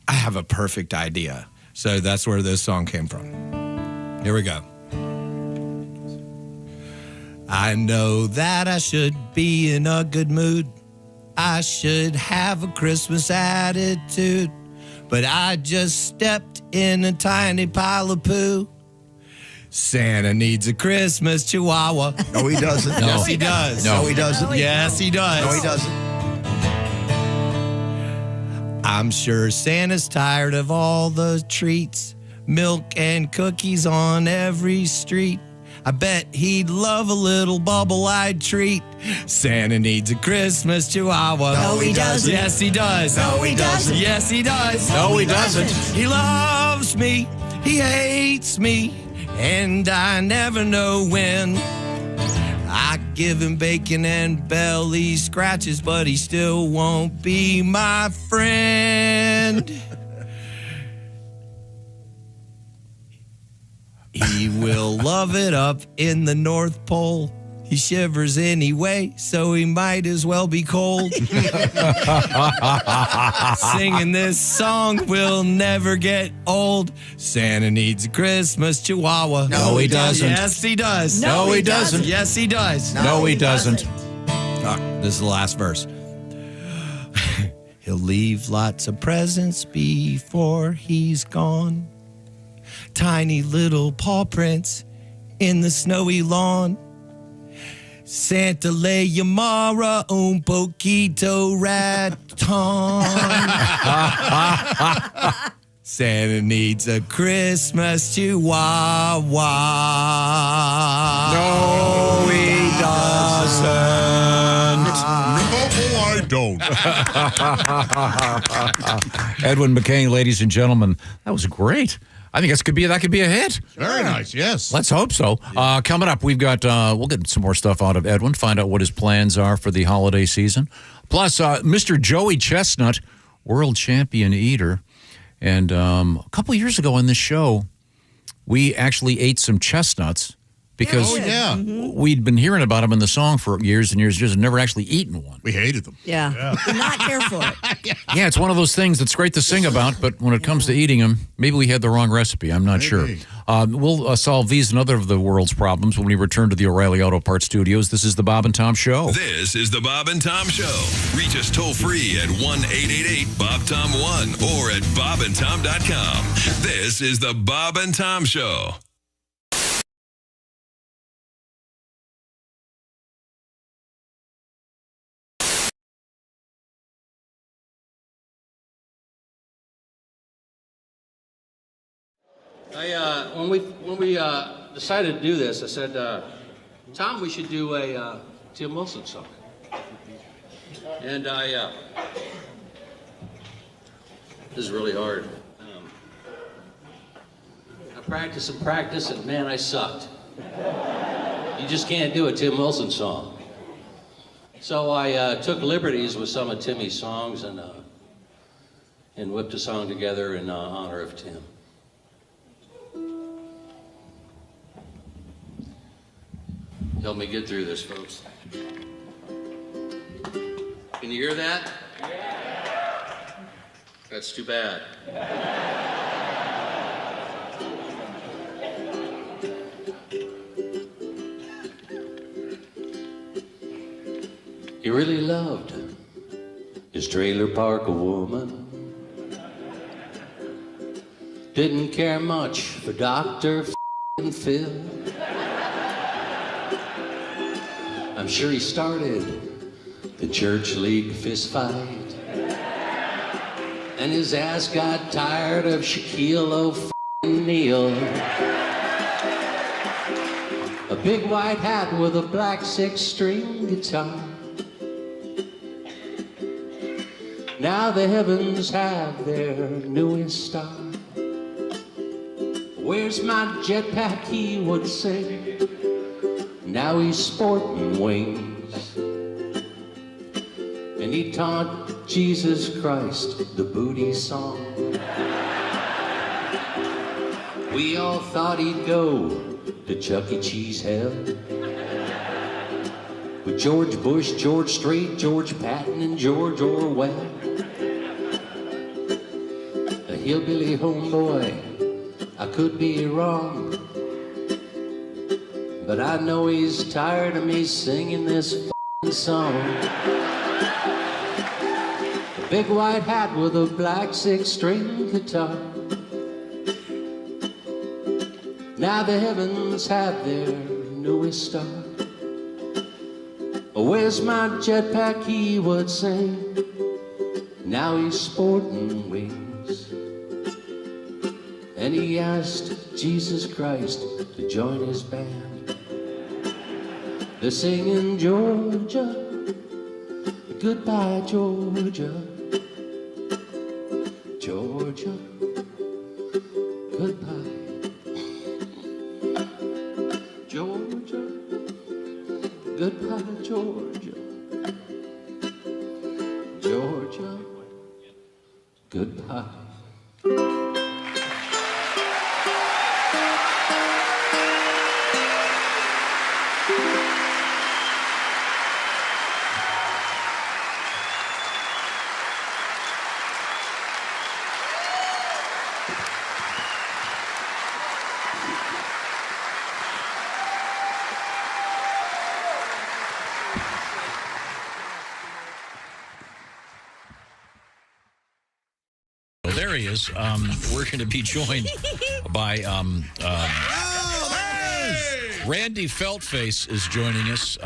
a perfect idea. So that's where this song came from. Here we go. I know that I should be in a good mood. I should have a Christmas attitude. But I just stepped in a tiny pile of poo. Santa needs a Christmas Chihuahua. No, he doesn't. No. Yes, he does. No, he doesn't. Yes, he does. No, he doesn't. I'm sure Santa's tired of all the treats, milk and cookies on every street. I bet he'd love a little bubble-eyed treat. Santa needs a Christmas chihuahua. No, he doesn't. Yes, he does. No, he doesn't. Yes, he does. No, he doesn't. He loves me. He hates me. And I never know when. I give him bacon and belly scratches, but he still won't be my friend. He will love it up in the North Pole. He shivers anyway, so he might as well be cold. Singing this song will never get old. Santa needs a Christmas chihuahua. No, he doesn't. Yes, he does. No, he doesn't. Yes, he does. No, he doesn't. All right, this is the last verse. He'll leave lots of presents before he's gone. Tiny little paw prints in the snowy lawn. Santa le llamara un poquito raton. Santa needs a Christmas chihuahua. No, he doesn't. No, I don't. Edwin McCain, ladies and gentlemen, that was great. I think that could be a hit. Very nice, yes. Let's hope so. Coming up, we've got we'll get some more stuff out of Edwin, find out what his plans are for the holiday season. Plus, Mr. Joey Chestnut, world champion eater. And a couple years ago on this show, we actually ate some chestnuts because we'd been hearing about them in the song for years and years and years and never actually eaten one. We hated them. Yeah. Do not care for it. Yeah, it's one of those things that's great to sing about, but when it comes to eating them, maybe we had the wrong recipe. I'm not sure. We'll solve these and other of the world's problems when we return to the O'Reilly Auto Parts Studios. This is the Bob and Tom Show. This is the Bob and Tom Show. Reach us toll free at 1-888-BOB-TOM-1 or at bobandtom.com. This is the Bob and Tom Show. When we decided to do this, I said, Tom, we should do a Tim Wilson song. And this is really hard. I practice, and man, I sucked. You just can't do a Tim Wilson song. So I took liberties with some of Timmy's songs and whipped a song together in honor of Tim. Help me get through this, folks. Can you hear that? That's too bad. He really loved his trailer park a woman. Didn't care much for Dr. Phil. I'm sure he started the church league fist fight. And his ass got tired of Shaquille O'Neal. A big white hat with a black 6-string guitar. Now the heavens have their newest star. Where's my jetpack, he would say. Now he's sporting wings. And he taught Jesus Christ the booty song. We all thought he'd go to Chuck E. Cheese hell. With George Bush, George Strait, George Patton, and George Orwell. A hillbilly homeboy, I could be wrong. But I know he's tired of me singing this f***ing song. A big white hat with a black 6-string guitar. Now the heavens have their newest star. Where's my jetpack, he would sing. Now he's sporting wings. And he asked Jesus Christ to join his band. They're singing Georgia, goodbye Georgia, Georgia, goodbye. Georgia, goodbye Georgia, Georgia, goodbye. Well, there he is. We're going to be joined by Randy Feltface is joining us.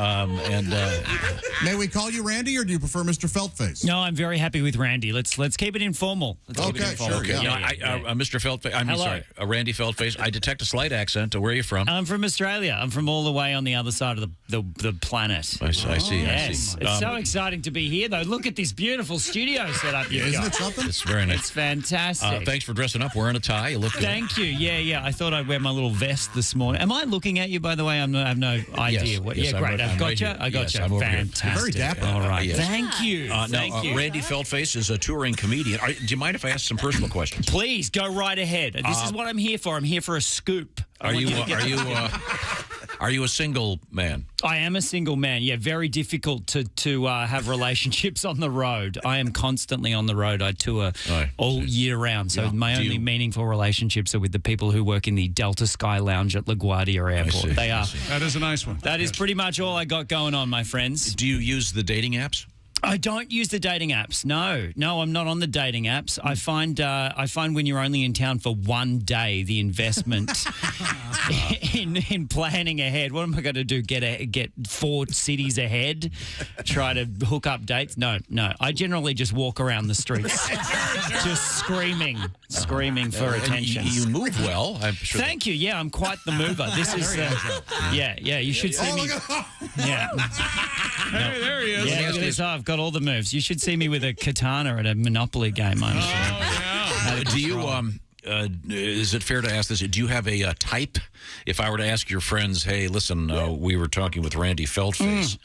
May we call you Randy, or do you prefer Mr. Feltface? No, I'm very happy with Randy. Let's keep it informal. Okay, sure. Mr. Feltface. I'm sorry, Randy Feltface. I detect a slight accent. Where are you from? I'm from Australia. I'm from all the way on the other side of the planet. I see. Yes. It's so exciting to be here, though. Look at this beautiful studio setup you've got. Isn't it something? It's very nice. It's fantastic. Thanks for dressing up, wearing a tie. You look good. Thank you. Yeah. I thought I'd wear my little vest this morning. Am I looking at you, by the way? I have no idea. Yes, Great. I've got you. I got you. Fantastic. Very dapper. All right. Yes. Thank you. Thank you. Randy Feltface is a touring comedian. Do you mind if I ask some personal questions? Please go right ahead. This is what I'm here for. I'm here for a scoop. Are you a single man? I am a single man. Yeah, very difficult to have relationships on the road. I am constantly on the road. I tour all year round. So my only meaningful relationships are with the people who work in the Delta Sky Lounge at LaGuardia Airport. They are. That is a nice one. That is pretty much all I got going on, my friends. Do you use the dating apps? I don't use the dating apps. No, I'm not on the dating apps. I find when you're only in town for one day, the investment in planning ahead. What am I going to do? Get 4 cities ahead? Try to hook up dates? No. I generally just walk around the streets, just screaming for attention. You move well. I'm sure. Thank you. Yeah, I'm quite the mover. This is. Yeah. You should see me. Yeah. There he is. Yeah, look at this. I've got all the moves. You should see me with a katana at a Monopoly game. I'm sure. Do you is it fair to ask this? Do you have a type? If I were to ask your friends, hey, listen, we were talking with Randy Feltface.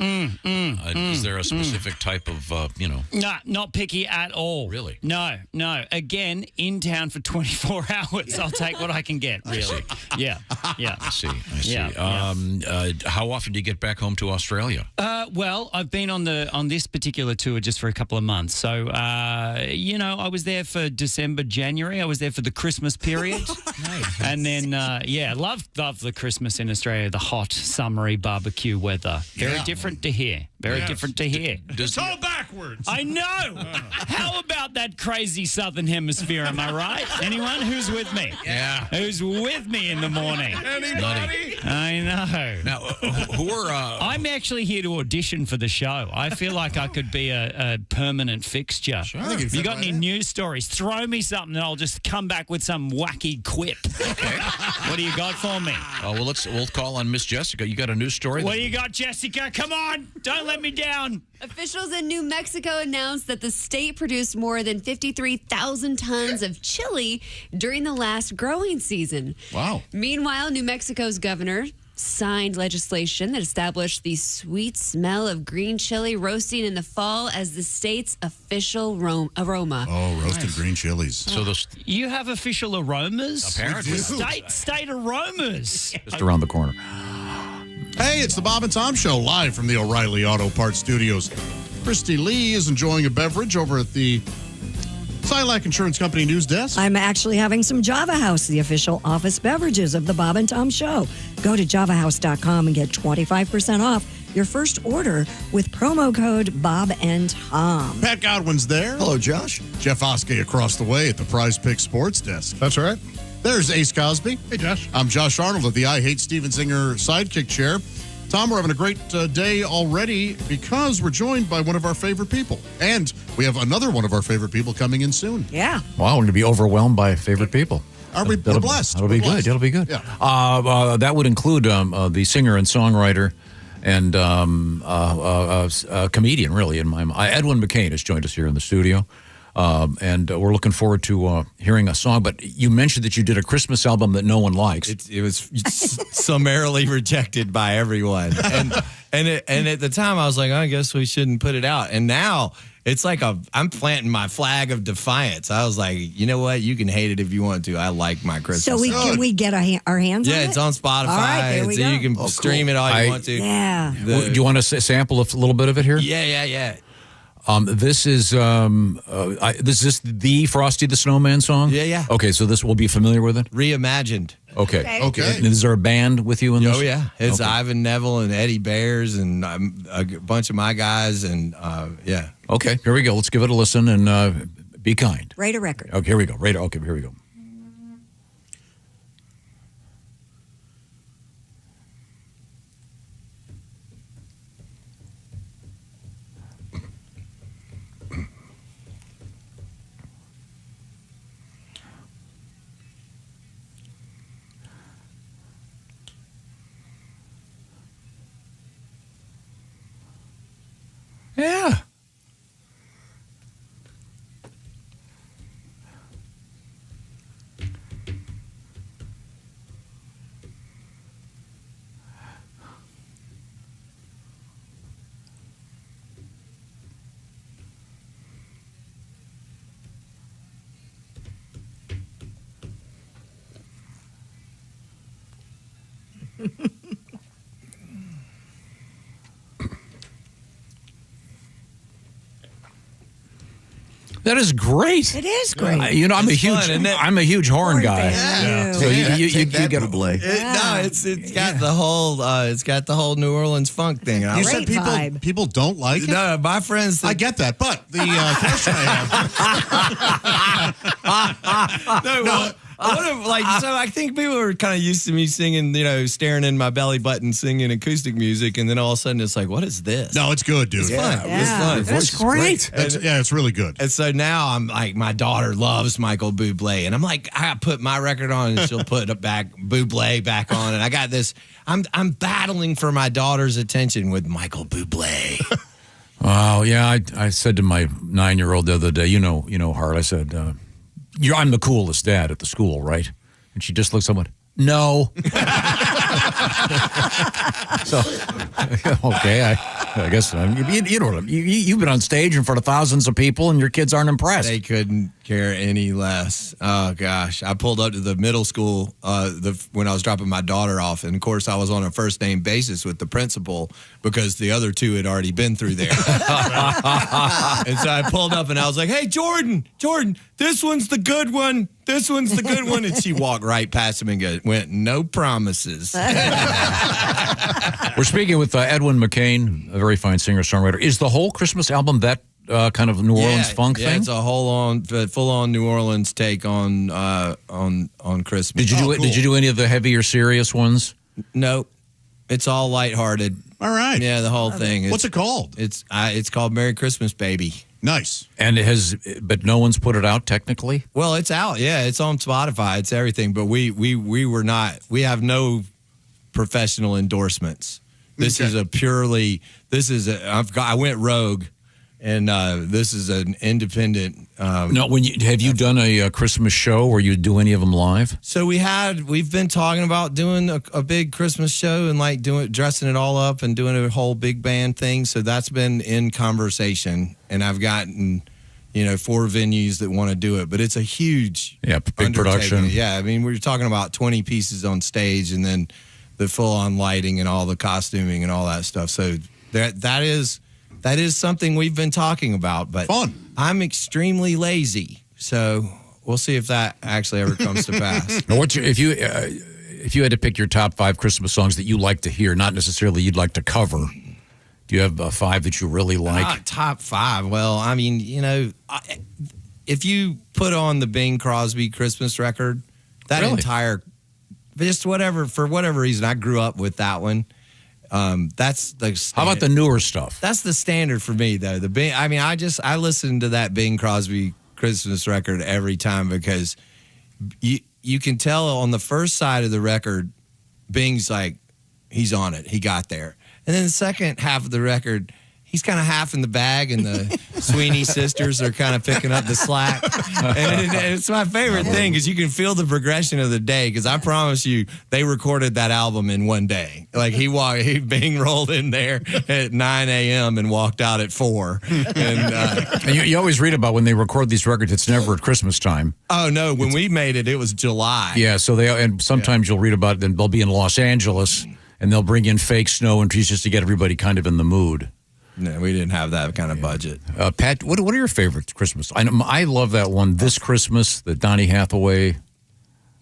Is there a specific type of, Nah, not picky at all. Really? No. Again, in town for 24 hours. I'll take what I can get, really. Yeah. I see. Yeah. How often do you get back home to Australia? Well, I've been on this particular tour just for a couple of months. So, I was there for December, January. I was there for the Christmas period. Nice. And then, love the Christmas in Australia, the hot, summery barbecue weather. Very different to here. Very different to here. It's all backwards. I know. How about that crazy southern hemisphere, am I right? Anyone? Who's with me? Yeah. Who's with me in the morning? Anybody? I know. Now, who are... I'm actually here to audition for the show. I feel like I could be a permanent fixture. Sure. Have you got any news stories? Throw me something and I'll just come back with some wacky quip. Okay. What do you got for me? We'll call on Miss Jessica. You got a news story? What do you got, Jessica? Come on. Don't let me down. Officials in New Mexico announced that the state produced more than 53,000 tons of chili during the last growing season. Wow. Meanwhile, New Mexico's governor signed legislation that established the sweet smell of green chili roasting in the fall as the state's official aroma. Oh, roasted green chilies. So you have official aromas? Apparently. State aromas. Just around the corner. Hey, it's the Bob and Tom Show, live from the O'Reilly Auto Parts Studios. Christy Lee is enjoying a beverage over at the Silac Insurance Company news desk. I'm actually having some Java House, the official office beverages of the Bob and Tom Show. Go to javahouse.com and get 25% off your first order with promo code Bob and Tom. Pat Godwin's there. Hello, Josh. Jeff Oskey across the way at the Prize Pick Sports Desk. That's right. There's Ace Cosby. Hey, Josh. I'm Josh Arnold at the I Hate Steven Singer sidekick chair. Tom, we're having a great day already because we're joined by one of our favorite people. And we have another one of our favorite people coming in soon. Yeah. Wow, we're going to be overwhelmed by favorite people. We're blessed. That'll be good. That'll be good. Yeah. That would include the singer and songwriter and a comedian, really, in my mind. Edwin McCain has joined us here in the studio. And we're looking forward to hearing a song. But you mentioned that you did a Christmas album that no one likes. It was summarily rejected by everyone. And at the time, I was like, I guess we shouldn't put it out. And now it's like I'm planting my flag of defiance. I was like, you know what? You can hate it if you want to. I like my Christmas So can we get our hands on it? Yeah, it's on Spotify. All right, there we go. You can stream it all you want to. Yeah. Do you want to sample a little bit of it here? Yeah. This is this the Frosty the Snowman song? Yeah. Okay, so this will be familiar with it? Reimagined. Okay. And is there a band with you in this? Oh, yeah. It's Okay. Ivan Neville and Eddie Bears and a bunch of my guys. And yeah. Okay, here we go. Let's give it a listen and be kind. Write a record. Okay, here we go. Okay, here we go. Yeah. That is great. It is great. I'm a huge horn guy. Yeah. So you get a Buble. It's got the whole New Orleans funk thing. You said people don't like it? No, my friends. I get that, but the question I have. No. So I think people are kind of used to me singing, staring in my belly button, singing acoustic music, and then all of a sudden it's like, what is this? No, it's good, dude. It's fun. Yeah. It's fun. That's great. It's really good. And so now I'm like, my daughter loves Michael Bublé, and I'm like, I put my record on, and she'll put Bublé back on, and I got this. I'm battling for my daughter's attention with Michael Bublé. Oh yeah, I said to my 9-year-old the other day, Hart, I said, I'm the coolest dad at the school, right? And she just looks at me, no. So, okay, I guess you've been on stage in front of thousands of people, and your kids aren't impressed. They couldn't care any less. Oh gosh, I pulled up to the middle school when I was dropping my daughter off, and of course I was on a first name basis with the principal because the other two had already been through there. And so I pulled up and I was like, "Hey, Jordan, this one's the good one. This one's the good one." And she walked right past him and went, "No promises." We're speaking with Edwin McCain, a very fine singer-songwriter. Is the whole Christmas album that kind of New Orleans funk thing? Yeah, it's a full-on New Orleans take on Christmas. Did you do any of the heavier, serious ones? No, it's all lighthearted. All right. Yeah, the whole thing. What's it called? It's called Merry Christmas, Baby. Nice. And but no one's put it out technically? Well, it's out. Yeah, it's on Spotify. It's everything. But we have no professional endorsements. This is I went rogue, and this is an independent. No, have you done a Christmas show where you do any of them live? So we've been talking about doing a big Christmas show and like dressing it all up and doing a whole big band thing. So that's been in conversation, and I've gotten 4 venues that want to do it, but it's a huge big production. Yeah, I mean we're talking about 20 pieces on stage, and then the full-on lighting and all the costuming and all that stuff. So that is something we've been talking about, but fun. I'm extremely lazy, so we'll see if that actually ever comes to pass. Now, if you had to pick your top 5 Christmas songs that you like to hear, not necessarily you'd like to cover, do you have 5 that you really like? Top 5. Well, I mean, if you put on the Bing Crosby Christmas record, that entire, just for whatever reason, I grew up with that one. That's the standard. How about the newer stuff? That's the standard for me, though. I listen to that Bing Crosby Christmas record every time because you can tell on the first side of the record, Bing's like, he's on it. He got there. And then the second half of the record, he's kind of half in the bag, and the Sweeney sisters are kind of picking up the slack. And it's my favorite thing because you can feel the progression of the day. Because I promise you, they recorded that album in one day. Like he Bing rolled in there at 9 a.m. and walked out at 4. And you always read about when they record these records, it's never at Christmas time. Oh no, when we made it, it was July. Yeah, so and sometimes you'll read about it, and they'll be in Los Angeles, and they'll bring in fake snow and trees just to get everybody kind of in the mood. No, we didn't have that kind of budget. Pat, what are your favorite Christmas? I love that one, This Christmas, the Donny Hathaway.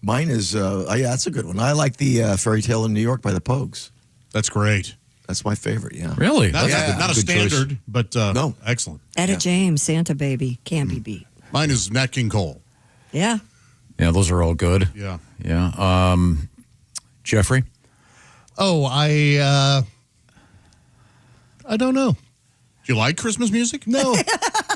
Mine is, that's a good one. I like the Fairy Tale in New York by the Pogues. That's great. That's my favorite, yeah. Really? Not a standard, choice. but no. Excellent. Etta James, Santa Baby, can't be beat. Mine is Nat King Cole. Yeah. Yeah, those are all good. Yeah. Yeah. Jeffrey? Oh, I don't know. Do you like Christmas music? No.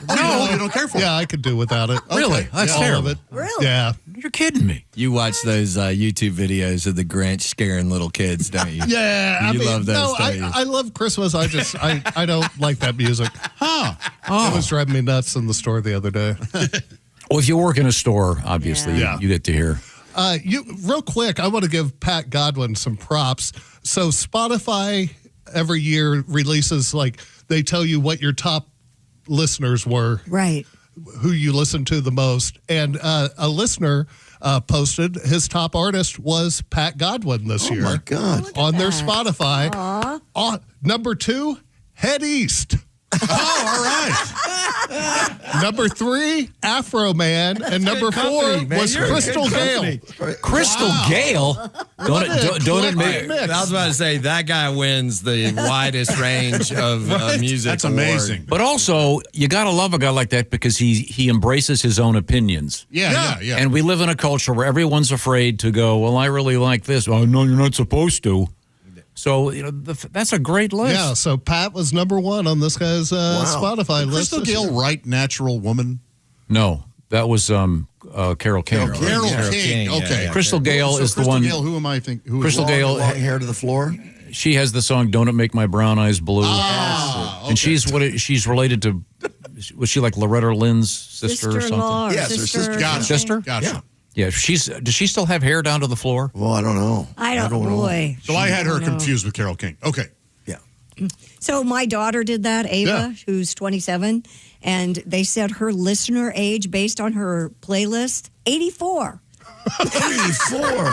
No, you don't care for it. Yeah, I could do without it. Really? That's terrible. All of it. Really? Yeah. You're kidding me. You watch those YouTube videos of the Grinch scaring little kids, don't you? Yeah. You love those, no, don't you? I love Christmas. I don't like that music. Huh. It was driving me nuts in the store the other day. Well, if you work in a store, obviously, Yeah. you get to hear. Real quick, I want to give Pat Godwin some props. So Spotify every year releases, they tell you what your top listeners were. Right. Who you listen to the most. And a listener posted his top artist was Pat Godwin this year. Oh, my God. On their Spotify. Number 2, Head East. Oh, all right. Number 3, Afro Man. And number 4 was Crystal Gale. Crystal Gale? Don't admit. I was about to say, that guy wins the widest range of music. That's award. amazing. But also, you got to love a guy like that because he embraces his own opinions. Yeah. And we live in a culture where everyone's afraid to go, well, I really like this. Oh, no, you're not supposed to. So, that's a great list. Yeah, so Pat was number 1 on this guy's Spotify list. Crystal Gale write Natural Woman? No, that was Carole King. Carole King. Okay. Crystal Gale is the one. Crystal Gale, who am I thinking? Crystal Gale. Long hair to the floor. She has the song "Don't It Make My Brown Eyes Blue," okay. and she's related to. Was she like Loretta Lynn's sister or Sister-in-law something? or Yes, her sister. sister. or Gotcha. something. Sister? Gotcha. Yeah. Does she still have hair down to the floor? Well, I don't know. I don't know. Boy. So I had her know. confused with Carole King. Okay. Yeah. So my daughter did that, Ava, who's 27, and they said her listener age based on her playlist, 84. 84.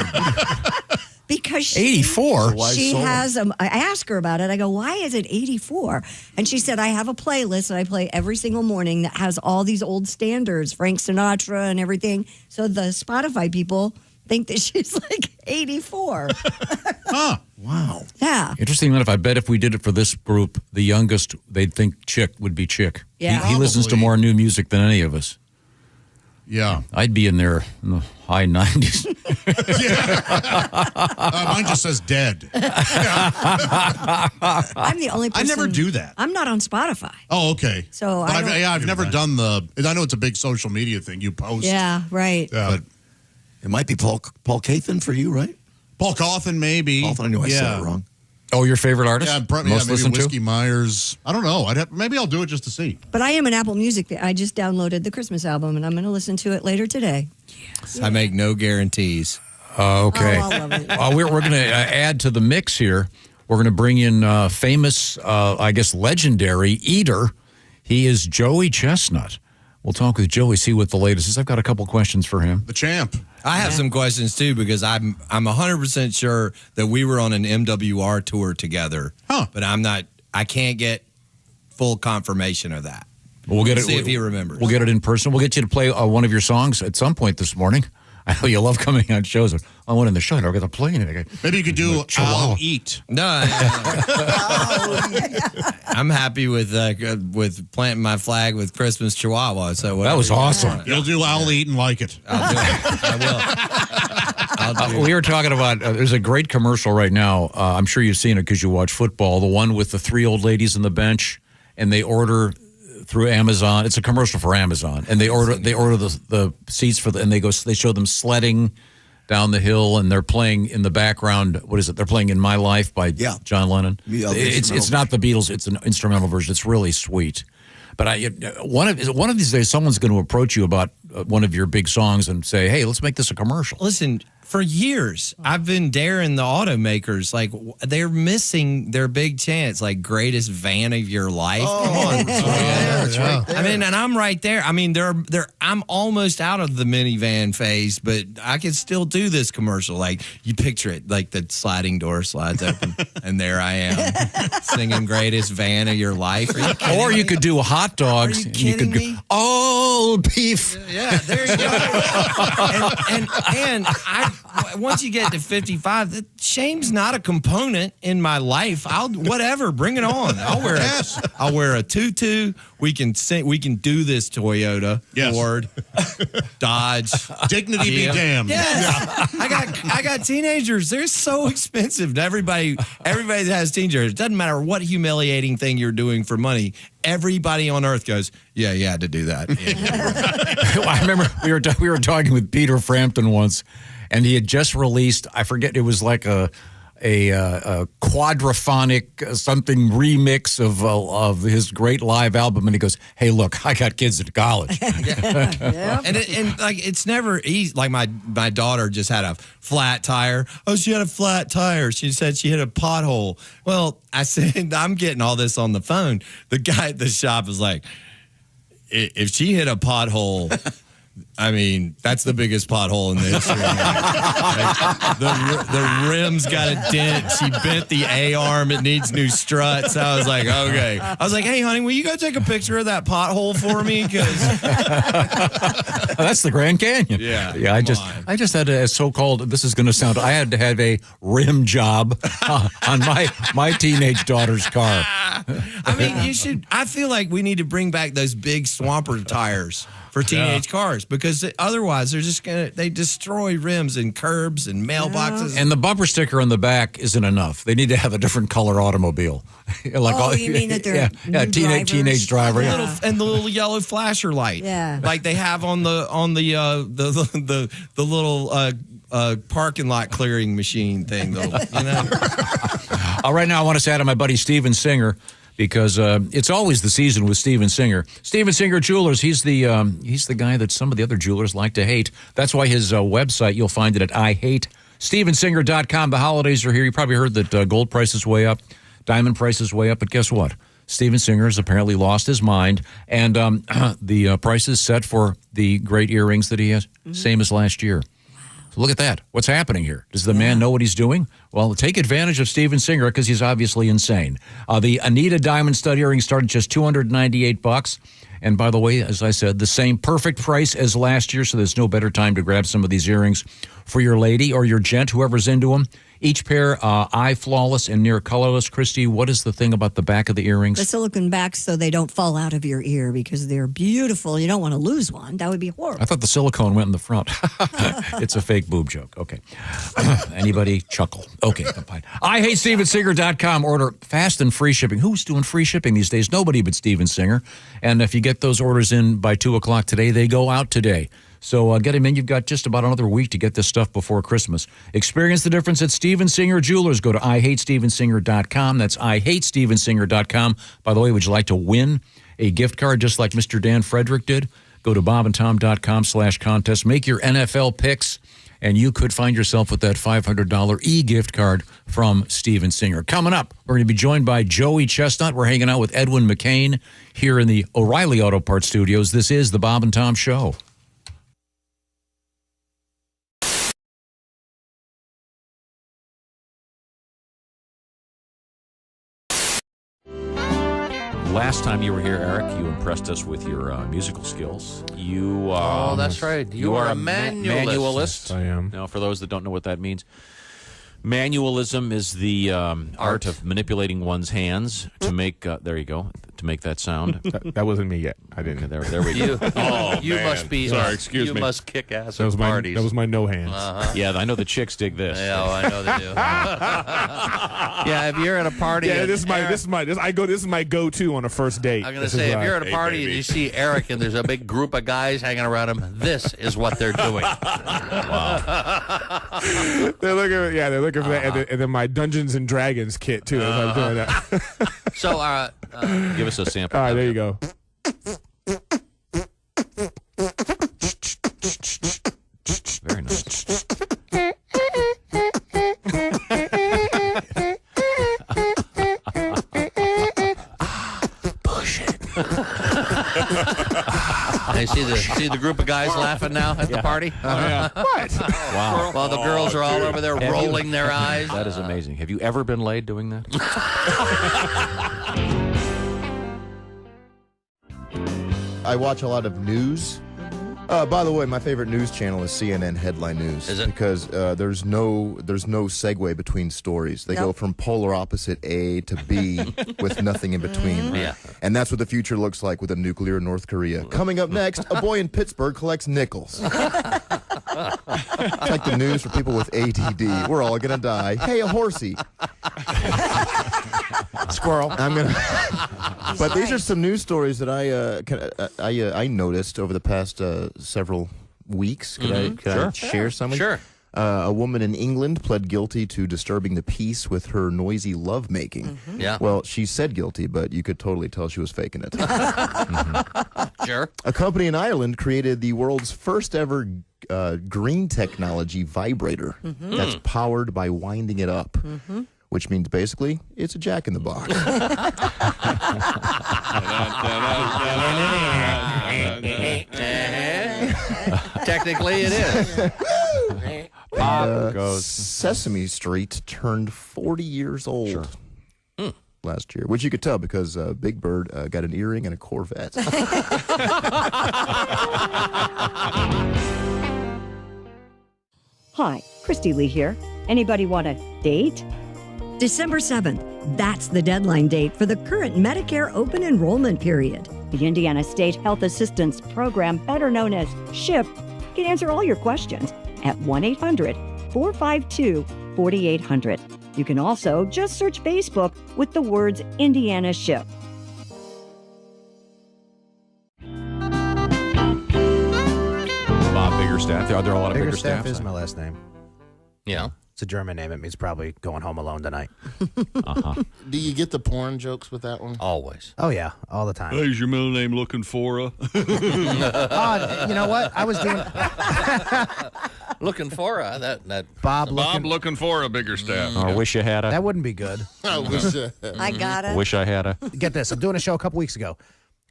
Because she, 84? she has, I asked her about it. I go, why is it 84? And she said, I have a playlist that I play every single morning that has all these old standards, Frank Sinatra and everything. So the Spotify people think that she's like 84. Huh. Wow. Yeah. Interesting enough, I bet if we did it for this group, the youngest they'd think Chick would be Chick. Yeah. He listens to Probably. more new music than any of us. Yeah. I'd be in there in the high 90s. Mine just says dead. I'm the only person. I never do that. I'm not on Spotify. Oh, okay. So but I don't- I've never done I know it's a big social media thing. You post. Yeah, right. But It might be Paul Cathan for you, right? Paul Cawthon, maybe. Cawthon, I knew I said it wrong. Oh, your favorite artist? Yeah, probably Most maybe listened to? Whiskey Myers. I don't know. Maybe I'll do it just to see. But I am an Apple Music. I just downloaded the Christmas album, and I'm going to listen to it later today. I make no guarantees. Okay. Oh, I love it. We're going to add to the mix here. We're going to bring in famous, I guess, legendary eater. He is Joey Chestnut. We'll talk with Joey, see what the latest is. I've got a couple questions for him. The champ. I have some questions too because I'm 100% sure that we were on an MWR tour together. But I can't get full confirmation of that. We'll get it. See if he remembers. We'll get it in person. We'll get you to play one of your songs at some point this morning. I know you love coming on shows. I went in the show. I got to play it. Maybe you could do I'll eat. No. I'm happy with planting my flag with Christmas Chihuahua. So that was awesome. You'll do I'll eat and like it. I'll do it. I will. We were talking about, there's a great commercial right now. I'm sure you've seen it because you watch football. The one with the 3 old ladies on the bench, and they order through Amazon. It's a commercial for Amazon, and they order the seats and they show them sledding down the hill, and they're playing in the background. What is it? They're playing "In My Life" by John Lennon. Yeah, it's not the Beatles. It's an instrumental version. It's really sweet. But one of these days, someone's going to approach you about one of your big songs and say, "Hey, let's make this a commercial." Listen, for years, I've been daring the automakers, like, they're missing their big chance, like, greatest van of your life. Come on. It's right there. I mean, and I'm right there. I mean, I'm almost out of the minivan phase, but I can still do this commercial. Like, you picture it, like the sliding door slides open, and there I am singing greatest van of your life. Are you kidding Or you me? could do hot dogs. Are you kidding me? All beef. Yeah, there you go. and once you get to 55, shame's not a component in my life. Whatever, bring it on. I'll wear a tutu. We can do this, Toyota, Ford, Dodge, Dignity be damned. Yes. I got teenagers. They're so expensive. Everybody that has teenagers, it doesn't matter what humiliating thing you're doing for money. Everybody on earth goes, yeah, you had to do that. I remember we were talking with Peter Frampton once, and he had just released, I forget, it was like a quadraphonic something remix of his great live album, and he goes, "Hey, look, I got kids at college." And like, it's never easy. Like, my daughter just had a flat tire. Oh, she had a flat tire. She said she hit a pothole. Well, I said, I'm getting all this on the phone. The guy at the shop was like, if she hit a pothole, I mean, that's the biggest pothole in the history. Like, the rim's got a dent. She bent the A-arm. It needs new struts. I was like, okay. I was like, hey, honey, will you go take a picture of that pothole for me? Because that's the Grand Canyon. Yeah. I just had a so-called, this is going to sound, I had to have a rim job on my teenage daughter's car. I mean, I feel like we need to bring back those big swamper tires for teenage cars, because otherwise they destroy rims and curbs and mailboxes. And the bumper sticker on the back isn't enough. They need to have a different color automobile. You mean that they're teenage driver, and the little yellow flasher light, like they have on the little parking lot clearing machine thing, though. Right now, I want to say hi to my buddy Steven Singer, because it's always the season with Steven Singer. Steven Singer Jewelers, he's the guy that some of the other jewelers like to hate. That's why his website, you'll find it at IHateStevenSinger.com. The holidays are here. You probably heard that gold price is way up, diamond price is way up, but guess what? Steven Singer has apparently lost his mind, and the price is set for the great earrings that he has, same as last year. So look at that. What's happening here? Does the man know what he's doing? Well, take advantage of Steven Singer, because he's obviously insane. The Anita diamond stud earrings start at just $298. And by the way, as I said, the same perfect price as last year, so there's no better time to grab some of these earrings for your lady or your gent, whoever's into them. Each pair eye flawless and near colorless. Christy, what is the thing about the back of the earrings? The silicone backs, so they don't fall out of your ear, because they're beautiful. You don't want to lose one. That would be horrible. I thought the silicone went in the front. It's a fake boob joke. Okay. Anybody chuckle? Okay, fine. IHateStevenSinger.com. Order fast and free shipping. Who's doing free shipping these days? Nobody but Steven Singer. And if you get those orders in by 2 o'clock today, they go out today. So get him in. You've got just about another week to get this stuff before Christmas. Experience the difference at Steven Singer Jewelers. Go to IHateStevenSinger.com. That's IHateStevenSinger.com. By the way, would you like to win a gift card just like Mr. Dan Frederick did? Go to bobandtom.com/contest. Make your NFL picks, and you could find yourself with that $500 e-gift card from Steven Singer. Coming up, we're going to be joined by Joey Chestnut. We're hanging out with Edwin McCain here in the O'Reilly Auto Parts Studios. This is the Bob and Tom Show. Last time you were here, Eric, you impressed us with your musical skills. You, that's right. You are a manualist. manualist. Yes, I am. Now, for those that don't know what that means, Manualism is the art of manipulating one's hands to make. There you go. To make that sound. That wasn't me yet. I didn't. There we go. You must be. Sorry, excuse me. You must kick ass That was at parties. that was my no hands. Yeah, I know the chicks dig this. Yeah, I know they do. Yeah, if you're at a party, Yeah, this is my go-to on a first date. I'm gonna say, if you're at a party and you see Eric and there's a big group of guys hanging around him, this is what they're doing. Wow. They're looking for that, and then my Dungeons and Dragons kit too. As I'm doing that. So, give us a sample. All right, there you go. Very nice. Push it. I see the group of guys laughing now at the party. Yeah. What? Wow. While the girls are all over there rolling their eyes. That is amazing. Have you ever been laid doing that? I watch a lot of news. By the way, my favorite news channel is CNN Headline News. Is it? Because there's no segue between stories. They go from polar opposite A to B with nothing in between. Yeah. And that's what the future looks like with a nuclear North Korea. Coming up next, a boy in Pittsburgh collects nickels. It's like the news for people with ADD. We're all gonna die. Hey, a horsey. Squirrel. I'm gonna. But these are some news stories that I noticed over the past several weeks. Could I share some? Sure. A woman in England pled guilty to disturbing the peace with her noisy lovemaking. Yeah. Well, she said guilty, but you could totally tell she was faking it. Sure. A company in Ireland created the world's first ever green technology vibrator that's powered by winding it up. Which means basically it's a Jack in the Box. Technically, it is. Sesame Street turned 40 years old last year, which you could tell because Big Bird got an earring and a Corvette. Hi, Christy Lee here. Anybody want a date? December 7th. That's the deadline date for the current Medicare open enrollment period. The Indiana State Health Assistance Program, better known as SHIP, can answer all your questions at 1-800-452-4800. You can also just search Facebook with the words Indiana SHIP. Bob Biggerstaff. Are there a lot of Biggerstaff Biggerstaffs? is my last name. Yeah. It's a German name. It means probably going home alone tonight. Do you get the porn jokes with that one? Always. Oh, yeah. All the time. Is your middle name looking for a? You know what? I was doing... Looking for a, that Bob looking for a Biggerstaff. Or wish you had a. That wouldn't be good. I wish I got it. Wish I had a. Get this. I'm doing a show a couple weeks ago.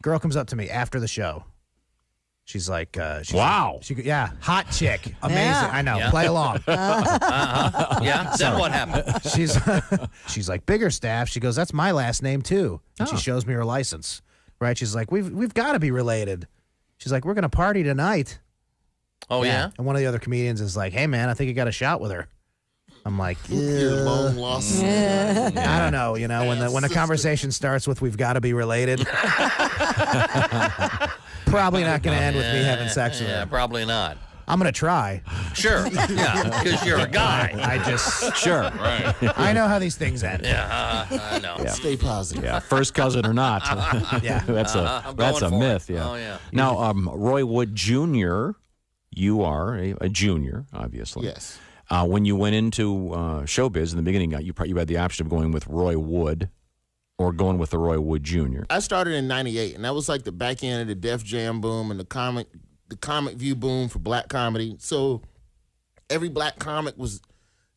Girl comes up to me after the show. She's like, wow. Yeah, hot chick. Amazing. Yeah. I know. Yeah. Play along. Yeah. Then what happened? She's like, Biggerstaff. She goes, that's my last name too. And she shows me her license. Right? She's like, we've got to be related. She's like, we're gonna party tonight. Oh yeah. And one of the other comedians is like, hey man, I think you got a shot with her. I'm like, Your long lost. I don't know. You know, when the conversation starts with "we've got to be related," probably not going to end with me having sex with Yeah, her. probably not. I'm going to try. Sure. Yeah, because you're a guy. I just Right. I know how these things end. Yeah, I know. Yeah. Stay positive. Yeah, first cousin or not. Yeah. that's I'm a going for myth. it. Yeah. Oh, yeah. Now, Roy Wood Jr., you are a junior, obviously. Yes. When you went into showbiz in the beginning, you had the option of going with Roy Wood or going with the Roy Wood Jr. I started in '98, and that was like the back end of the Def Jam boom and the comic view boom for black comedy. So every black comic was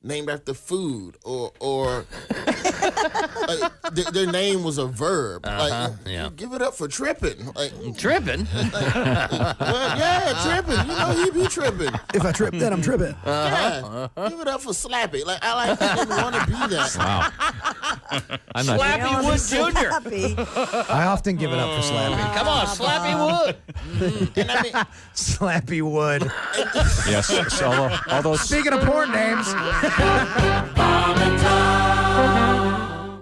named after food or their name was a verb. Like, give it up for tripping. Like Tripping? well, yeah, tripping. You know he be tripping. If I trip, then I'm tripping. Yeah, give it up for Slappy. Like I didn't want to be that. Wow. I'm not Slappy Wood Jr. I often give it up for Slappy. Come on, Slappy Wood. And I mean, Slappy Wood. Yes. So, all those. Speaking of porn names. and Tom.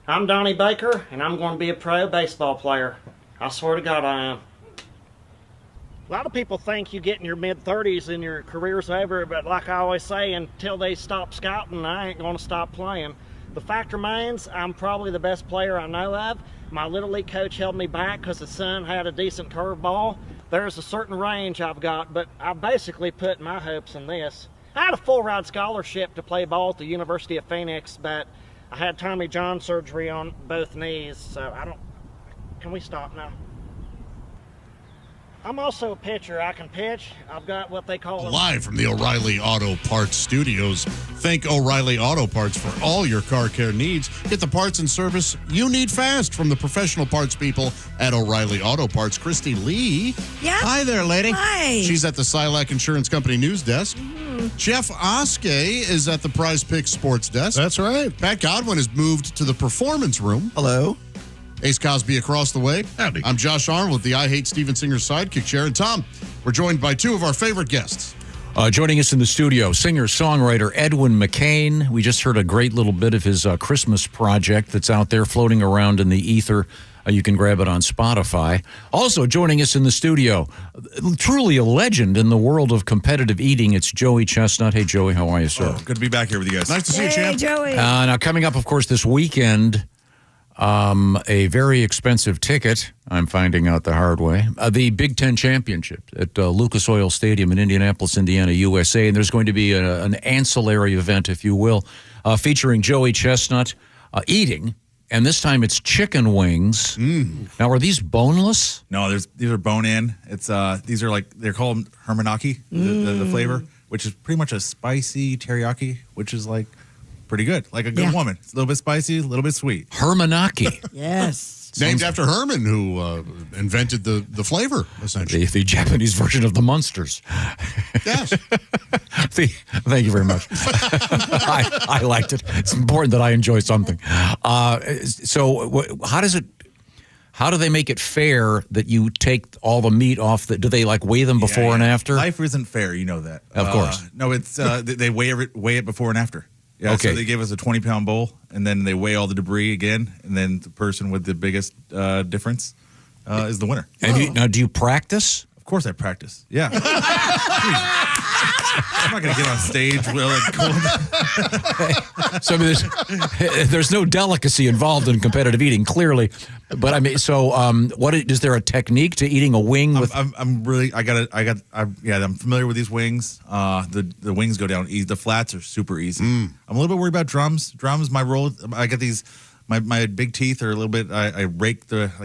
I'm Donnie Baker, and I'm going to be a pro baseball player. I swear to God I am. A lot of people think you get in your mid-30s and your career's over, but like I always say, until they stop scouting, I ain't going to stop playing. The fact remains, I'm probably the best player I know of. My Little League coach held me back because his son had a decent curveball. There's a certain range I've got, but I basically put my hopes in this. I had a full-ride scholarship to play ball at the University of Phoenix, but I had Tommy John surgery on both knees, so I don't... Can we stop now? I'm also a pitcher. I can pitch. I've got what they call... Live from the O'Reilly Auto Parts Studios. Thank O'Reilly Auto Parts for all your car care needs. Get the parts and service you need fast from the professional parts people at O'Reilly Auto Parts. Christy Lee. Yeah. Hi there, lady. Hi. She's at the Silac Insurance Company news desk. Jeff Oskey is at the Prize Picks Sports desk. That's right. Pat Godwin has moved to the performance room. Hello. Ace Cosby across the way. Howdy. I'm Josh Arnold with the I Hate Steven Singer's sidekick chair. And Tom, we're joined by two of our favorite guests. Joining us in the studio, singer-songwriter Edwin McCain. We just heard a great little bit of his Christmas project that's out there floating around in the ether. You can grab it on Spotify. Also joining us in the studio, truly a legend in the world of competitive eating, it's Joey Chestnut. Hey, Joey, how are you, sir? Good to be back here with you guys. Nice to see you, champ. Joey. Now, coming up, of course, this weekend, a very expensive ticket, I'm finding out the hard way, the Big Ten Championship at Lucas Oil Stadium in Indianapolis, Indiana, USA. And there's going to be an ancillary event, if you will, featuring Joey Chestnut eating. And this time it's chicken wings. Now, are these boneless? No, these are bone-in. It's these are like, they're called hermanaki, the flavor, which is pretty much a spicy teriyaki, which is like pretty good, like a good woman. It's a little bit spicy, a little bit sweet. Hermanaki. Yes. Named after Herman, who invented the flavor, essentially. The Japanese version of the Munsters. Yes. Thank you very much. I liked it. It's important that I enjoy something. So how do they make it fair that you take all the meat off? Do they like weigh them before and after? Life isn't fair, you know that. Of course. No, it's they weigh it before and after. Yeah, okay. So they give us a 20-pound bowl, and then they weigh all the debris again, and then the person with the biggest difference is the winner. And do you practice? Of course I practice. Yeah. I'm not going to get on stage with So I mean, there's no delicacy involved in competitive eating, clearly. But I mean, so is there a technique to eating a wing? I'm familiar with these wings. The wings go down easy. The flats are super easy. I'm a little bit worried about drums. My roll, I get these. My big teeth are a little bit. I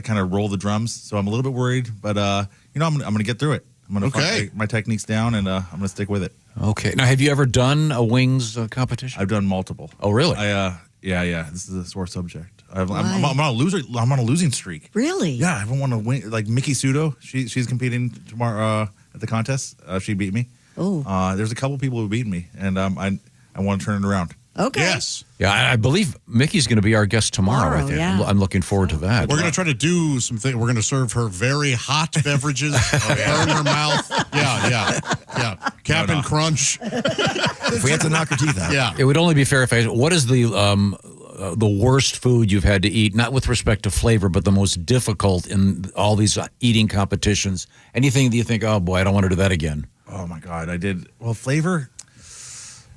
kind of roll the drums, so I'm a little bit worried. But I'm going to get through it. I'm going to find my techniques down, and I'm going to stick with it. Okay. Now, have you ever done a wings competition? I've done multiple. Oh, really? Yeah. This is a sore subject. I'm on a loser. I'm on a losing streak. Really? Yeah, I haven't won a win. Like Mickey Sudo, she's competing tomorrow at the contest. She beat me. Oh. There's a couple people who beat me, and I want to turn it around. Okay. Yes. Yeah, I believe Mickey's going to be our guest tomorrow. I think. Yeah. I'm looking forward to that. We're going to try to do some things. We're going to serve her very hot beverages, burn her mouth. Yeah. Cap'n Crunch. If we had to knock her teeth out. Yeah. It would only be fair if what is the worst food you've had to eat, not with respect to flavor, but the most difficult in all these eating competitions? Anything that you think, oh boy, I don't want to do that again? Oh my God, I did. Well, flavor.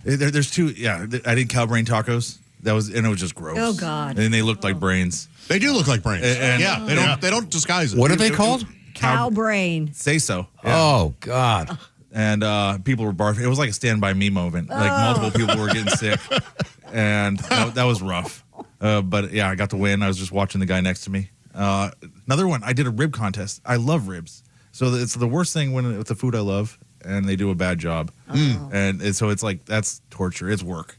There's two. Yeah, I did cow brain tacos. It was just gross. Oh God. And they looked like brains. They do look like brains. They don't disguise it. What are they called? Cow brain. Say so. Yeah. Oh God. And people were barfing. It was like a Stand By Me moment. Like multiple people were getting sick, and that was rough. But yeah, I got to win. I was just watching the guy next to me. Another one. I did a rib contest. I love ribs, so it's the worst thing with the food I love, and they do a bad job. And so it's like that's torture. It's work.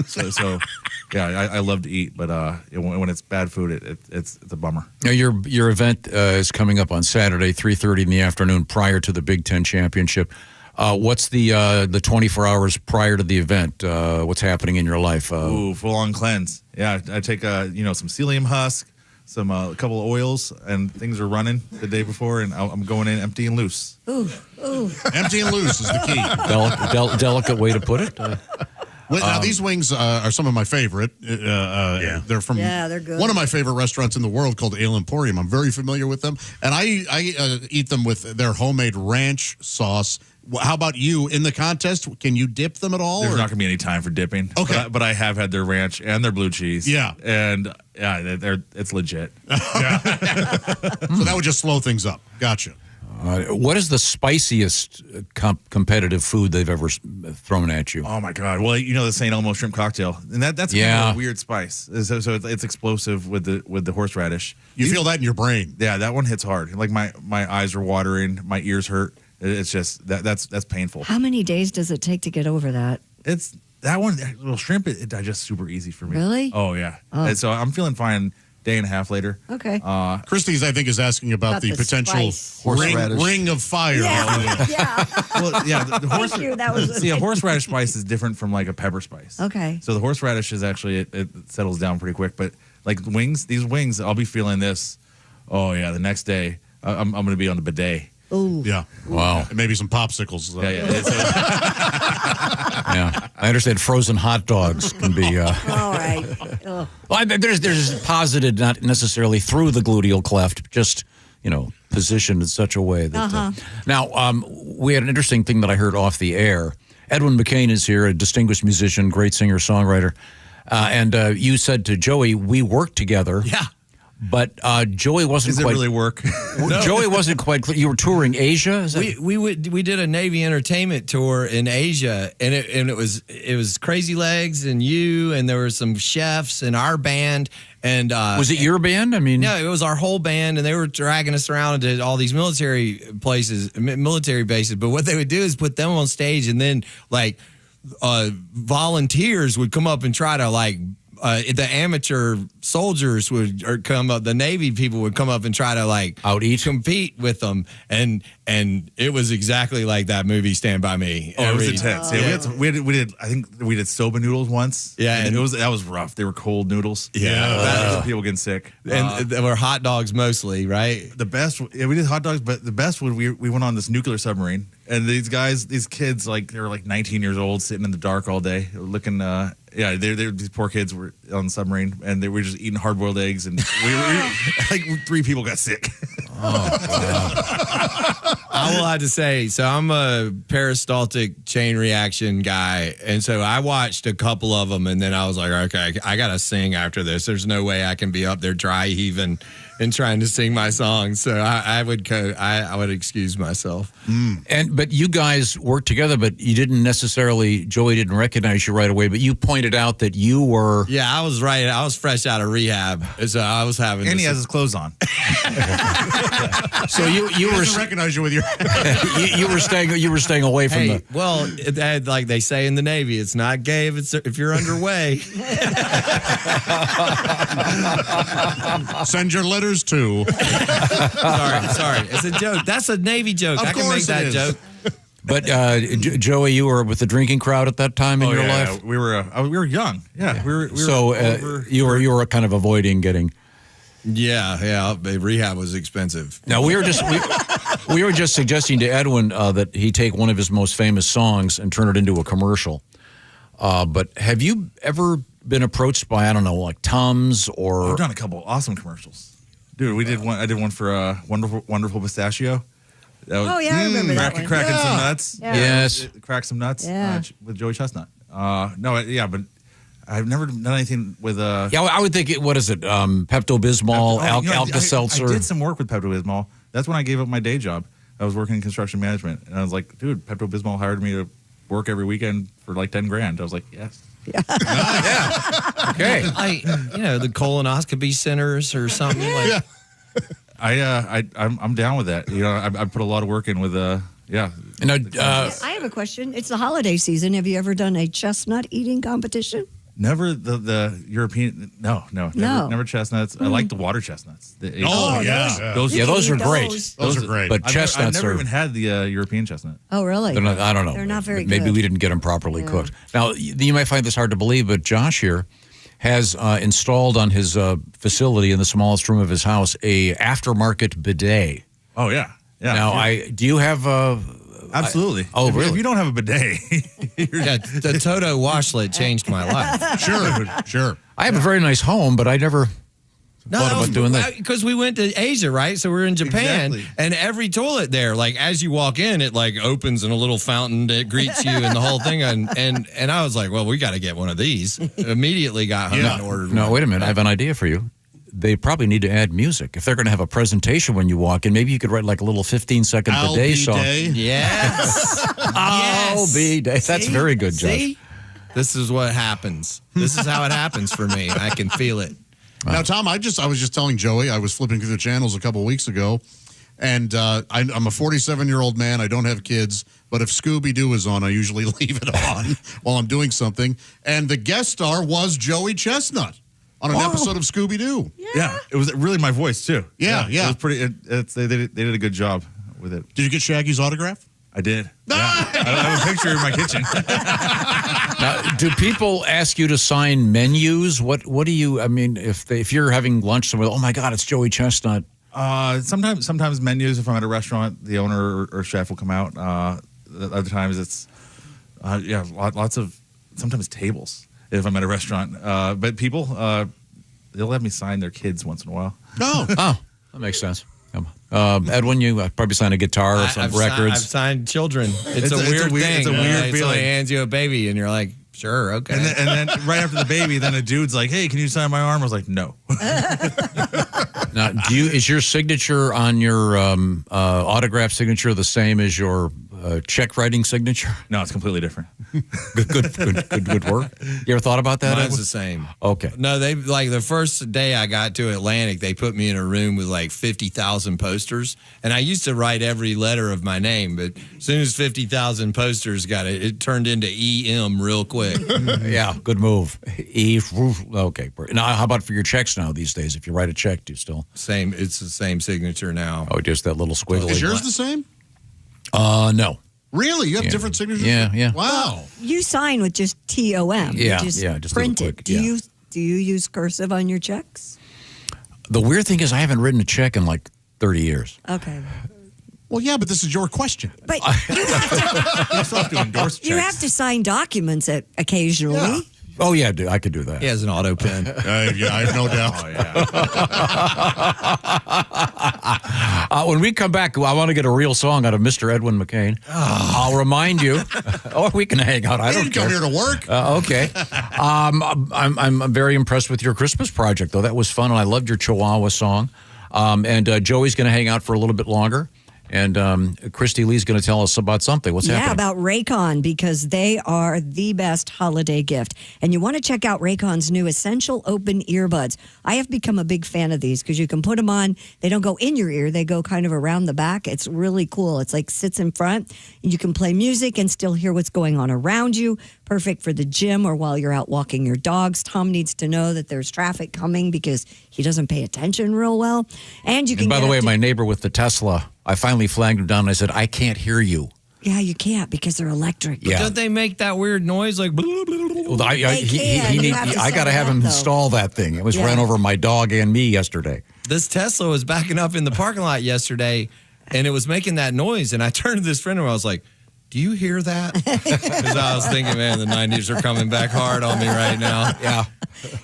So yeah, I love to eat, but when it's bad food, it's a bummer. Now your event is coming up on Saturday, 3:30 in the afternoon, prior to the Big Ten Championship. What's the 24 hours prior to the event? What's happening in your life? Full on cleanse. Yeah, I take some psyllium husk, a couple of oils, and things are running the day before, and I'm going in empty and loose. Ooh. Empty and loose is the key. Delicate way to put it. Now these wings are some of my favorite. They're from they're good. one of my favorite restaurants in the world called Ale Emporium. I'm very familiar with them, and I eat them with their homemade ranch sauce. How about you in the contest? Can you dip them at all? There's not going to be any time for dipping. Okay. But I have had their ranch and their blue cheese. Yeah. And it's legit. So that would just slow things up. Gotcha. What is the spiciest competitive food they've ever thrown at you? Oh my God! Well, the St. Elmo shrimp cocktail, and that's kind of a weird spice. So it's explosive with the horseradish. You feel that in your brain. Yeah, that one hits hard. Like my eyes are watering, my ears hurt. It's just that's painful. How many days does it take to get over that? It's that one. Little shrimp, it digests super easy for me. Really? Oh yeah. Oh. And so I'm feeling fine. Day and a half later. Okay. Christie's, I think, is asking about the potential ring of fire. Yeah. Well, yeah. The Thank you. That was a horseradish spice is different from like a pepper spice. Okay. So the horseradish is actually it settles down pretty quick. But like these wings, I'll be feeling this. Oh yeah. The next day, I'm going to be on the bidet. Ooh. Yeah. Wow. And maybe some popsicles. Yeah. I understand frozen hot dogs can be. All right. Well, there's posited not necessarily through the gluteal cleft, just positioned in such a way that. Now, we had an interesting thing that I heard off the air. Edwin McCain is here, a distinguished musician, great singer songwriter, and you said to Joey, "We worked together." Yeah. But Joey wasn't Does quite. it really work? Joey wasn't quite clear. You were touring Asia. Is that? We did a Navy entertainment tour in Asia, and it was Crazy Legs and you, and there were some chefs and our band. And was it your band? I mean, no, it was our whole band, and they were dragging us around to all these military bases. But what they would do is put them on stage, and then volunteers would come up and try to the amateur soldiers would come up, the Navy people would come up and try to compete with them, and it was exactly like that movie Stand By Me. Oh, it was intense. Yeah, we did. I think we did soba noodles once. Yeah, and that was rough. They were cold noodles. People getting sick, and they were hot dogs mostly, right? The best. Yeah, we did hot dogs, but the best was we went on this nuclear submarine, and these kids, they were 19 years old, sitting in the dark all day, looking. These poor kids were on the submarine, and they were just eating hard-boiled eggs, and we 3 people got sick. I will have to say, so I'm a peristaltic chain reaction guy, and so I watched a couple of them, and then I was like, okay, I got to sing after this. There's no way I can be up there dry heaving and trying to sing my song, so I would excuse myself. But you guys worked together, but you didn't necessarily. Joey didn't recognize you right away, but you pointed out that you were. Yeah, I was right. I was fresh out of rehab, so I was having. And he has his clothes on. So you were recognize you with your. you were staying away from the. Well, like they say in the Navy, it's not gay if you're underway. Send your letters too. Sorry. It's a joke. That's a Navy joke. I can make that joke. But Joey, you were with the drinking crowd at that time in your life. We were young. Yeah, we were. So you were kind of avoiding getting. Yeah. Rehab was expensive. Now we were just suggesting to Edwin that he take one of his most famous songs and turn it into a commercial. But have you ever been approached by like Tums or? I've done a couple awesome commercials, dude. We did one. I did one for Wonderful Pistachio. I remember that one. Cracking some nuts. Yeah. Yes. Crack some nuts. Yeah. With Joey Chestnut. But I've never done anything with Yeah, I would think what is it? Pepto-Bismol, Alka-Seltzer. I did some work with Pepto-Bismol. That's when I gave up my day job. I was working in construction management, and I was like, dude, Pepto-Bismol hired me to work every weekend for $10,000. I was like, yes. Yeah. Okay. The colonoscopy centers or something like. Yeah. I'm down with that. I put a lot of work in with yeah. I have a question. It's the holiday season. Have you ever done a chestnut eating competition? Never the European. No. Never chestnuts. I like the water chestnuts. Those are great. Those are great. But chestnuts I've never even had the European chestnut. Oh, really? I don't know. They're not very Maybe good. we didn't get them properly cooked. Now, you might find this hard to believe, but Josh here has installed on his facility in the smallest room of his house a aftermarket bidet. Oh, yeah. Now, do you have Absolutely. If you don't have a bidet, yeah, the Toto washlet changed my life. Sure. I have a very nice home, but I never thought about doing that. Because we went to Asia, right? So we're in Japan, and every toilet there, like as you walk in, it like opens and a little fountain that greets you and the whole thing. And I was like, well, we got to get one of these. Immediately got home and ordered No, one. wait a minute. I have an idea for you. They probably need to add music. If they're going to have a presentation when you walk in, maybe you could write like a little 15-second bidet song. Yes. I'll be day. That's very good, Josh. See? This is what happens. This is how it happens for me. I can feel it. Now, Tom, I was just telling Joey, I was flipping through the channels a couple of weeks ago, and I'm a 47-year-old man. I don't have kids, but if Scooby-Doo is on, I usually leave it on while I'm doing something. And the guest star was Joey Chestnut on an episode of Scooby-Doo. Yeah, it was really my voice too. Yeah. It was pretty. They did a good job with it. Did you get Shaggy's autograph? I did. Yeah. I have a picture in my kitchen. Now, do people ask you to sign menus? What do you? I mean, if you're having lunch somewhere, oh my God, it's Joey Chestnut. Sometimes menus. If I'm at a restaurant, the owner or chef will come out. Other times it's lots of sometimes tables. If I'm at a restaurant, but people they'll have me sign their kids once in a while. Oh, that makes sense. Edwin, you probably signed a guitar or some records. I've signed children. It's a weird thing. It's a weird feeling. Somebody hands you a baby, and you're like, sure, okay. And then right after the baby, then a dude's like, hey, can you sign my arm? I was like, no. Now, is your signature on your autograph signature the same as your check writing signature? No, it's completely different. Good work. You ever thought about that? Mine's the same. Okay. No, they like the first day I got to Atlantic, they put me in a room with like 50,000 posters, and I used to write every letter of my name, but as soon as 50,000 posters got it turned into EM real quick. Yeah, good move. Okay. Now, how about for your checks now these days? If you write a check, do you still? Same. It's the same signature now. Oh, just that little squiggly. Is yours the same? No. Really? You have different signatures? Yeah. Wow. You sign with just TOM. Yeah, just just printed. quick, Do you use cursive on your checks? The weird thing is I haven't written a check in like 30 years. Okay. Well, yeah, but this is your question. But you have to endorse checks. You have to sign documents occasionally. Yeah. Oh, yeah, I could do that. He has an auto pen. Yeah, I have no doubt. When we come back, I want to get a real song out of Mr. Edwin McCain. I'll remind you. Or we can hang out. I don't care. Come here to work. Okay. I'm very impressed with your Christmas project, though. That was fun, and I loved your Chihuahua song. And Joey's going to hang out for a little bit longer. And Christy Lee's going to tell us about something. What's happening? Yeah, about Raycon, because they are the best holiday gift. And you want to check out Raycon's new Essential Open Earbuds. I have become a big fan of these because you can put them on. They don't go in your ear. They go kind of around the back. It's really cool. It's like sits in front. You can play music and still hear what's going on around you. Perfect for the gym or while you're out walking your dogs. Tom needs to know that there's traffic coming because he doesn't pay attention real well. And you can. And by the way, my neighbor with the Tesla, I finally flagged him down and I said, I can't hear you. Yeah, you can't because they're electric. But don't they make that weird noise like? Well, I got to have him install that thing. It was ran over my dog and me yesterday. This Tesla was backing up in the parking lot yesterday, and it was making that noise. And I turned to this friend and I was like, do you hear that? Because I was thinking, man, the 90s are coming back hard on me right now. Yeah.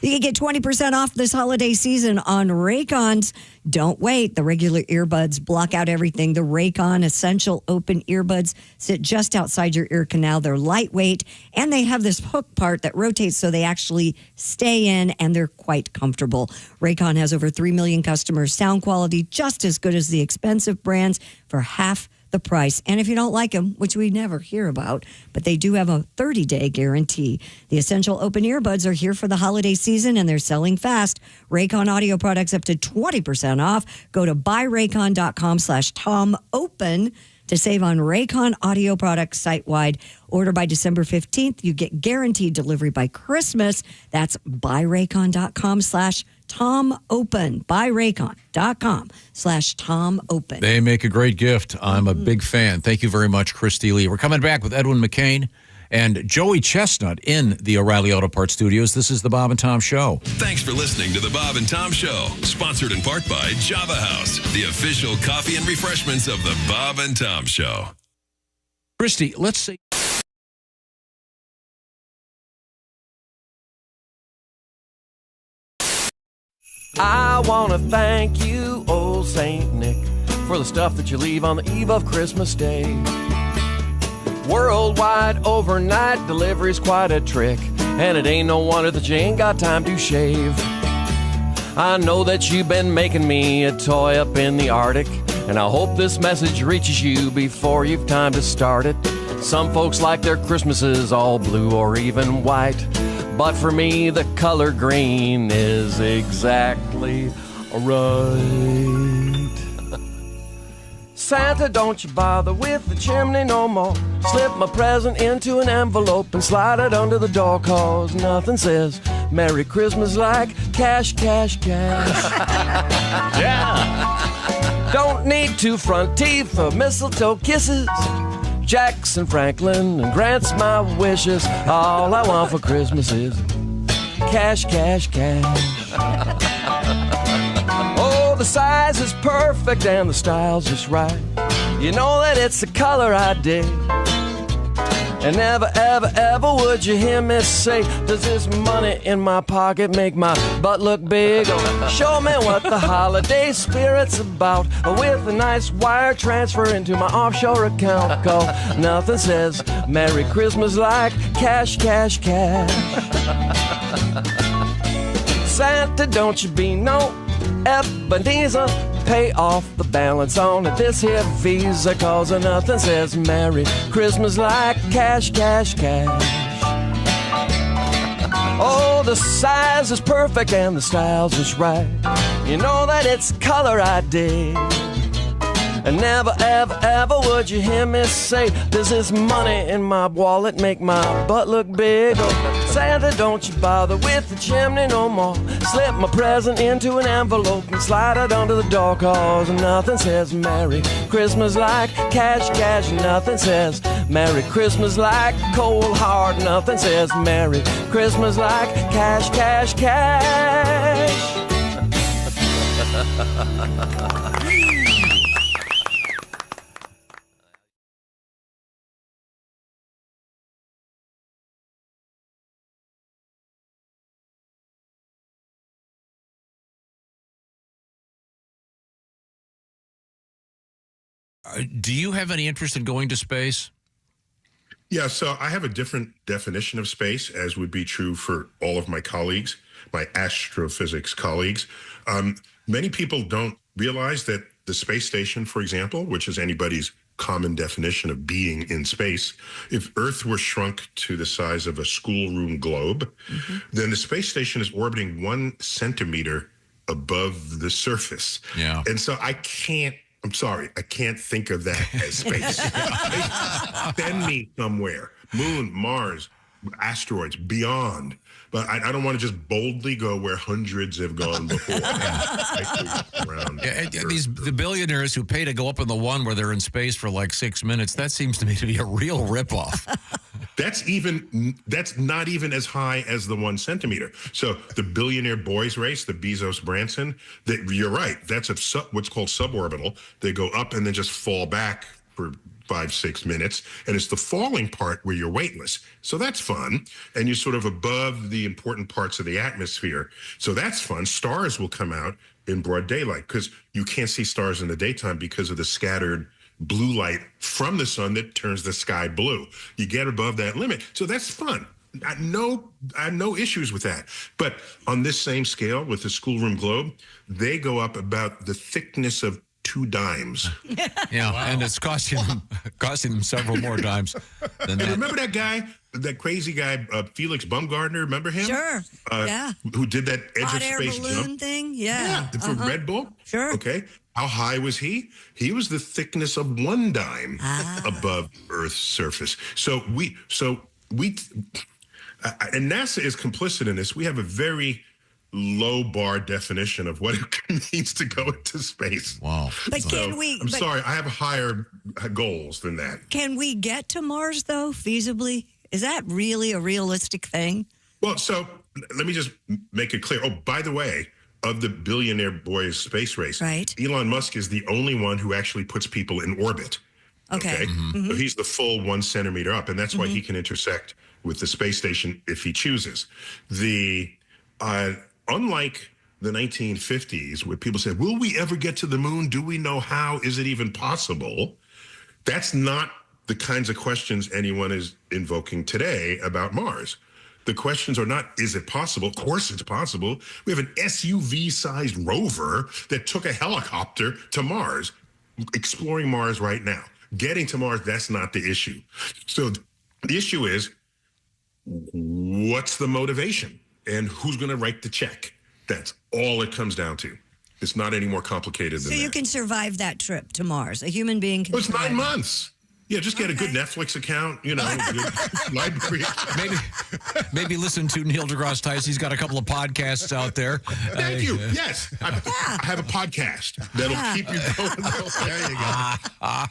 You can get 20% off this holiday season on Raycons. Don't wait. The regular earbuds block out everything. The Raycon Essential Open Earbuds sit just outside your ear canal. They're lightweight, and they have this hook part that rotates so they actually stay in, and they're quite comfortable. Raycon has over 3 million customers. Sound quality just as good as the expensive brands for half the price. And if you don't like them, which we never hear about, but they do have a 30-day guarantee. The Essential Open Earbuds are here for the holiday season, and they're selling fast. Raycon audio products up to 20% off. Go to buyraycon.com/TomOpen to save on Raycon audio products site-wide. Order by December 15th. You get guaranteed delivery by Christmas. That's buyraycon.com/TomOpen. buyraycon.com/TomOpen. They make a great gift. I'm a big fan. Thank you very much, Christy Lee. We're coming back with Edwin McCain and Joey Chestnut in the O'Reilly Auto Parts Studios. This is the Bob and Tom Show. Thanks for listening to the Bob and Tom Show, sponsored in part by Java House, the official coffee and refreshments of the Bob and Tom Show. Christy, let's see. I want to thank you, old Saint Nick, for the stuff that you leave on the eve of Christmas Day. Worldwide overnight delivery's quite a trick, and it ain't no wonder that you ain't got time to shave. I know that you've been making me a toy up in the Arctic, and I hope this message reaches you before you've time to start it. Some folks like their Christmases all blue or even white, but for me the color green is exactly right. Santa, don't you bother with the chimney no more. Slip my present into an envelope and slide it under the door, cause nothing says Merry Christmas like cash, cash, cash. Yeah. Don't need two front teeth or mistletoe kisses. Jackson Franklin and grants my wishes. All I want for Christmas is cash, cash, cash. Oh, the size is perfect and the style's just right. You know that it's the color I dig. And never, ever, ever would you hear me say, does this money in my pocket make my butt look big? Oh, show me what the holiday spirit's about, with a nice wire transfer into my offshore account. Cause nothing says Merry Christmas like cash, cash, cash. Santa, don't you be no Ebenezer. Pay off the balance on this here Visa, cause nothing says Merry Christmas like cash, cash, cash. Oh, the size is perfect and the style's just right. You know that it's color I dig. And never, ever, ever would you hear me say, does this money in my wallet make my butt look big? Oh, Santa, don't you bother with the chimney no more. Slip my present into an envelope and slide it under the door, cause nothing says Merry Christmas like cash, cash. Nothing says Merry Christmas like cold hard. Nothing says Merry Christmas like cash, cash, cash. Do you have any interest in going to space? Yeah, so I have a different definition of space, as would be true for all of my colleagues, my astrophysics colleagues. Many people don't realize that the space station, for example, which is anybody's common definition of being in space, if Earth were shrunk to the size of a schoolroom globe, then the space station is orbiting 1 centimeter above the surface. Yeah. And so I'm sorry, I can't think of that as space. Send me somewhere. Moon, Mars, asteroids, beyond. But I don't want to just boldly go where hundreds have gone before. The billionaires who pay to go up in the one where they're in space for like 6 minutes, that seems to me to be a real ripoff. That's not even as high as the 1 centimeter. So the billionaire boys race, the Bezos Branson, you're right. That's what's called suborbital. They go up and then just fall back for 5-6 minutes, and it's the falling part where you're weightless. So that's fun, and you're sort of above the important parts of the atmosphere. So that's fun. Stars will come out in broad daylight because you can't see stars in the daytime because of the scattered blue light from the sun that turns the sky blue. You get above that limit, so that's fun. I have no issues with that. But on this same scale with the schoolroom globe, they go up about the thickness of 2 dimes. Yeah, wow. And it's costing them several more dimes than that. Remember that guy, that crazy guy, Felix Baumgartner? Remember him? Sure. Yeah. Who did that edge hot of air space balloon jump thing? Yeah. For Red Bull? Sure. Okay. How high was he? He was the thickness of 1 dime above Earth's surface. So we, and NASA is complicit in this. We have a very low bar definition of what it means to go into space. Wow. But I'm sorry, I have higher goals than that. Can we get to Mars, though, feasibly? Is that really a realistic thing? Well, so let me just make it clear. Oh, by the way, of the billionaire boys space race, right, Elon Musk is the only one who actually puts people in orbit. Okay. So he's the full 1 centimeter up, and that's why he can intersect with the space station if he chooses. Unlike the 1950s, where people said, will we ever get to the moon? Do we know how? Is it even possible? That's not the kinds of questions anyone is invoking today about Mars. The questions are not, is it possible? Of course it's possible. We have an SUV-sized rover that took a helicopter to Mars, exploring Mars right now. Getting to Mars, that's not the issue. So the issue is, what's the motivation? And who's going to write the check? That's all it comes down to. It's not any more complicated than that. So you can survive that trip to Mars. A human being can. Well, it's 9 months. Yeah, just get a good Netflix account, good library. Maybe listen to Neil deGrasse Tyson. He's got a couple of podcasts out there. Thank you. Yes, I have a podcast that'll keep you going. There you go.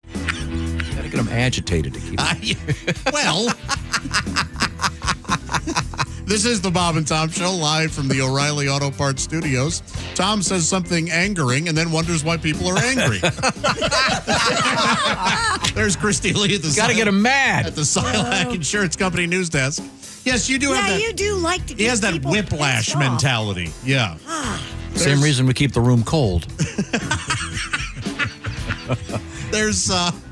Gotta get them agitated to keep. Well, this is the Bob and Tom Show, live from the O'Reilly Auto Parts Studios. Tom says something angering and then wonders why people are angry. There's Christy Lee at the Gotta get him mad at the Silac Insurance Company news desk. Yes, you do have that. Yeah, you do like to get He has that people whiplash pissed off. mentality. Yeah. Same reason we keep the room cold. There's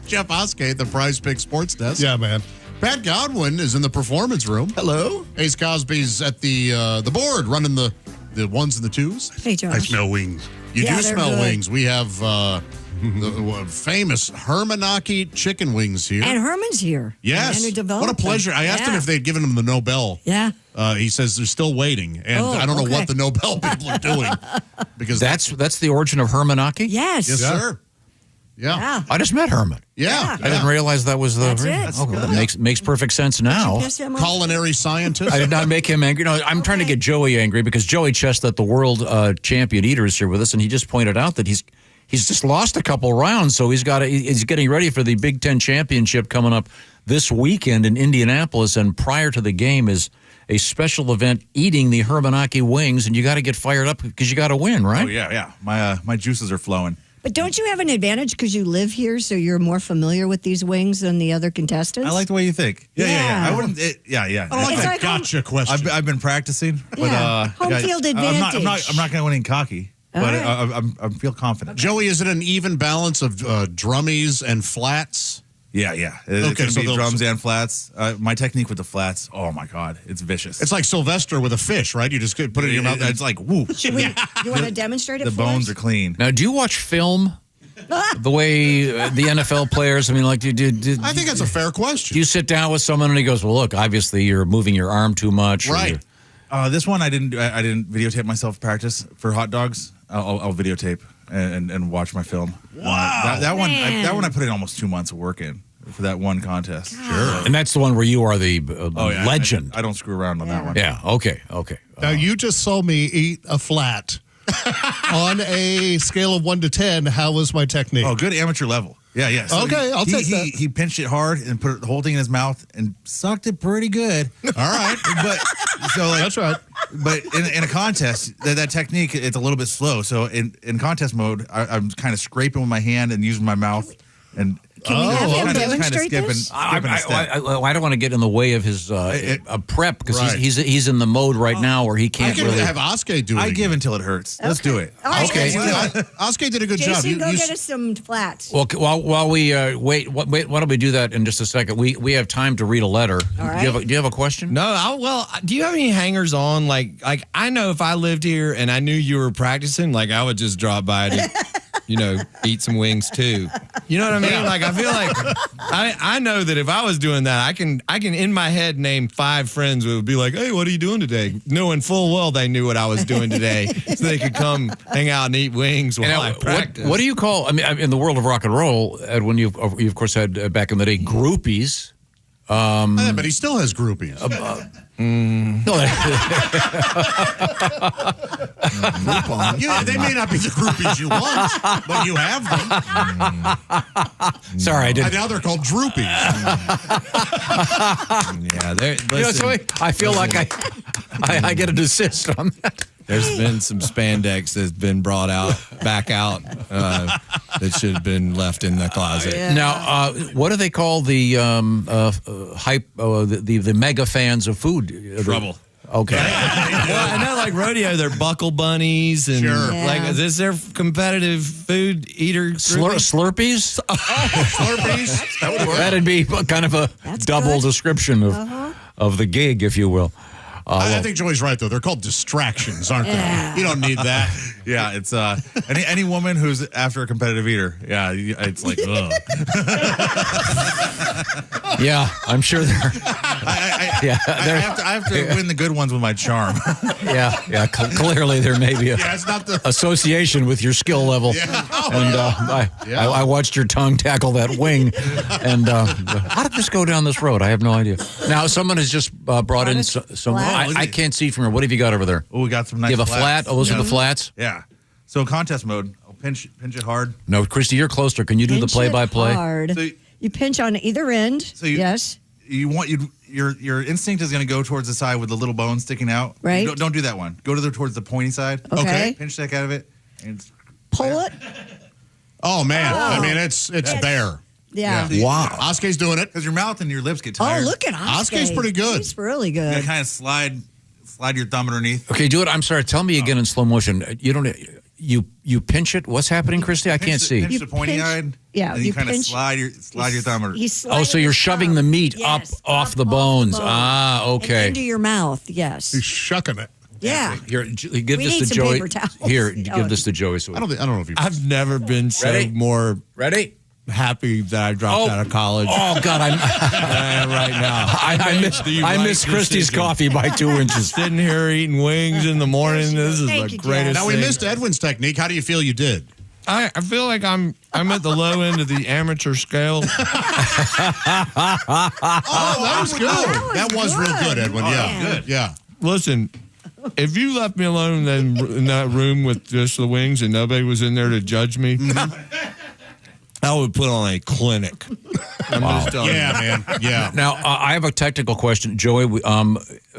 Jeff Oskey at the Prize Pick Sports Desk. Yeah, man. Pat Godwin is in the performance room. Hello. Ace Cosby's at the board running the ones and the twos. Hey, Josh. I smell wings. You Yeah, do they're smell good. wings. We have the famous Hermanaki chicken wings here. And Herman's here. Yes. And who What a developed pleasure. them. I asked him Yeah. if they'd given him the Nobel. Yeah. He says they're still waiting. And Oh, I don't know okay. what the Nobel people are doing. Because That's the origin of Hermanaki? Yes. Yes, sir. Yeah. Yeah. I just met Herman. Yeah. I didn't realize that was the. That's it. Oh, that makes perfect sense now. Piss him off? Culinary scientist. I did not make him angry. No, I'm trying to get Joey angry because Joey Chestnut, the world champion eater, is here with us, and he just pointed out that he's just lost a couple rounds, so he's getting ready for the Big Ten championship coming up this weekend in Indianapolis, and prior to the game is a special event eating the Hermanaki wings, and you got to get fired up because you got to win, right? Oh yeah. My juices are flowing. But don't you have an advantage because you live here, so you're more familiar with these wings than the other contestants? I like the way you think. Yeah. I wouldn't. Yeah. I like It's that like gotcha question. I've been practicing, but Home field advantage. I'm not going in cocky, but right. I feel confident. Joey, is it an even balance of drummies and flats? Yeah. It's Okay, gonna so be those- drums and flats. My technique with the flats, oh my god, it's vicious. It's like Sylvester with a fish, right? You just put it in your mouth. It's like woo. You want to demonstrate it The for bones us? are clean. Now, do you watch film the way the NFL players? I mean, like, I think that's a fair question. Do you sit down with someone and he goes, "Well, look, obviously you're moving your arm too much." or Right. you're- This one I didn't videotape myself practice for hot dogs. I'll videotape and watch my film. Wow. That one Man. I put in almost 2 months of work in for that one contest. Sure. And that's the one where you are the Yeah, legend. I don't screw around on that one. Yeah. Okay. Now, you just saw me eat a flat. On a scale of 1 to 10, how was my technique? Oh, good amateur level. Yeah. So Okay, I'll take that. He pinched it hard and put the whole thing in his mouth and sucked it pretty good. All right. But so like That's right. But in a contest, that technique it's a little bit slow. So in contest mode, I'm kind of scraping with my hand and using my mouth And Can we have him kinda demonstrate skipping this? I a step. don't want to get in the way of his prep because Right. he's in the mode right now where he I can't can really. have Oskay do it. I again. give until it hurts. Let's do it. All right, Okay. let's do it. Oskay did a good job. Jason, go get us some flats. Well, while we wait, why don't we do that in just a second? We have time to read a letter. All right. Do you have a question? No, well, do you have any hangers on? Like I know if I lived here and I knew you were practicing, like I would just drop by to, eat some wings too. You know what I mean? Like I feel like I know that if I was doing that, I can in my head name 5 friends who would be like, "Hey, what are you doing today?" Knowing full well they knew what I was doing today, so they could come hang out and eat wings while I practice. What do you call? I mean, in the world of rock and roll, Edwin, you of course had back in the day groupies. Yeah, but he still has groupies. They may not be the groupies you want, but you have them. Sorry, I didn't. And now they're called droopies. Yeah, I feel like I get a desist on that. There's been some spandex that's been brought back out that should have been left in the closet. Yeah. Now, what do they call the hype? The mega fans of food? Trouble. Okay. Well, I know, like rodeo, they're buckle bunnies and like is this their competitive food eater? Slurpees? Slurpees? That'd be kind of a double description of the gig, if you will. I think Joey's right, though. They're called distractions, aren't they? You don't need that. Yeah, it's any woman who's after a competitive eater. Yeah, it's like, ugh. Yeah, I'm sure they're. I have to win the good ones with my charm. Yeah. Clearly, there may be it's not the association with your skill level. I watched your tongue tackle that wing. And how did this go down this road? I have no idea. Now, someone has just brought in some. I can't see from here. What have you got over there? Oh, we got some nice. You have a flats. flat? Oh, those are the flats? Yeah. So contest mode. I'll pinch it hard. No, Christy, you're closer. Can you do the play-by-play? Hard. So you pinch on either end. So yes. Your instinct is going to go towards the side with the little bone sticking out. Right. Don't do that one. Go towards the pointy side. Okay. Pinch the heck out of it. And Pull it. Oh, man. I mean, it's there. Yeah. Wow. Oskay's doing it. Because your mouth and your lips get Oh, tired. look at Oskay. Oskay's pretty good. He's really You good. gotta kind of slide your thumb underneath. Okay, do it. I'm sorry. Tell me again in slow motion. You don't. You pinch it. What's happening, Christy? I can't see. Pinch the pointy eyed. Yeah. And you kind of slide your thumb under. So you're shoving the meat Yes, off the bones. Ah, okay. And into your mouth. Yes. He's shucking it. Yeah. Here, give We this need to some Joey. paper towels. Here, Oh. give this to Joey. I don't know if you. I've never been so Ready? more Ready? happy that I dropped out of college. Oh God, than I am right now. I miss Christy's coffee by 2 inches. Sitting here eating wings in the morning. This is Thank the you, greatest. Now, we thing. missed Edwin's technique. How do you feel you did? I feel like I'm at the low end of the amateur scale. Oh, that was good. That was real good, Edwin. Yeah. Good. Yeah. Listen, if you left me alone in that room with just the wings and nobody was in there to judge me, I would put on a clinic. I'm just telling you. Man. Yeah. Now I have a technical question, Joey.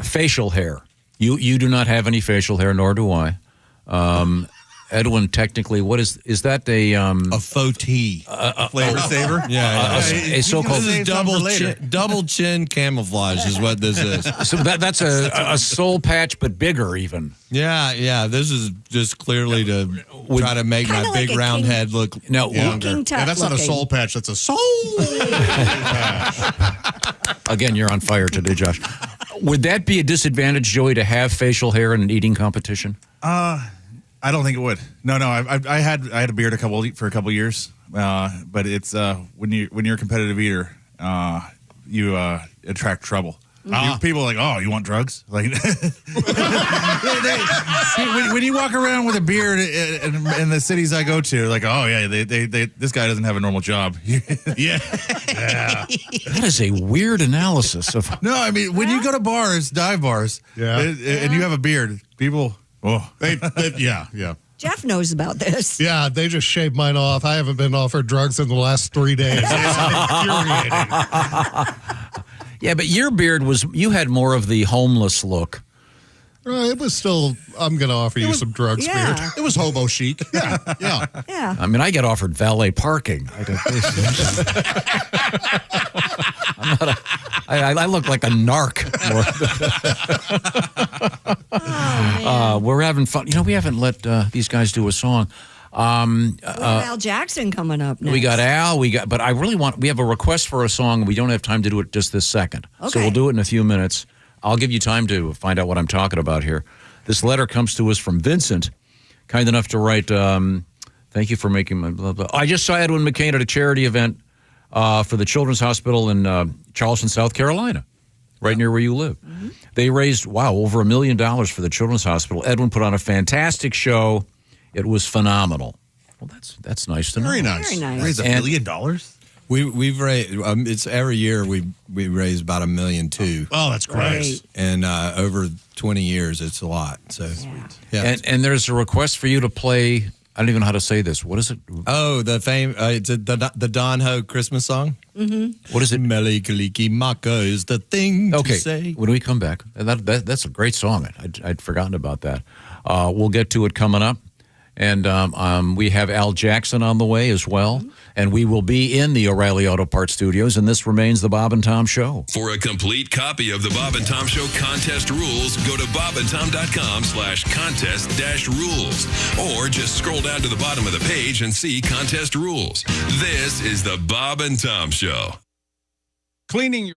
Facial hair. You do not have any facial hair, nor do I. Edwin, technically, what is that a faux T, Flavor saver? a so-called This is double chin camouflage is what this is. So that's a soul patch, but bigger even. Yeah. This is just clearly to try to make my Kinda big like a round king- head look No, younger. King Tut Yeah, that's not a looking. soul patch. That's a soul patch. Again, you're on fire today, Josh. Would that be a disadvantage, Joey, to have facial hair in an eating competition? I don't think it would. No. I had a beard for a couple years, but it's when you're a competitive eater, you attract trouble. People are like, oh, you want drugs? Like, when you walk around with a beard in the cities I go to, like, oh yeah, this guy doesn't have a normal job. Yeah. That is a weird analysis of. No, I mean when you go to dive bars, and you have a beard, people. Oh, yeah. Jeff knows about this. Yeah, they just shaved mine off. I haven't been offered drugs in the last 3 days. It's infuriating. Yeah, but your beard you had more of the homeless look. It was still, I'm going to offer you some drugs, yeah. Spirit. It was hobo chic. Yeah, yeah. Yeah. I mean, I get offered valet parking. I look like a narc. We're having fun. We haven't let these guys do a song. We have Al Jackson coming up next. We got Al. But I really we have a request for a song. We don't have time to do it just this second. Okay. So we'll do it in a few minutes. I'll give you time to find out what I'm talking about here. This letter comes to us from Vincent, kind enough to write, thank you for making my blah, blah. I just saw Edwin McCain at a charity event for the Children's Hospital in Charleston, South Carolina, right near where you live. Mm-hmm. They raised, over $1 million for the Children's Hospital. Edwin put on a fantastic show. It was phenomenal. Well, that's nice to know. Very nice. Very nice. Raise $1 million? We've raised it's every year we raise about $1 million too. Oh, that's great. And over 20 years, it's a lot. So yeah. And there's a request for you to play. I don't even know how to say this. What is it? Oh, the it's the Don Ho Christmas song. Mm-hmm. What is it? Mele Kaliki Maka is the thing to say. When we come back, that's a great song. I'd forgotten about that. We'll get to it coming up. And we have Al Jackson on the way as well. Mm-hmm. And we will be in the O'Reilly Auto Parts studios. And this remains the Bob and Tom Show. For a complete copy of the Bob and Tom Show contest rules, go to bobandtom.com/contest-rules. Or just scroll down to the bottom of the page and see contest rules. This is the Bob and Tom Show. Cleaning your...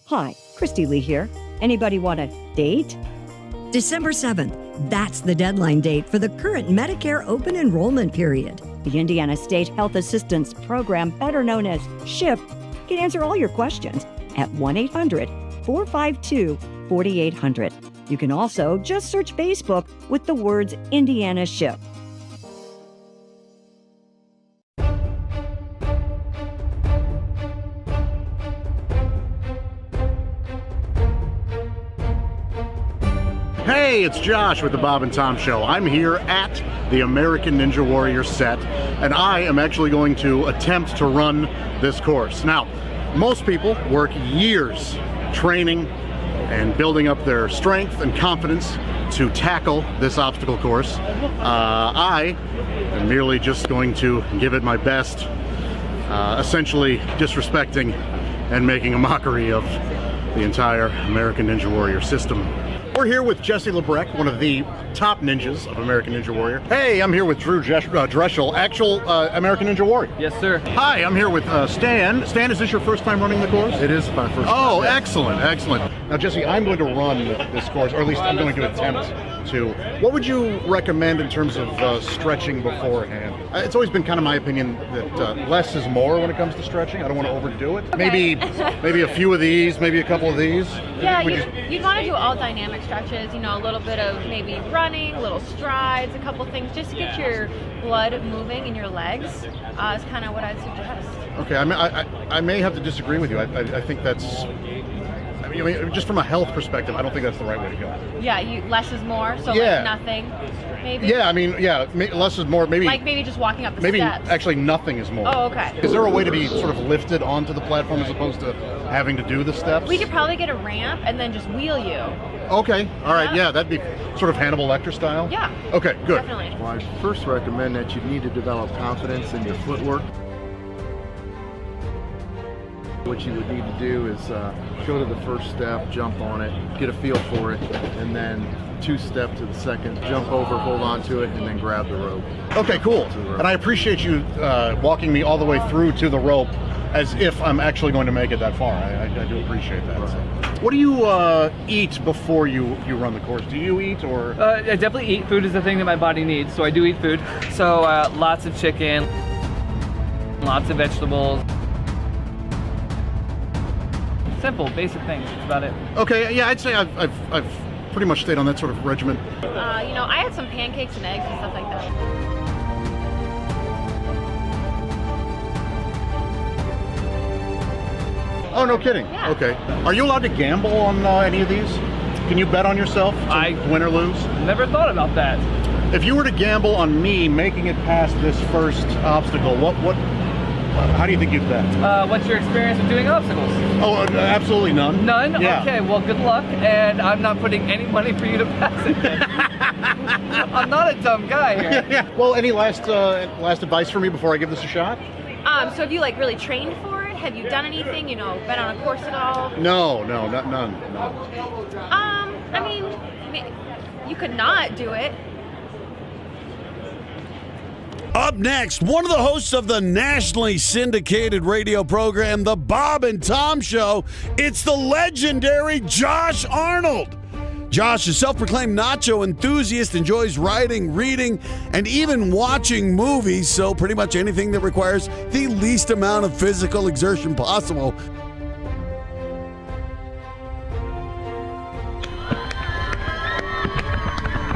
Hi, Christy Lee here. Anybody want a date? December 7th. That's the deadline date for the current Medicare open enrollment period. The Indiana State Health Assistance Program, better known as SHIP, can answer all your questions at 1-800-452-4800. You can also just search Facebook with the words Indiana SHIP. Hey, it's Josh with the Bob and Tom Show. I'm here at the American Ninja Warrior set, and I am actually going to attempt to run this course. Now, most people work years training and building up their strength and confidence to tackle this obstacle course. I am merely just going to give it my best, essentially disrespecting and making a mockery of the entire American Ninja Warrior system. We're here with Jesse Labreck, one of the top ninjas of American Ninja Warrior. Hey, I'm here with Drew Dreschel, actual American Ninja Warrior. Yes, sir. Hi, I'm here with Stan. Stan, is this your first time running the course? It is my first time. Oh, excellent, excellent. Now, Jesse, I'm going to run this course, or at least I'm going to attempt to. What would you recommend in terms of stretching beforehand? It's always been kind of my opinion that less is more when it comes to stretching. I don't want to overdo it. Okay. Maybe a few of these, maybe a couple of these. Yeah, you'd want to do all dynamic stretches, a little bit of maybe running, little strides, a couple things, just to get your blood moving in your legs is kind of what I'd suggest. Okay, I may have to disagree with you. I think that's... I mean, just from a health perspective, I don't think that's the right way to go. Yeah, less is more, so Yeah. like nothing, maybe? Yeah, I mean, less is more. Maybe Like maybe just walking up the maybe steps. actually nothing is more. Oh, okay. Is there a way to be sort of lifted onto the platform as opposed to having to do the steps? We could probably get a ramp and then just wheel you. Okay, all right, yeah, that'd be sort of Hannibal Lecter style. Yeah. Okay, good. Definitely. Well, I first recommend that you need to develop confidence in your footwork. What you would need to do is go to the first step, jump on it, get a feel for it, and then 2-step to the second, jump over, hold on to it, and then grab the rope. Okay, cool. And I appreciate you walking me all the way through to the rope as if I'm actually going to make it that far. I do appreciate that. Right. What do you eat before you run the course? Do you eat or? I definitely eat. Food is the thing that my body needs, so I do eat food. So lots of chicken, lots of vegetables. Simple, basic things. That's about it. Okay, yeah, I'd say I've pretty much stayed on that sort of regimen. I had some pancakes and eggs and stuff like that. Oh, no kidding. Yeah. Okay. Are you allowed to gamble on any of these? Can you bet on yourself to win or lose? Never thought about that. If you were to gamble on me making it past this first obstacle, what How do you think you'd bet? What's your experience with doing obstacles? Oh, absolutely none. None? Yeah. Okay, well, good luck, and I'm not putting any money for you to pass it. I'm not a dumb guy here. Yeah. Well, any last advice for me before I give this a shot? So have you like really trained for it? Have you done anything? Been on a course at all? No, none. I mean, you could not do it. Up next, one of the hosts of the nationally syndicated radio program, The Bob and Tom Show. It's the legendary Josh Arnold. Josh, a self-proclaimed nacho enthusiast, enjoys writing, reading, and even watching movies, so pretty much anything that requires the least amount of physical exertion possible.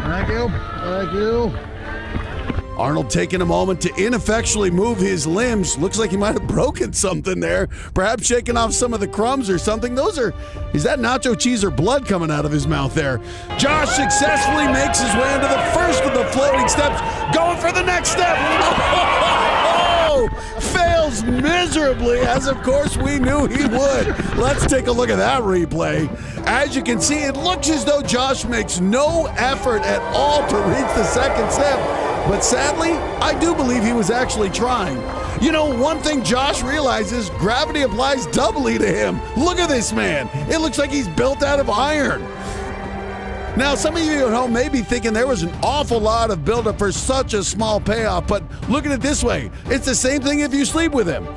Thank you. Arnold taking a moment to ineffectually move his limbs. Looks like he might have broken something there. Perhaps shaking off some of the crumbs or something. Is that nacho cheese or blood coming out of his mouth there? Josh successfully makes his way into the first of the floating steps, going for the next step. Oh, fails miserably, as of course we knew he would. Let's take a look at that replay. As you can see, it looks as though Josh makes no effort at all to reach the second step. But sadly, I do believe he was actually trying. One thing Josh realizes, gravity applies doubly to him. Look at this man. It looks like he's built out of iron. Now, some of you at home may be thinking there was an awful lot of buildup for such a small payoff, but look at it this way. It's the same thing if you sleep with him.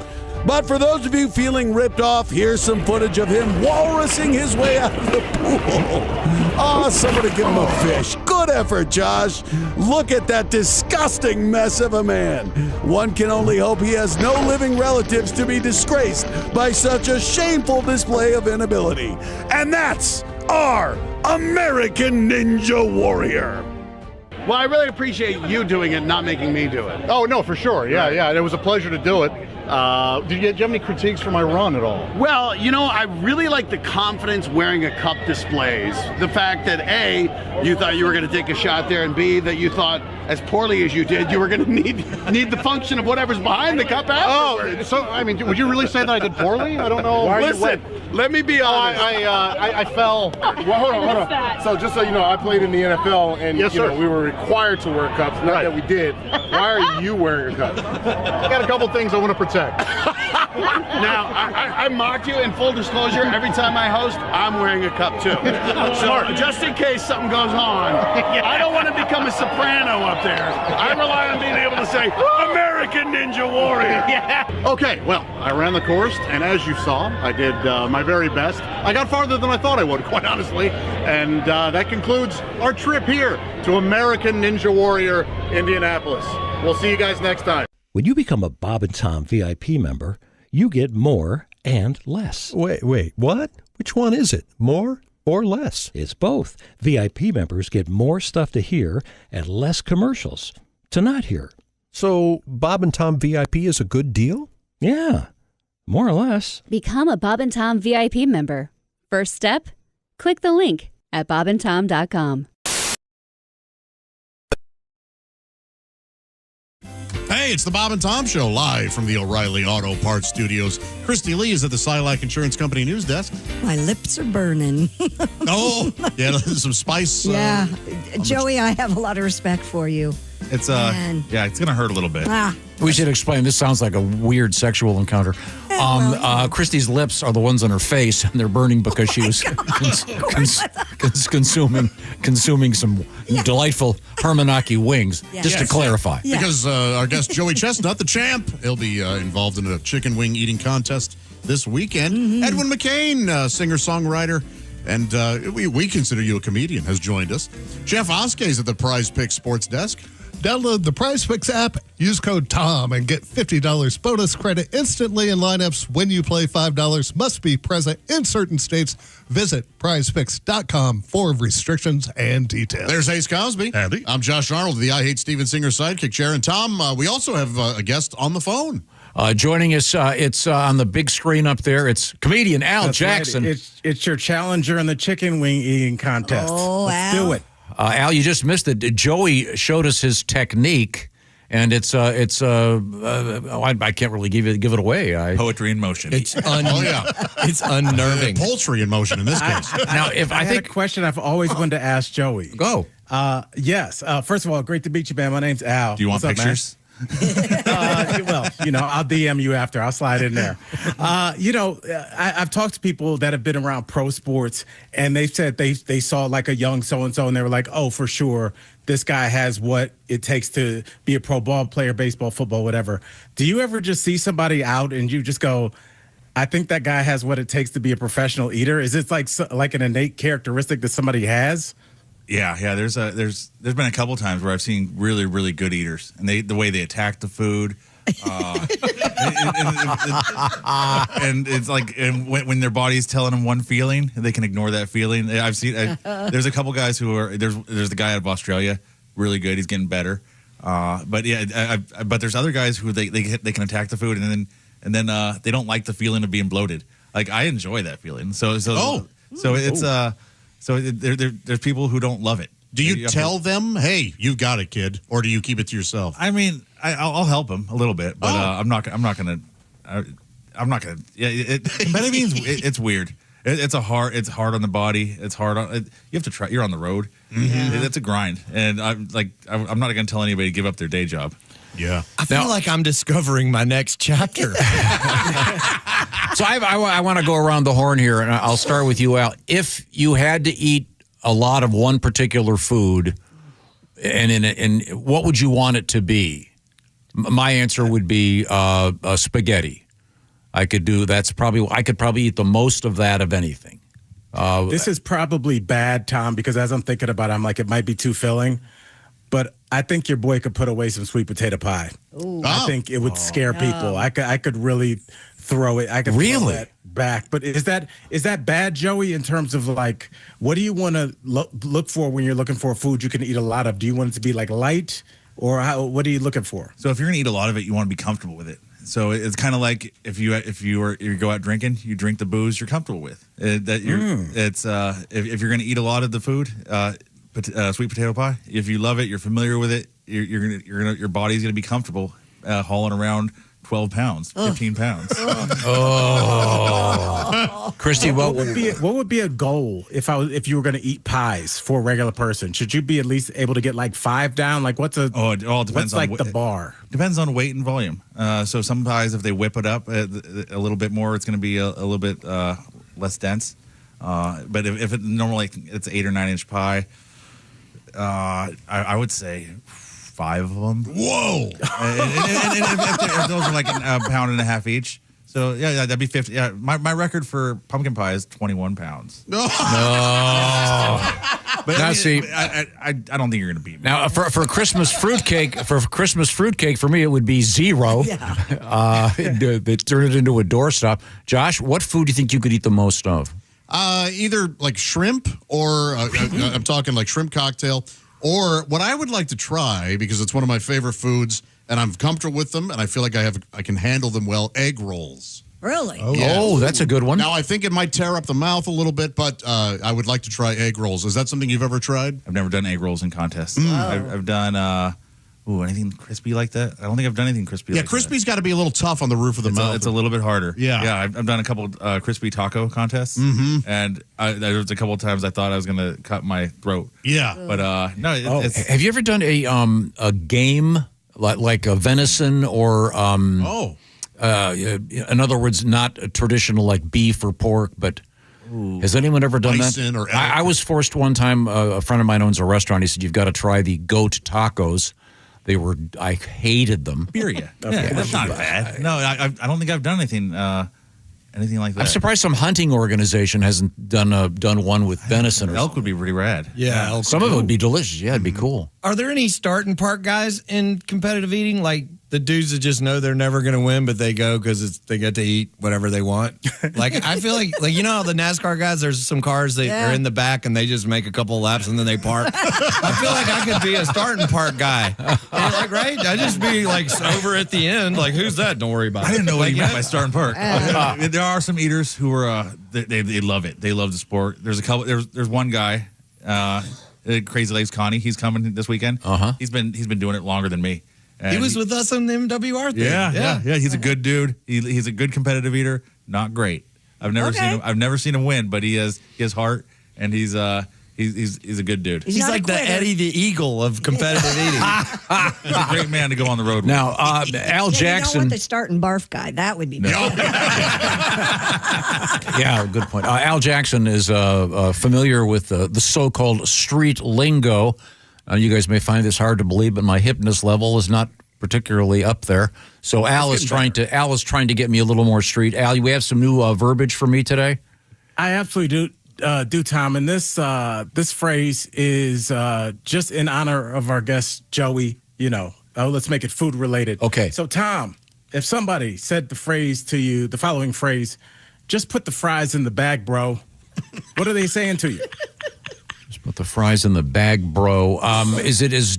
But for those of you feeling ripped off, here's some footage of him walrusing his way out of the pool. Oh, somebody give him a fish. Good effort, Josh. Look at that disgusting mess of a man. One can only hope he has no living relatives to be disgraced by such a shameful display of inability. And that's our American Ninja Warrior. Well, I really appreciate you doing it, not making me do it. Oh, no, for sure. Yeah. It was a pleasure to do it. Do you have any critiques for my run at all? Well, I really like the confidence wearing a cup displays. The fact that A, you thought you were going to take a shot there, and B, that you thought, as poorly as you did, you were going to need the function of whatever's behind the cup afterwards. Oh, so, would you really say that I did poorly? I don't know. Listen, let me be honest. I fell. Well, hold on. So just so you know, I played in the NFL, and yes, sir. We were required to wear cups. Not that we did. Why are you wearing a cup? I got a couple things I want to protect. Now, I mock you in full disclosure. Every time I host, I'm wearing a cup too. So just in case something goes on, I don't want to become a soprano up there. I rely on being able to say, American Ninja Warrior. Yeah. Okay, well, I ran the course, and as you saw, I did my very best. I got farther than I thought I would, quite honestly. And that concludes our trip here to American Ninja Warrior, Indianapolis. We'll see you guys next time. When you become a Bob and Tom VIP member, you get more and less. Wait, what? Which one is it? More or less? It's both. VIP members get more stuff to hear and less commercials to not hear. So Bob and Tom VIP is a good deal? Yeah, more or less. Become a Bob and Tom VIP member. First step, click the link at bobandtom.com. Hey, it's the Bob and Tom Show, live from the O'Reilly Auto Parts Studios. Christy Lee is at the Silac Insurance Company news desk. My lips are burning. Oh, yeah, some spice. Yeah. Joey, I have a lot of respect for you. It's it's gonna hurt a little bit. We should explain. This sounds like a weird sexual encounter. Christy's lips are the ones on her face, and they're burning because she was consuming some delightful Hermanaki wings. Just to clarify, because our guest Joey Chestnut, the champ, he'll be involved in a chicken wing eating contest this weekend. Edwin McCain, singer-songwriter. And we consider you a comedian, has joined us. Jeff Oskay's at the Prize Picks Sports Desk. Download the Prize Picks app, use code TOM, and get $50 bonus credit instantly in lineups when you play $5. Must be present in certain states. Visit prizepicks.com for restrictions and details. There's Ace Cosby. Andy. I'm Josh Arnold, the I Hate Steven Singer sidekick chair. And Tom, we also have a guest on the phone. Joining us, it's on the big screen up there. It's comedian Al Jackson. Right. It's your challenger in the chicken wing eating contest. Oh, Let's do it. Al, you just missed it. Joey showed us his technique, And it's I can't really give it away. Poetry in motion. It's it's unnerving. Poultry in motion in this case. Now, if I think a question I've always wanted to ask Joey. Go. Yes. First of all, great to meet you, man. My name's Al. Do you want What's up, man? pictures? Well, I'll DM you after. I'll slide in there. I've talked to people that have been around pro sports, and they said they saw like a young so-and-so, and they were like, oh, for sure, this guy has what it takes to be a pro ball player, baseball, football, whatever. Do you ever just see somebody out and you just go, I think that guy has what it takes to be a professional eater? Is it like an innate characteristic that somebody has? Yeah. There's been a couple times where I've seen really, really good eaters, and the way they attack the food, and it's like, and when their body's telling them one feeling, they can ignore that feeling. I've seen. There's a couple guys who are there's the guy out of Australia, really good. He's getting better. But yeah, but there's other guys who they can attack the food, and then they don't like the feeling of being bloated. Like I enjoy that feeling. So it's So there's people who don't love it. Do you tell them, hey, you got it, kid? Or do you keep it to yourself? I mean, I'll help them a little bit, but I'm not gonna. Yeah, competitive eating, it's weird. It's hard on the body. It's hard on. You have to try. You're on the road. Mm-hmm. It's a grind, and I'm not gonna tell anybody to give up their day job. Yeah, I feel like I'm discovering my next chapter. So I want to go around the horn here, and I'll start with you, Al. If you had to eat a lot of one particular food, and what would you want it to be? My answer would be spaghetti. I could probably eat the most of that of anything. This is probably bad, Tom, because as I'm thinking about it, I'm like, it might be too filling. But I think your boy could put away some sweet potato pie. Ooh. I think it would scare people. I could really throw it. I could throw that back. But is that bad, Joey? In terms of like, what do you want to look for when you're looking for a food you can eat a lot of? Do you want it to be like light, or what are you looking for? So if you're gonna eat a lot of it, you want to be comfortable with it. So it's kind of like if you go out drinking, you drink the booze you're comfortable with. If you're gonna eat a lot of the food. Sweet potato pie. If you love it, you're familiar with it. Your body's gonna be comfortable hauling around 12 pounds, 15 pounds. Christy, what would be a goal if you were going to eat pies for a regular person? Should you be at least able to get like 5 down? Like it all depends on the bar. Depends on weight and volume. So some pies, if they whip it up a little bit more, it's going to be a little bit less dense. But if it normally it's 8 or 9 inch pie. I would say 5 of them. Whoa! and if those are like a pound and a half each. So yeah, that'd be 50. Yeah, my record for pumpkin pie is 21 pounds. No. But now, see, I don't think you're going to beat me. Now, for Christmas fruitcake, for me, it would be 0. Yeah. They turn it into a doorstop. Josh, what food do you think you could eat the most of? Either like shrimp or I'm talking like shrimp cocktail, or what I would like to try, because it's one of my favorite foods and I'm comfortable with them and I feel like I can handle them well, egg rolls. Really? Oh, that's a good one. Now, I think it might tear up the mouth a little bit, but I would like to try egg rolls. Is that something you've ever tried? I've never done egg rolls in contests. I've done anything crispy like that? I don't think I've done anything crispy like that. Yeah, crispy's got to be a little tough on the roof of the mouth. It's a little bit harder. Yeah. I've done a couple crispy taco contests, and there was a couple of times I thought I was going to cut my throat. Yeah. But no. Have you ever done a game like a venison or in other words, not a traditional like beef or pork, but has anyone ever done bison that? Or I was forced one time. A friend of mine owns a restaurant. He said, "You've got to try the goat tacos." I hated them. Yeah, that's not bad. No, I don't think I've done anything like that. I'm surprised some hunting organization hasn't done one with venison. Or elk would be pretty rad. Yeah, some of it would be delicious. Yeah, it'd be cool. Are there any starting park guys in competitive eating? Like the dudes that just know they're never going to win, but they go because they get to eat whatever they want. Like I feel like the NASCAR guys. There's some cars that are in the back and they just make a couple of laps and then they park. I feel like I could be a starting park guy. Like right, I just be like over at the end. Like who's that? Don't worry about it. I didn't know what you meant by starting park. There are some eaters who are they love it. They love the sport. There's a couple. There's one guy. Crazy Legs Connie, he's coming this weekend. He's been doing it longer than me, He was with us on the MWR thing. Yeah. He's a good dude. He's a good competitive eater. Not great. I've never seen him. I've never seen him win, but he has heart, and he's a good dude. He's like the Eddie the Eagle of competitive eating. He's a great man to go on the road with. Now, Al Jackson. You don't want the start and barf guy. That would be bad. Yeah, good point. Al Jackson is familiar with the so-called street lingo. You guys may find this hard to believe, but my hipness level is not particularly up there. So Al is trying to get me a little more street. Al, we have some new verbiage for me today. I absolutely do, Tom. And this phrase is just in honor of our guest Joey. Let's make it food related. Okay. So Tom, if somebody said the following phrase, just put the fries in the bag, bro. What are they saying to you? Just put the fries in the bag, bro. Is it as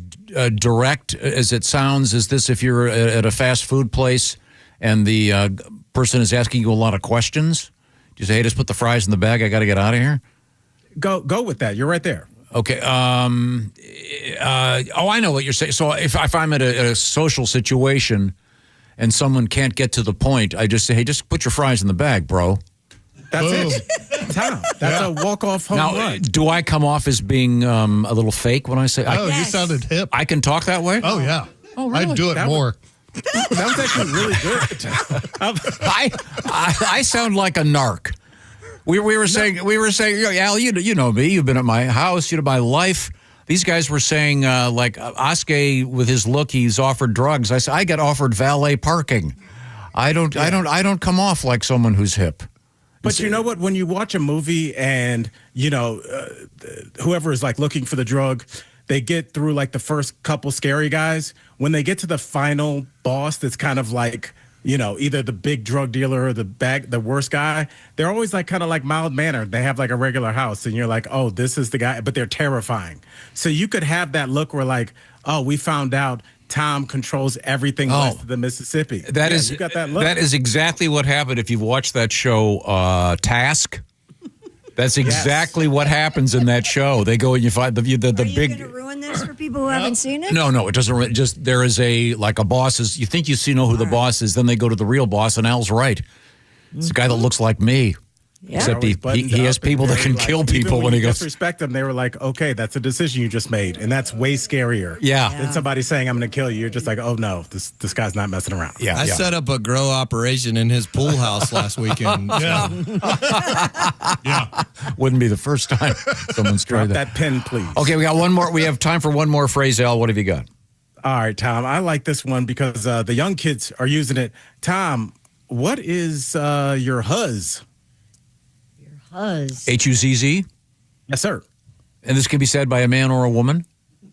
direct as it sounds? Is this if you're at a fast food place and the person is asking you a lot of questions? Do you say, hey, just put the fries in the bag, I got to get out of here? Go with that. You're right there. Okay. I know what you're saying. So if I'm at a social situation and someone can't get to the point, I just say, hey, just put your fries in the bag, bro. That's it. Tom, that's a walk-off home run. Do I come off as being a little fake when I say... You sounded hip. I can talk that way? Oh, yeah. Oh, really? I'd do it more. That was actually really good. I sound like a narc. We were saying, Al, you know me. You've been at my house. You know my life. These guys were saying, like Oskay with his look, he's offered drugs. I said, I got offered valet parking. I don't come off like someone who's hip. But you know what? When you watch a movie and whoever is like looking for the drug, they get through like the first couple scary guys. When they get to the final boss, that's kind of like, either the big drug dealer or the worst guy, they're always like kind of like mild mannered. They have like a regular house and you're like, oh, this is the guy, but they're terrifying. So you could have that look where like, oh, we found out Tom controls everything west of the Mississippi. You got that look. That is exactly what happened if you've watched that show, Task. That's exactly what happens in that show. They go and you find the big. Are you going to ruin this for people who haven't seen it? No, it doesn't. Just there is a boss is. You think you know who the boss is, then they go to the real boss, and Al's right. It's a guy that looks like me. Yeah. Except he has people that can kill people when he goes. Disrespect them. They were like, okay, that's a decision you just made, and that's way scarier. Yeah. Than somebody saying I'm going to kill you. You're just like, oh no, this guy's not messing around. Yeah. I set up a grow operation in his pool house last weekend. Yeah. Wouldn't be the first time someone's tried that pen, please. Okay, we got one more. We have time for one more phrase. Al, what have you got? All right, Tom. I like this one because the young kids are using it. Tom, what is your huzz? Huzz. H-U-Z-Z? Yes, sir. And this can be said by a man or a woman?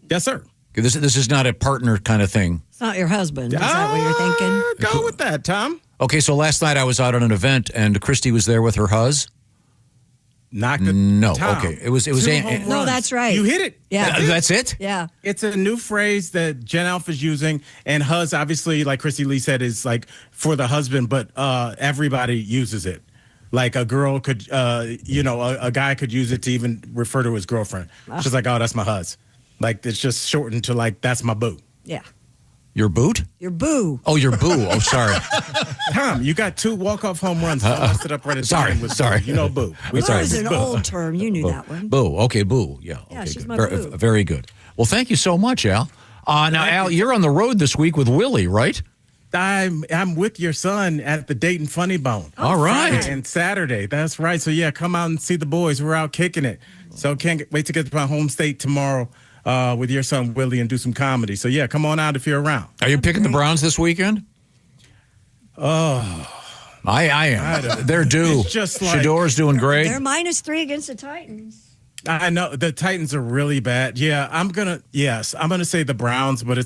Yes, sir. This is not a partner kind of thing. It's not your husband. Is that what you're thinking? Go with that, Tom. Okay, so last night I was out at an event and Christy was there with her huzz. No. Tom, okay. It was No, that's right. You hit it. Yeah. That's it? Yeah. It's a new phrase that Gen Alpha's using, and huzz, obviously, like Christy Lee said, is like for the husband, but everybody uses it. Like a girl could, a guy could use it to even refer to his girlfriend. She's like, oh, that's my huzz. Like, it's just shortened to like, that's my boo. Yeah. Your boot? Your boo. Oh, your boo. Oh, sorry. Tom, you got 2 walk-off home runs. Busted up right at sorry. boo. You know boo. That was an old term. You knew that one. Boo. Okay, boo. Yeah. Yeah, okay, she's good. my boo. Very good. Well, thank you so much, Al. Now, Al, you're on the road this week with Willie, right? I'm with your son at the Dayton Funny Bone. All right. And Saturday. That's right. So, yeah, come out and see the boys. We're out kicking it. So can't wait to get to my home state tomorrow with your son, Willie, and do some comedy. So, yeah, come on out if you're around. Are you picking the Browns this weekend? Oh. I am. They're due. It's just like, Shador's doing great. They're -3 against the Titans. I know the Titans are really bad. Yeah, I'm gonna say the Browns, but I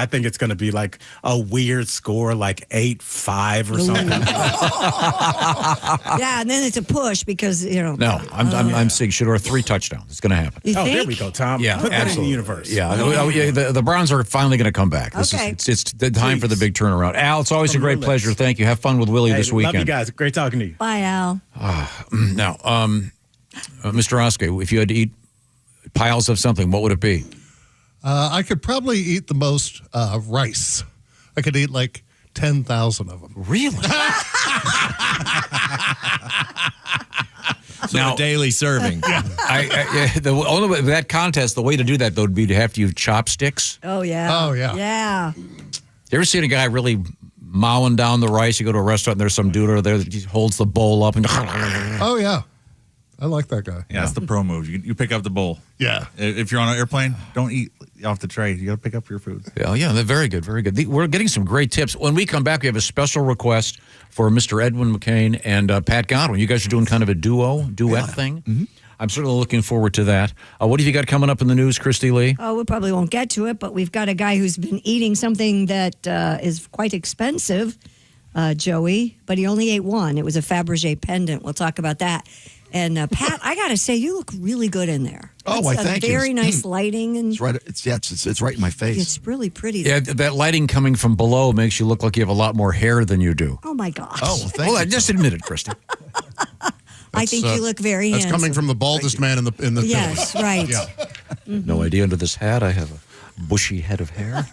think it's gonna be like a weird score, like 8-5 or something. Yeah, and then it's a push because No, I'm saying Shador 3 touchdowns. It's gonna happen. You think? There we go, Tom. Yeah, put that in the absolutely. universe. Yeah, the Browns are finally going to come back. Okay. It's the time for the big turnaround. Al, it's always a great pleasure. Thank you. Have fun with Willie this weekend. Love you guys. Great talking to you. Bye, Al. Now, Mr. Oskay, if you had to eat piles of something, what would it be? I could probably eat the most rice. I could eat like 10,000 of them. Really? So now, a daily serving. The only way, that contest, the way to do that, though, would be to have to use chopsticks. Oh, yeah. Oh, yeah. Yeah. You ever seen a guy really mowing down the rice? You go to a restaurant and there's some dude over there that just holds the bowl up and Oh, yeah. I like that guy. Yeah, that's the pro move. You pick up the bowl. Yeah. If you're on an airplane, don't eat off the tray. You got to pick up your food. Yeah, they're very good, very good. We're getting some great tips. When we come back, we have a special request for Mr. Edwin McCain and Pat Godwin. You guys are doing kind of a duet thing. Mm-hmm. I'm certainly looking forward to that. What have you got coming up in the news, Christy Lee? Oh, we probably won't get to it, but we've got a guy who's been eating something that is quite expensive, Joey, but he only ate one. It was a Fabergé pendant. We'll talk about that. And Pat, I got to say, you look really good in there. Oh, why, thank you. Very nice lighting. And it's right. It's right in my face. It's really pretty. Yeah, that lighting coming from below makes you look like you have a lot more hair than you do. Oh, my gosh. Oh, well, thank you. Just admit it, Christy. I think you look very handsome. That's coming from the baldest man in the Yes, right. Yeah. Mm-hmm. No idea under this hat I have a bushy head of hair.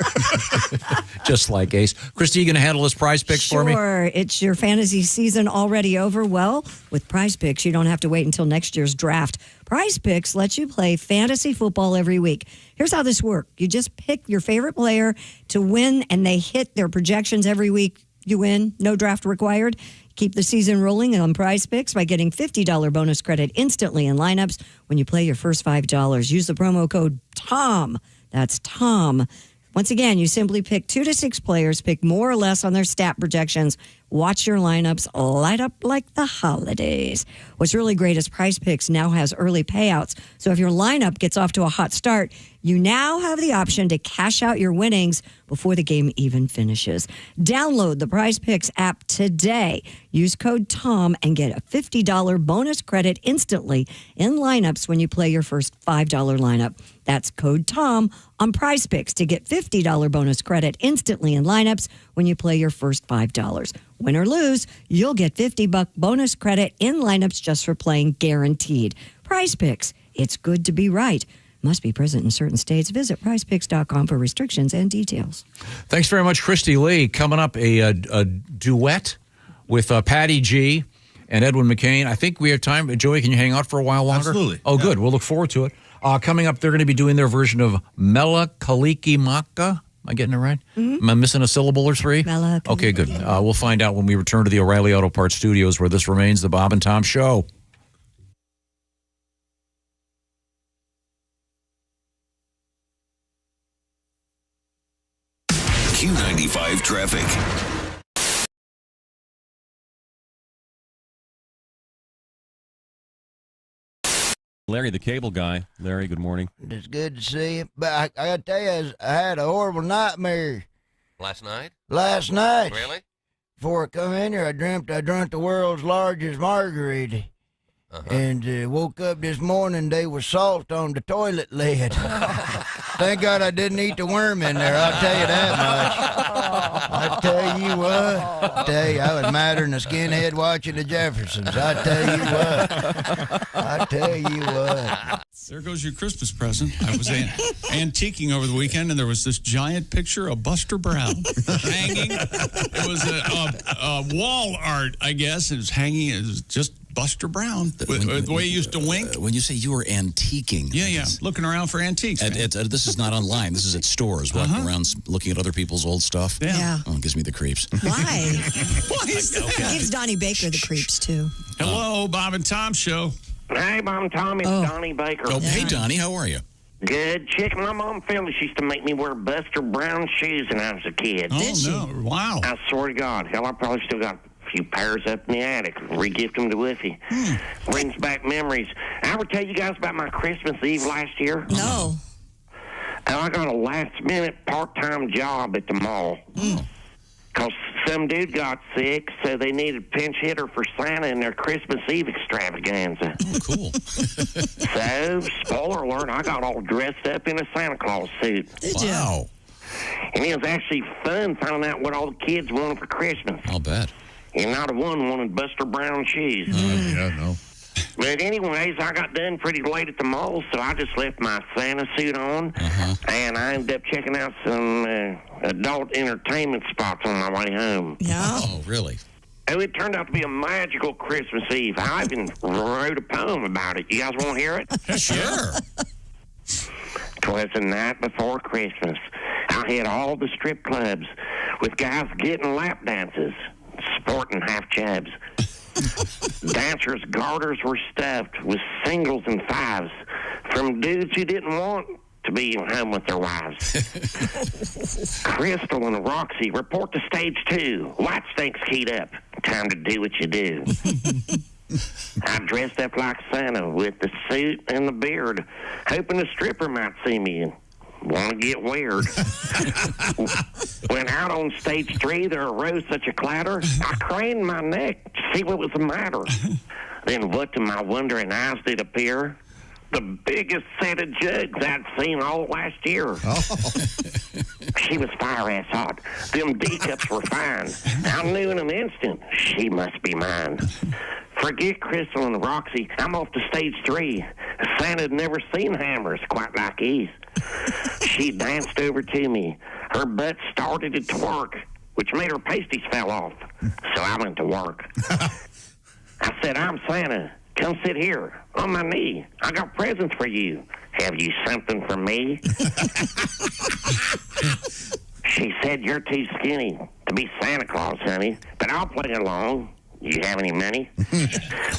Just like Ace. Christy, you going to handle this prize picks for me? Sure. It's your fantasy season already over. Well, with prize picks, you don't have to wait until next year's draft. Prize picks lets you play fantasy football every week. Here's how this works. You just pick your favorite player to win, and they hit their projections every week. You win. No draft required. Keep the season rolling on Prize Picks by getting $50 bonus credit instantly in lineups when you play your first $5. Use the promo code TOM. That's Tom. Once again, you simply pick 2 to 6 players, pick more or less on their stat projections. Watch your lineups light up like the holidays. What's really great is Prize Picks now has early payouts. So if your lineup gets off to a hot start, you now have the option to cash out your winnings before the game even finishes. Download the Prize Picks app today. Use code TOM and get a $50 bonus credit instantly in lineups when you play your first $5 lineup. That's code TOM on Prize Picks to get $50 bonus credit instantly in lineups when you play your first $5. Win or lose, you'll get $50 bonus credit in lineups just for playing, guaranteed. Prize Picks, it's good to be right. Must be present in certain states. Visit prizepicks.com for restrictions and details. Thanks very much, Christy Lee. Coming up, a duet with Patty G and Edwin McCain. I think we have time. Joey, can you hang out for a while longer? Absolutely. Oh, good. We'll look forward to it. Coming up, they're going to be doing their version of Mela Kalikimaka. Am I getting it right? Mm-hmm. Am I missing a syllable or three? Mela Kalikimaka. Okay, good. We'll find out when we return to the O'Reilly Auto Parts Studios, where this remains the Bob and Tom Show. Q95 traffic. Larry, the cable guy. Larry, good morning. It's good to see you. But I got to tell you, I had a horrible nightmare. Last night? Last night. Really? Before I come in here, I dreamt I drank the world's largest margarita. And woke up this morning, there was salt on the toilet lid. Thank God I didn't eat the worm in there, I'll tell you that much. I tell you what, I was madder than a skinhead watching the Jeffersons. I tell you what. There goes your Christmas present. I was antiquing over the weekend, and there was this giant picture of Buster Brown hanging. It was a wall art, I guess. It was hanging. It was just Buster Brown, the way he used to wink. When you say you were antiquing. Yeah, looking around for antiques. This is not online. This is at stores, walking around looking at other people's old stuff. Yeah. Oh, it gives me the creeps. Why? Why is that? It gives Donnie Baker the creeps, too. Hello, Bob and Tom Show. Hey, Bob and Tom, it's Donnie Baker. Oh, hey, Donnie, how are you? Good. Chick, my mom Phyllis used to make me wear Buster Brown shoes when I was a kid. Did she? Wow. I swear to God. Hell, I probably still got a few pairs up in the attic. Re-gift them to Woofy. Brings back memories. I ever tell you guys about my Christmas Eve last year? No. I got a last-minute part-time job at the mall. Because some dude got sick, so they needed a pinch hitter for Santa in their Christmas Eve extravaganza. Oh, cool. So, spoiler alert, I got all dressed up in a Santa Claus suit. Did you? Wow. And it was actually fun finding out what all the kids wanted for Christmas. I'll bet. And not a one wanted Buster Brown shoes. Yeah, no. But anyways, I got done pretty late at the mall, so I just left my Santa suit on, and I ended up checking out some adult entertainment spots on my way home. Yeah. Oh, really? Oh, it turned out to be a magical Christmas Eve. I even wrote a poem about it. You guys want to hear it? Sure. 'Twas the night before Christmas. I hit all the strip clubs with guys getting lap dances, sporting half chubs. Dancers' garters were stuffed with singles and fives from dudes who didn't want to be home with their wives. Crystal and Roxy report to stage 2. White stinks keyed up. Time to do what you do. I dressed up like Santa with the suit and the beard, hoping a stripper might see me and want to get weird. When out on stage 3, there arose such a clatter, I craned my neck to see what was the matter. Then what to my wondering eyes did appear? The biggest set of jugs I'd seen all last year. She was fire-ass hot. Them D-cups were fine. I knew in an instant she must be mine. Forget Crystal and Roxy. I'm off to stage 3. Santa'd never seen hammers quite like these. She danced over to me. Her butt started to twerk, which made her pasties fell off. So I went to work. I said, I'm Santa. Come sit here on my knee. I got presents for you. Have you something for me? She said, you're too skinny to be Santa Claus, honey, but I'll play along. You have any money?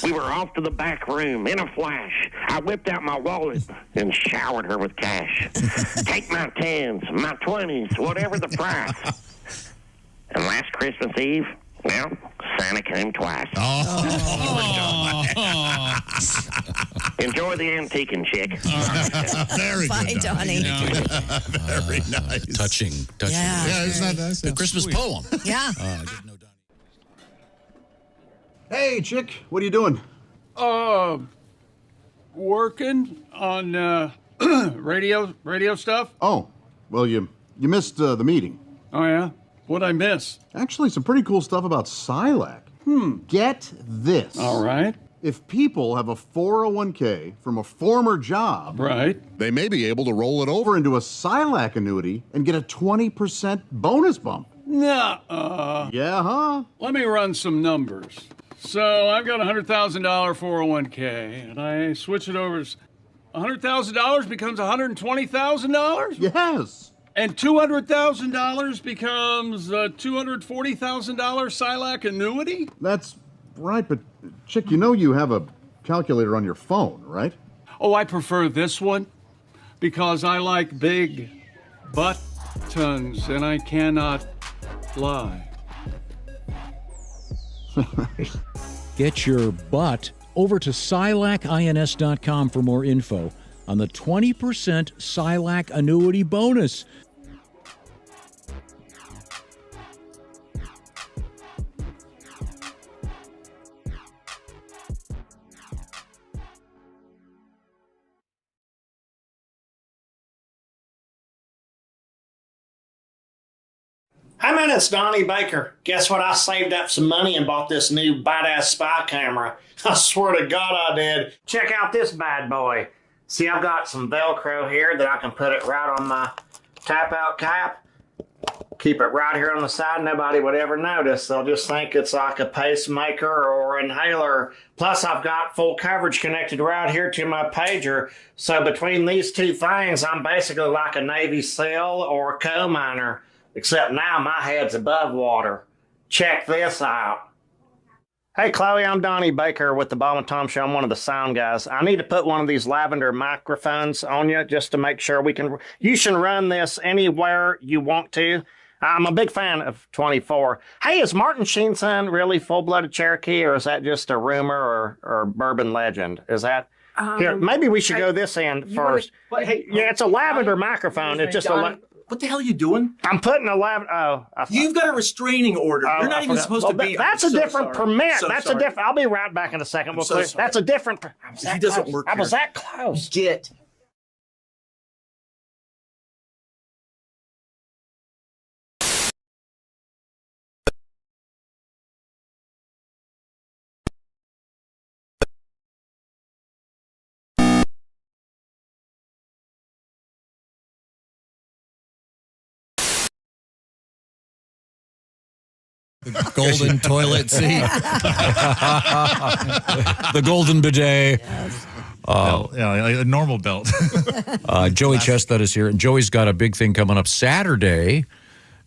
We were off to the back room in a flash. I whipped out my wallet and showered her with cash. Take my 10s, my 20s, whatever the price. And last Christmas Eve, well, Santa came twice. Enjoy the antiquing, chick. Very Bye, good, Donnie. Very nice. Touching. Yeah. Yeah, isn't that nice? The Christmas poem. Yeah. I didn't know Donnie. Hey, chick, what are you doing? Working on radio stuff. Oh, well, you missed the meeting. Oh, yeah? What'd I miss? Actually, some pretty cool stuff about Silac. Get this. All right. If people have a 401k from a former job, Right. they may be able to roll it over into a Silac annuity and get a 20% bonus bump. Nah. Yeah, huh? Let me run some numbers. So I've got a $100,000 401k, and I switch it over. $100,000 becomes $120,000? Yes. And $200,000 becomes a $240,000 Silac annuity? That's right, but chick, you know you have a calculator on your phone, right? Oh, I prefer this one because I like big buttons and I cannot lie. Get your butt over to SilacINS.com for more info on the 20% Silac annuity bonus. Hey man, it's Donnie Baker. Guess what? I saved up some money and bought this new badass spy camera. I swear to God I did. Check out this bad boy. See, I've got some Velcro here that I can put it right on my tap-out cap. Keep it right here on the side. Nobody would ever notice. They'll just think it's like a pacemaker or inhaler. Plus, I've got full coverage connected right here to my pager. So between these two things, I'm basically like a Navy SEAL or a coal miner. Except now my head's above water. Check this out. Hey, Chloe, I'm Donnie Baker with the Bob and Tom Show. I'm one of the sound guys. I need to put one of these lavender microphones on you just to make sure we can... You should run this anywhere you want to. I'm a big fan of 24. Hey, is Martin Sheen's son really full-blooded Cherokee, or is that just a rumor or bourbon legend? Is that... Here, maybe we should go this end first. Yeah, it's a lavender microphone. It's just a... What the hell are you doing? I'm putting a lavender... Oh, You've got a restraining order. You're not even supposed to be... That's a different permit. That's a different... I'll be right back in a second. That's a different... He doesn't work I was that close. Get Golden toilet seat. The golden bidet. Yeah, a normal belt. Joey Chestnut is here, and Joey's got a big thing coming up Saturday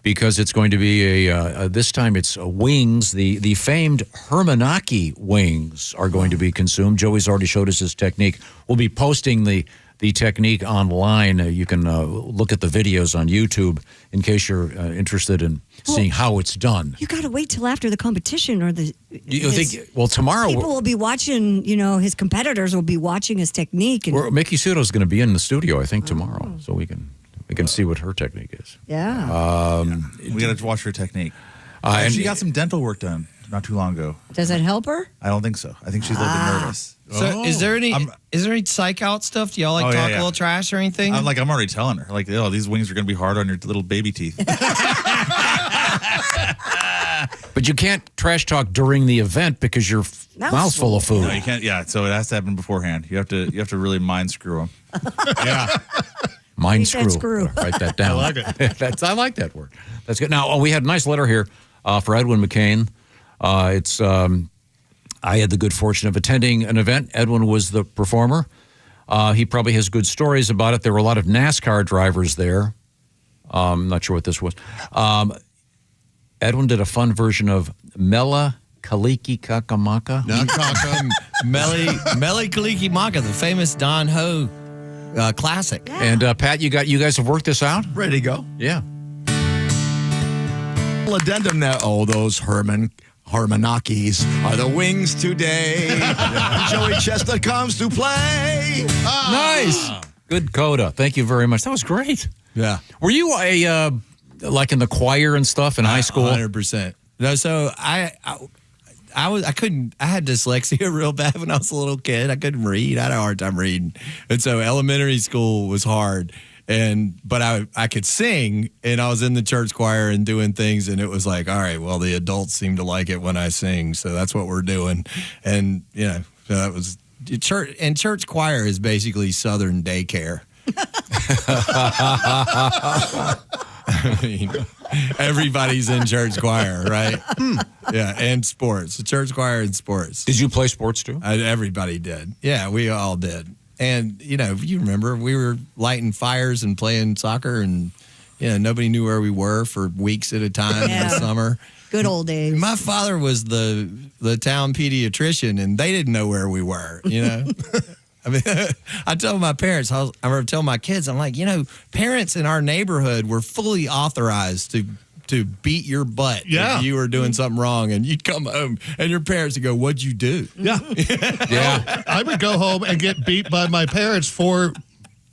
because it's going to be this time it's wings. The famed Hermanaki wings are going to be consumed. Joey's already showed us his technique. We'll be posting the technique online. You can look at the videos on YouTube in case you're interested in seeing how it's done. You got to wait till after the competition, or You think? Well, tomorrow people will be watching. His competitors will be watching his technique. And, Mickey Suto's going to be in the studio, I think, tomorrow, so we can see what her technique is. Yeah. We got to watch her technique. And she got some dental work done not too long ago. Does it help her? I don't think so. I think she's a little bit nervous. So is there any psych out stuff? Do y'all talk a little trash or anything? I'm already telling her, these wings are going to be hard on your little baby teeth. But you can't trash talk during the event because your mouth's full of food. No, you can't. Yeah, so it has to happen beforehand. You have to really mind screw them. Yeah. Mind Read screw. that screw. Write that down. I like it. I like that word. That's good. Now, we had a nice letter here for Edwin McCain. I had the good fortune of attending an event. Edwin was the performer. He probably has good stories about it. There were a lot of NASCAR drivers there. I'm not sure what this was. Edwin did a fun version of Mela Kaliki Kakamaka. Mele Kaliki Maka, the famous Don Ho classic. Yeah. And Pat, you guys have worked this out? Ready to go? Yeah. Addendum now. Oh, those Harmonakis are the wings today. Joey Chestnut comes to play. Nice. Good coda. Thank you very much. That was great. Yeah. Were you like in the choir and stuff in high school? 100%. No, so I had dyslexia real bad when I was a little kid. I couldn't read. I had a hard time reading. And so elementary school was hard. But I could sing, and I was in the church choir and doing things, and it was like, all right, well, the adults seem to like it when I sing, so that's what we're doing. And, so that was church. And church choir is basically Southern daycare. I mean, everybody's in church choir, right? Yeah, and sports. The church choir and sports. Did you play sports too? Everybody did. Yeah, we all did. And, you remember, we were lighting fires and playing soccer, and, nobody knew where we were for weeks at a time in the summer. Good old days. My father was the town pediatrician, and they didn't know where we were, I mean, I told my parents, I remember telling my kids, I'm like, parents in our neighborhood were fully authorized to beat your butt if you were doing something wrong, and you'd come home and your parents would go, "What'd you do?" Yeah. Yeah. I would go home and get beat by my parents for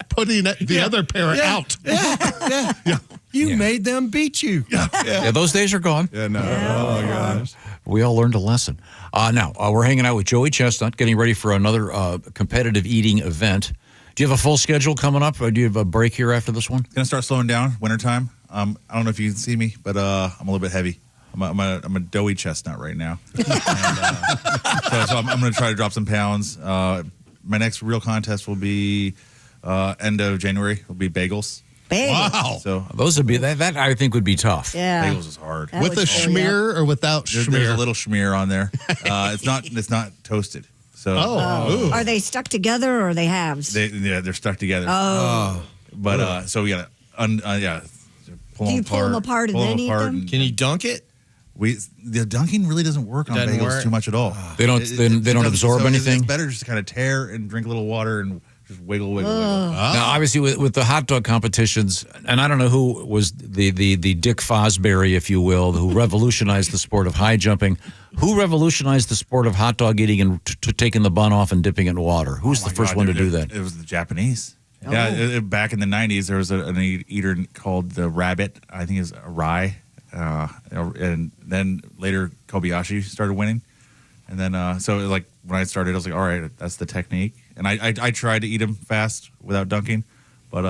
putting the other parent out. Yeah. You made them beat you. Yeah, those days are gone. Yeah, no. Oh, my gosh. We all learned a lesson. Now, we're hanging out with Joey Chestnut, getting ready for another competitive eating event. Do you have a full schedule coming up, or do you have a break here after this one? Going to start slowing down, wintertime. I don't know if you can see me, but I'm a little bit heavy. I'm a doughy chestnut right now. And, so I'm going to try to drop some pounds. My next real contest will be end of January. It'll be bagels. Wow. So those would be that I think would be tough. Yeah. Bagels is hard. With a schmear or without schmear? There's a little schmear on there. It's not toasted. So Are they stuck together, or are they halves? they're stuck together. Oh. But so we got to pull Do you them pull them apart and then eat them? Can you dunk it? The dunking really doesn't work on Doesn't bagels work? too much at all. They don't absorb anything? It's better just to kind of tear and drink a little water and just wiggle. Now, obviously, with the hot dog competitions, and I don't know who was the Dick Fosbury, if you will, who revolutionized the sport of high jumping. Who revolutionized the sport of hot dog eating and taking the bun off and dipping it in water? Who's the first one to do that? It was the Japanese. Yeah, back in the 90s, there was an eater called the Rabbit. I think it's a rye. And then later, Kobayashi started winning. And then, so like when I started, I was like, all right, that's the technique. And I tried to eat them fast without dunking, but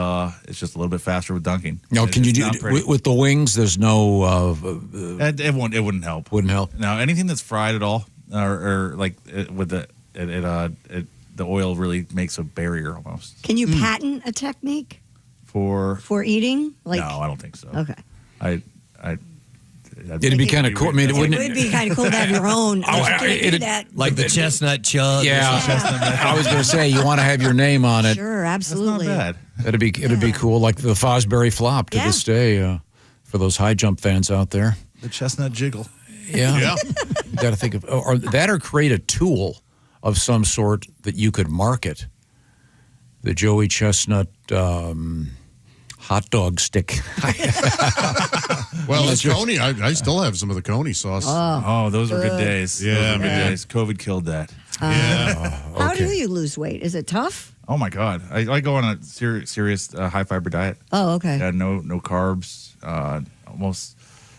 it's just a little bit faster with dunking. Now, can you do with the wings? There's no. It wouldn't help. Wouldn't help. Now, anything that's fried at all, or like with the oil really makes a barrier almost. Can you patent a technique For eating? no, I don't think so. Okay. I It'd be kind of cool. I mean, It would be kind of cool to have your own. You can't do that. Like the chestnut chug. Yeah, I was going to say you want to have your name on it. Sure, absolutely. Bad. It'd be cool, like the Fosbury Flop to this day for those high jump fans out there. The chestnut jiggle. Yeah, you got to think of or create a tool of some sort that you could market. The Joey Chestnut hot dog stick. Well, it's Coney. I still have some of the Coney sauce. Oh, those were good days. Yeah, those were good man. days. COVID killed that. How do you lose weight? Is it tough? Oh my God, I go on a serious high fiber diet. Oh, okay. Yeah, no carbs. Almost.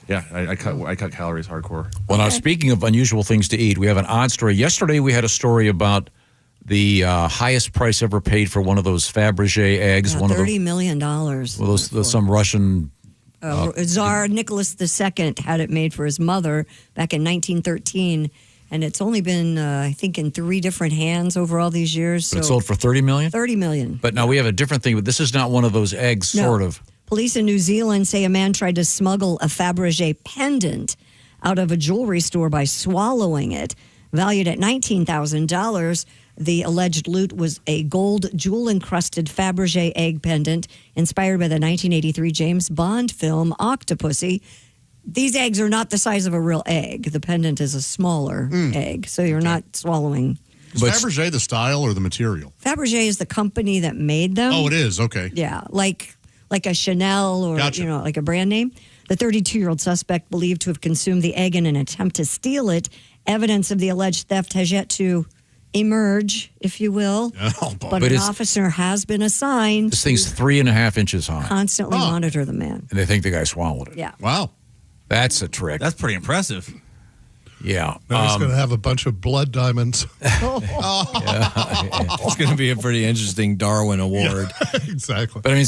Yeah, I cut calories hardcore. Well, now speaking of unusual things to eat, we have an odd story. Yesterday we had a story about the highest price ever paid for one of those Fabergé eggs. $30 million. Well, some Russian. Tsar Nicholas II had it made for his mother back in 1913, and it's only been, I think, in 3 different hands over all these years. But it sold for $30 million? $30 million. But now we have a different thing. But this is not one of those eggs, sort of. Police in New Zealand say a man tried to smuggle a Fabergé pendant out of a jewelry store by swallowing it. Valued at $19,000, the alleged loot was a gold jewel-encrusted Fabergé egg pendant inspired by the 1983 James Bond film Octopussy. These eggs are not the size of a real egg. The pendant is a smaller egg, so you're not swallowing. Is Fabergé the style or the material? Fabergé is the company that made them. Oh, it is. Okay. Yeah, like a Chanel or like a brand name. The 32-year-old suspect believed to have consumed the egg in an attempt to steal it. Evidence of the alleged theft has yet to emerge, if you will. But an officer has been assigned. This thing's 3.5 inches high. Constantly monitor the man. And they think the guy swallowed it. Yeah. Wow. That's a trick. That's pretty impressive. Yeah. Now he's going to have a bunch of blood diamonds. It's going to be a pretty interesting Darwin Award. Yeah, exactly. But I mean,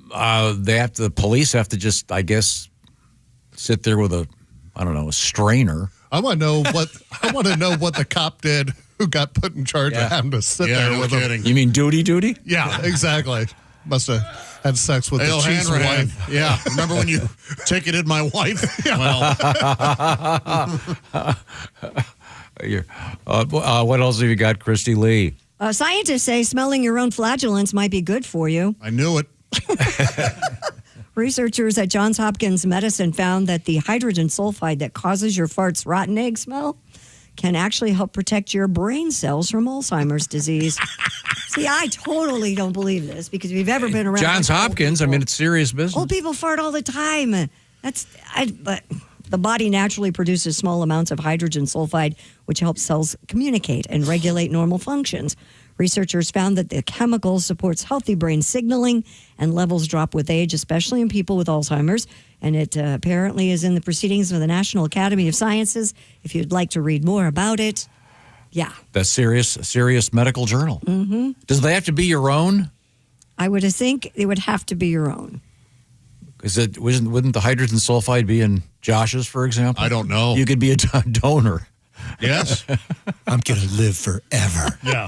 the police have to just, I guess, sit there with a strainer. I want to know what the cop did who got put in charge of having to sit there with him. You mean duty? Yeah, exactly. Must have had sex with the Hey, chief's Hanrahan. wife. Yeah, remember when you ticketed my wife? Well, what else have you got, Christy Lee? Scientists say smelling your own flatulence might be good for you. I knew it. Researchers at Johns Hopkins Medicine found that the hydrogen sulfide that causes your farts rotten egg smell can actually help protect your brain cells from Alzheimer's disease. See, I totally don't believe this because if you've ever been around Johns Hopkins, I mean, it's serious business. Old people fart all the time. But the body naturally produces small amounts of hydrogen sulfide, which helps cells communicate and regulate normal functions. Researchers found that the chemical supports healthy brain signaling, and levels drop with age, especially in people with Alzheimer's. And it apparently is in the proceedings of the National Academy of Sciences. If you'd like to read more about it, yeah. That's serious medical journal. Mm-hmm. Does they have to be your own? I would think it would have to be your own. Wouldn't the hydrogen sulfide be in Josh's, for example? I don't know. You could be a donor. Yes. I'm going to live forever. Yeah.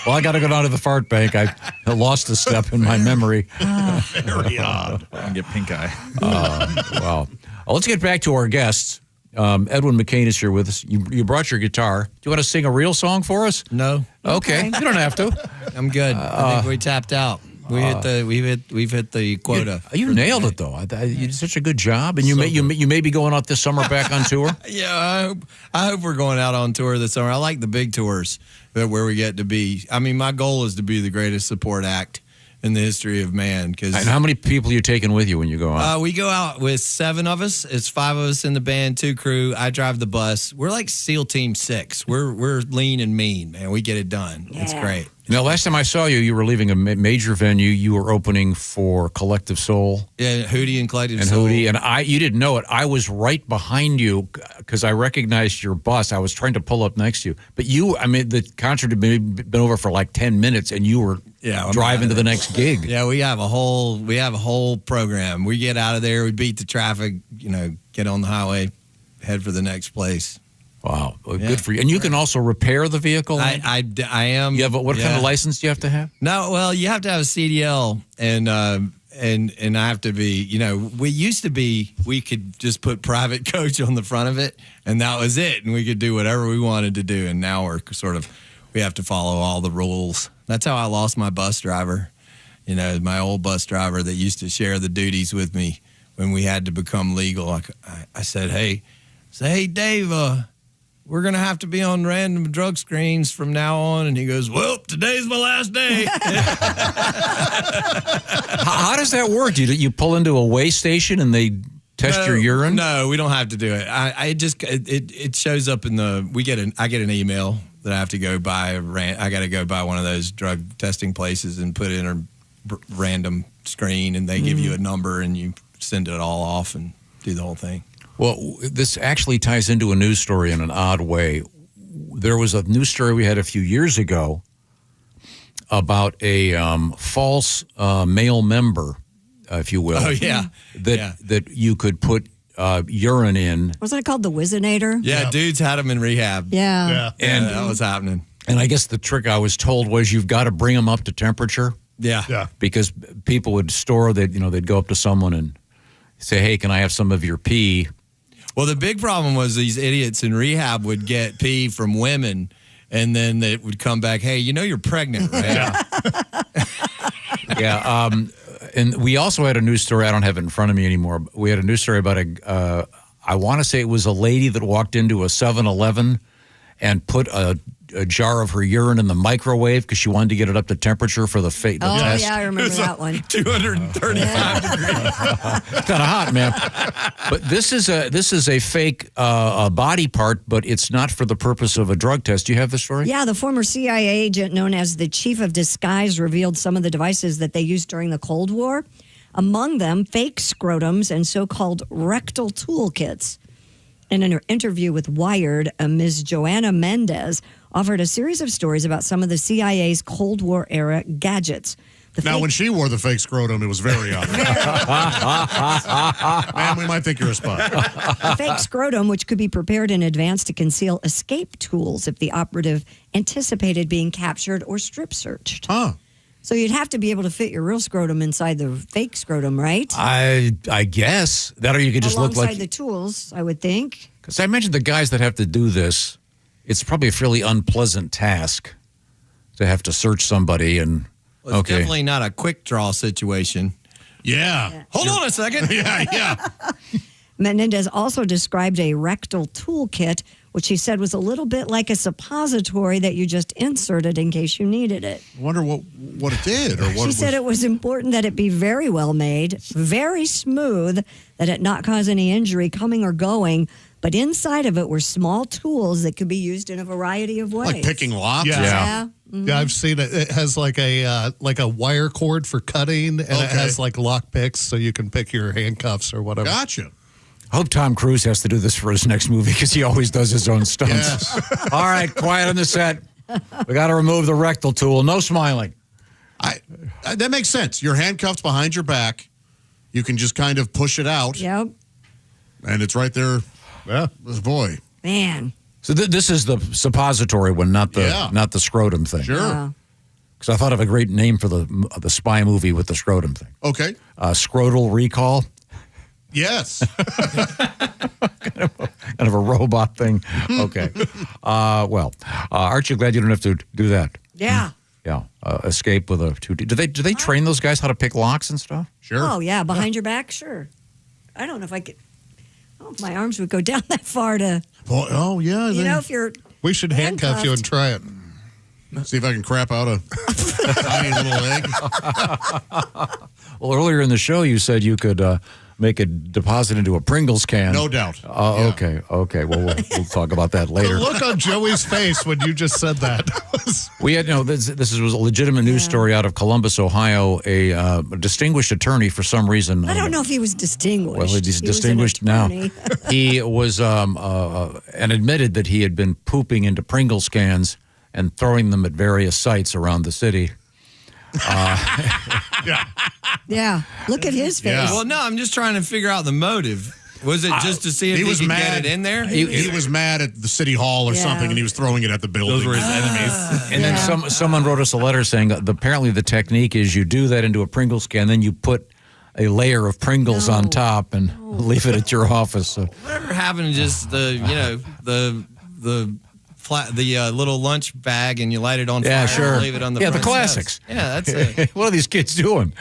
Well, I got to go down to the fart bank. I lost a step in my memory. Very odd. And get pink eye. Wow. Let's get back to our guests. Edwin McCain is here with us. You brought your guitar. Do you want to sing a real song for us? No. Okay. You don't have to. I'm good. I think we tapped out. We've hit the quota. You nailed it though. You did such a good job, and you may be going out this summer back on tour. Yeah, I hope we're going out on tour this summer. I like the big tours where we get to be. I mean, my goal is to be the greatest support act in the history of man. And how many people are you taking with you when you go out? We go out with 7 of us. It's 5 of us in the band, 2 crew. I drive the bus. We're like SEAL Team 6. We're lean and mean, man. We get it done. Yeah. It's great. Now, last time I saw you, you were leaving a major venue. You were opening for Collective Soul. Yeah, Hootie and Collective Soul. And you didn't know it. I was right behind you because I recognized your bus. I was trying to pull up next to you. But the concert had been over for like 10 minutes, and you were driving to the next gig. Yeah, we have a whole program. We get out of there, we beat the traffic, get on the highway, head for the next place. Wow, good for you. And you can also repair the vehicle? I am. You have what kind of license do you have to have? No, well, you have to have a CDL, and and I have to be, we used to be, we could just put private coach on the front of it, and that was it, and we could do whatever we wanted to do. And now we have to follow all the rules. That's how I lost my bus driver. My old bus driver that used to share the duties with me when we had to become legal. I said, hey, Dave, we're going to have to be on random drug screens from now on. And he goes, well, today's my last day. How does that work? You pull into a weigh station and they test your urine? No, we don't have to do it. It shows up in I get an email that I have to go by. I got to go by one of those drug testing places and put in a random screen, and they give you a number, and you send it all off and do the whole thing. Well, this actually ties into a news story in an odd way. There was a news story we had a few years ago about a false male member, if you will. Oh, yeah. That you could put urine in. Wasn't it called the Whizzinator? Yeah, dudes had them in rehab. Yeah. And that was happening. And I guess the trick I was told was you've got to bring them up to temperature. Yeah. Because people would store that, they'd go up to someone and say, hey, can I have some of your pee? Well, the big problem was these idiots in rehab would get pee from women, and then they would come back, hey, you're pregnant, right? Yeah. And we also had a news story. I don't have it in front of me anymore. But we had a news story about I want to say it was a lady that walked into a 7-Eleven and put a jar of her urine in the microwave because she wanted to get it up to temperature for the test. Yeah, I remember that one. 235 degrees. It's kind of hot, man. But this is a fake body part, but it's not for the purpose of a drug test. Do you have the story? Yeah, the former CIA agent known as the Chief of Disguise revealed some of the devices that they used during the Cold War. Among them, fake scrotums and so-called rectal toolkits. In an interview with Wired, Ms. Joanna Mendez offered a series of stories about some of the CIA's Cold War era gadgets. When she wore the fake scrotum, it was very obvious. Man, we might think you're a spy. The fake scrotum, which could be prepared in advance to conceal escape tools if the operative anticipated being captured or strip searched. Huh. So you'd have to be able to fit your real scrotum inside the fake scrotum, right? I guess. That or you could just look like... Alongside the tools, I would think. Because I imagine the guys that have to do this, it's probably a fairly unpleasant task to have to search somebody and... Well, it's definitely not a quick draw situation. Yeah. Hold on a second. Yeah. Menendez also described a rectal toolkit, which he said was a little bit like a suppository that you just inserted in case you needed it. I wonder what it did. Or what She said it was important that it be very well made, very smooth, that it not cause any injury coming or going. But inside of it were small tools that could be used in a variety of ways. Like picking locks? Yeah. Mm-hmm. Yeah, I've seen it. It has like a wire cord for cutting, and it has like lock picks so you can pick your handcuffs or whatever. Gotcha. I hope Tom Cruise has to do this for his next movie because he always does his own stunts. Yes. All right, quiet on the set. We got to remove the rectal tool. No smiling. That makes sense. You're handcuffed behind your back. You can just kind of push it out. Yep. And it's right there. Yeah. Boy. Man. So this is the suppository one, not the scrotum thing. Sure. Because I thought of a great name for the spy movie with the scrotum thing. Okay. Scrotal Recall. Yes. kind of a robot thing. Okay. Aren't you glad you don't have to do that? Yeah. Yeah. Escape with a 2D. Do they train those guys how to pick locks and stuff? Sure. Oh, yeah. Behind your back? Sure. I don't know if I could. I don't know if my arms would go down that far to. Oh, yeah. If you're. We should handcuff you and try it. See if I can crap out a tiny little egg. Well, earlier in the show, you said you could make a deposit into a Pringles can. No doubt. Okay. Well, we'll talk about that later. The look on Joey's face when you just said that. We had this was a legitimate news story out of Columbus, Ohio. A distinguished attorney for some reason. I don't know if he was distinguished. Well, he's distinguished now. He was and admitted that he had been pooping into Pringles cans and throwing them at various sites around the city. Yeah. Look at his face. Yeah. Well, no, I'm just trying to figure out the motive. Was it just to see if he was could mad. get it in there? He was mad at the city hall or something, and he was throwing it at the building. Those were his enemies. And then someone wrote us a letter saying apparently the technique is you do that into a Pringles can, then you put a layer of Pringles on top and leave it at your office. So. Whatever happened to just the little lunch bag and you light it on fire and leave it on the front the classics. steps. Yeah, that's it. What are these kids doing?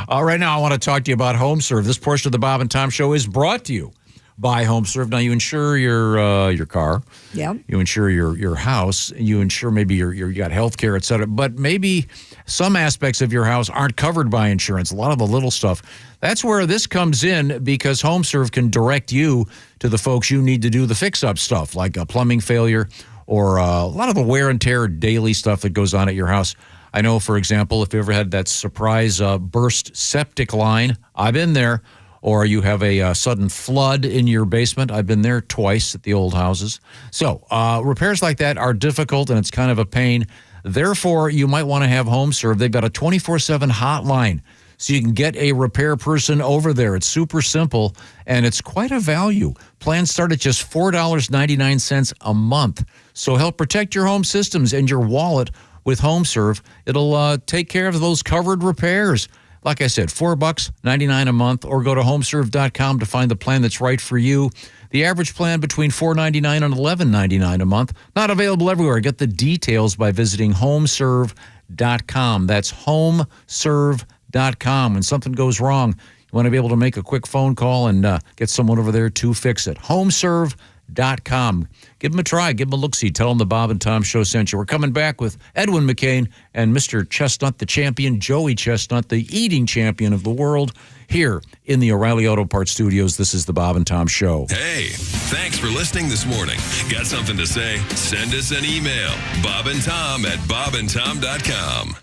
Right now, I want to talk to you about HomeServe. This portion of the Bob and Tom Show is brought to you by HomeServe. Now, you insure your car. Yeah. You insure your house. You insure maybe you got health care, et cetera. But maybe some aspects of your house aren't covered by insurance, a lot of the little stuff. That's where this comes in because HomeServe can direct you to the folks you need to do the fix-up stuff, like a plumbing failure, or a lot of the wear and tear daily stuff that goes on at your house. I know, for example, if you ever had that surprise burst septic line, I've been there. Or you have a sudden flood in your basement. I've been there twice at the old houses. So repairs like that are difficult, and it's kind of a pain. Therefore, you might want to have HomeServe. They've got a 24/7 hotline, so you can get a repair person over there. It's super simple, and it's quite a value. Plans start at just $4.99 a month. So help protect your home systems and your wallet with HomeServe. It'll take care of those covered repairs. Like I said, $4.99 a month, or go to homeserve.com to find the plan that's right for you. The average plan between $4.99 and $11.99 a month. Not available everywhere. Get the details by visiting homeserve.com. That's homeserve.com. When something goes wrong, you want to be able to make a quick phone call and get someone over there to fix it. Homeserve.com. Give them a try. Give them a look-see. Tell them the Bob and Tom Show sent you. We're coming back with Edwin McCain and Mr. Chestnut, the champion, Joey Chestnut, the eating champion of the world, here in the O'Reilly Auto Parts Studios. This is the Bob and Tom Show. Hey, thanks for listening this morning. Got something to say? Send us an email. bobandtom@bobandtom.com.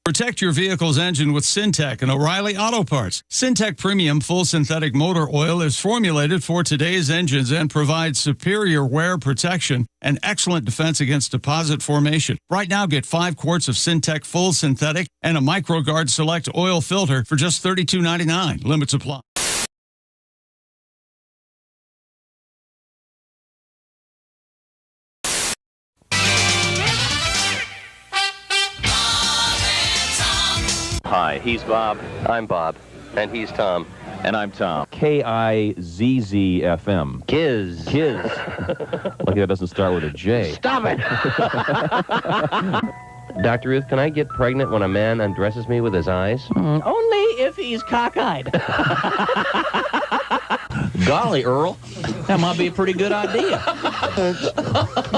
Protect your vehicle's engine with Syntec and O'Reilly Auto Parts. Syntec Premium Full Synthetic Motor Oil is formulated for today's engines and provides superior wear protection and excellent defense against deposit formation. Right now, get 5 quarts of Syntec Full Synthetic and a MicroGuard Select oil filter for just $32.99. Limits apply. Hi, he's Bob. I'm Bob. And he's Tom. And I'm Tom. KIZZFM. Kiz. Lucky that doesn't start with a J. Stop it! Dr. Ruth, can I get pregnant when a man undresses me with his eyes? Only if he's cockeyed. Golly, Earl. That might be a pretty good idea.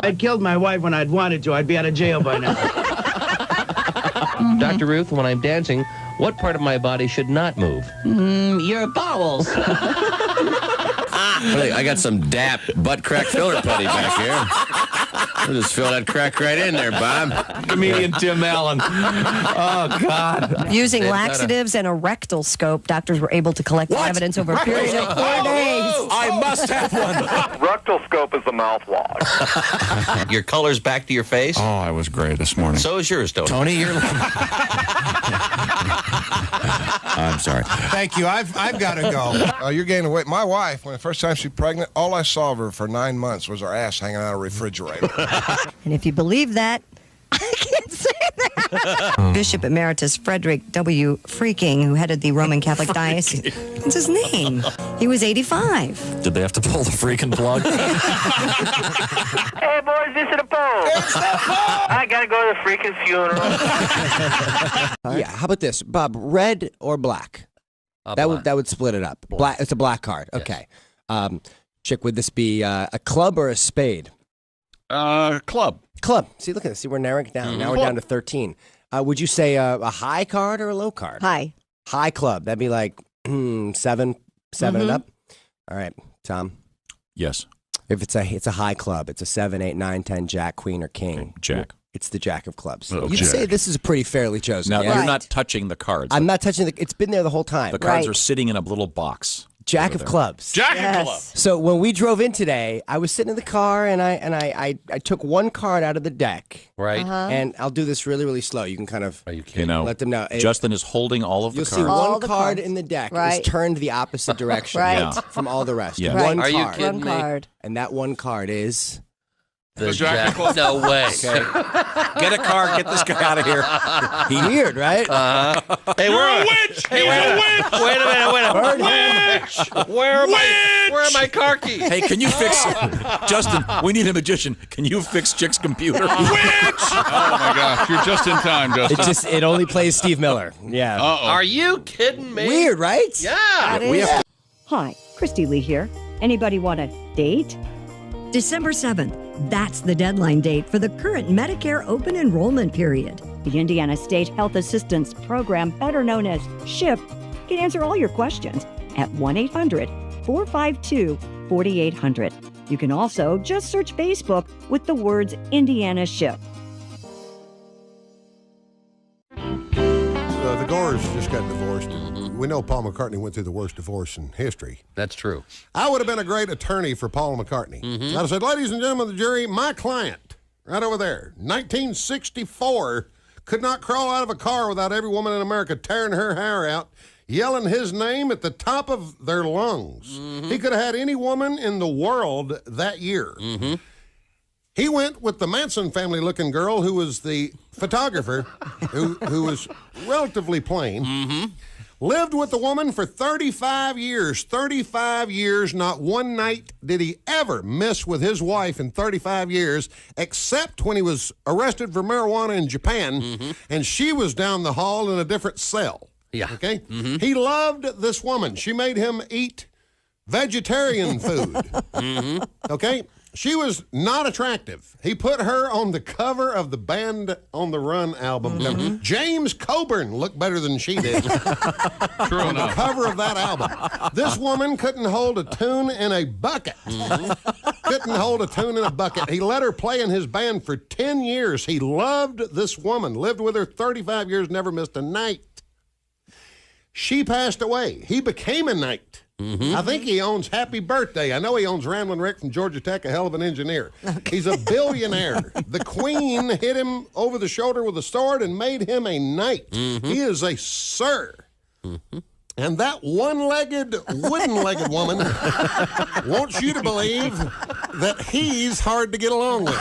I'd killed my wife when I'd wanted to. I'd be out of jail by now. Dr. Ruth, when I'm dancing, what part of my body should not move? Your bowels. I got some DAP butt crack filler putty back here. We'll just fill that crack right in there, Bob. Comedian Tim Allen. Oh, God. Using laxatives and a rectal scope, doctors were able to collect evidence over a period of 4 days. I must have one. Rectal scope is the mouthwash. Your color's back to your face? Oh, I was great this morning. So is yours, Tony. Tony, you're... I'm sorry. Thank you. I've got to go. You're gaining weight. My wife, when the first time she was pregnant, all I saw of her for 9 months was her ass hanging out of a refrigerator. And if you believe that, I can't say that. Bishop Emeritus Frederick W. Freaking, who headed the Roman Catholic Diocese. That's his name. He was 85. Did they have to pull the freaking plug? Hey, boys, this is the Pope. I gotta go to the freaking funeral. Yeah, how about this, Bob? Red or black? That would split it up. Black. It's a black card. Okay. Chick, would this be a club or a spade? Club. Club. See, look at this. See, we're narrowing it down. Now we're down to 13. Would you say a high card or a low card? High. High club. That'd be like 7 and up. All right, Tom. Yes. If it's a high club, it's a 7, 8, 9, 10, jack, queen, or king. Okay, jack. It's the jack of clubs. Oh, You'd jack. say this is pretty fairly chosen. Now, yeah? you're not touching the cards. I'm not touching it's been there the whole time. The cards are sitting in a little box. Jack of clubs. Jack of clubs. So when we drove in today, I was sitting in the car and I took one card out of the deck. Right. And I'll do this really, really slow. You can kind of let them know. Justin is holding all of the You'll cards. see one card in the deck is turned the opposite direction Right. from all the rest. Yeah. One Are you card. kidding me? And that one card is The Jack Nicklaus. No way. Okay. Get a car. Get this guy out of here. Weird, right? Hey, You're we're a witch. Hey, wait a minute. Witch. Where are my car keys? Hey, can you fix Justin? We need a magician. Can you fix Chick's computer? Oh my gosh, you're just in time, Justin. It only plays Steve Miller. Yeah. Are you kidding me? Weird, right? Yeah. Hi, Christy Lee here. Anybody want a date? December 7th. That's the deadline date for the current Medicare open enrollment period. The Indiana State Health Assistance Program, better known as SHIP, can answer all your questions at 1-800-452-4800. You can also just search Facebook with the words Indiana SHIP. The Gores just got divorced. We know Paul McCartney went through the worst divorce in history. That's true. I would have been a great attorney for Paul McCartney. I'd have said, ladies and gentlemen of the jury, my client, right over there, 1964, could not crawl out of a car without every woman in America tearing her hair out, yelling his name at the top of their lungs. He could have had any woman in the world that year. He went with the Manson family-looking girl who was the photographer, who was relatively plain. Lived with the woman for 35 years. 35 years, not one night did he ever miss with his wife in 35 years, except when he was arrested for marijuana in Japan, and she was down the hall in a different cell. Yeah. Okay? He loved this woman. She made him eat vegetarian food. Okay? She was not attractive. He put her on the cover of the Band on the Run album. James Coburn looked better than she did. True on enough. the cover of that album. This woman couldn't hold a tune in a bucket. Couldn't hold a tune in a bucket. He let her play in his band for 10 years. He loved this woman, lived with her 35 years, never missed a night. She passed away. He became a knight. I think he owns Happy Birthday. I know he owns Ramblin' Rick from Georgia Tech, a hell of an engineer. He's a billionaire. The Queen hit him over the shoulder with a sword and made him a knight. He is a sir. And that one-legged, wooden-legged woman wants you to believe that he's hard to get along with.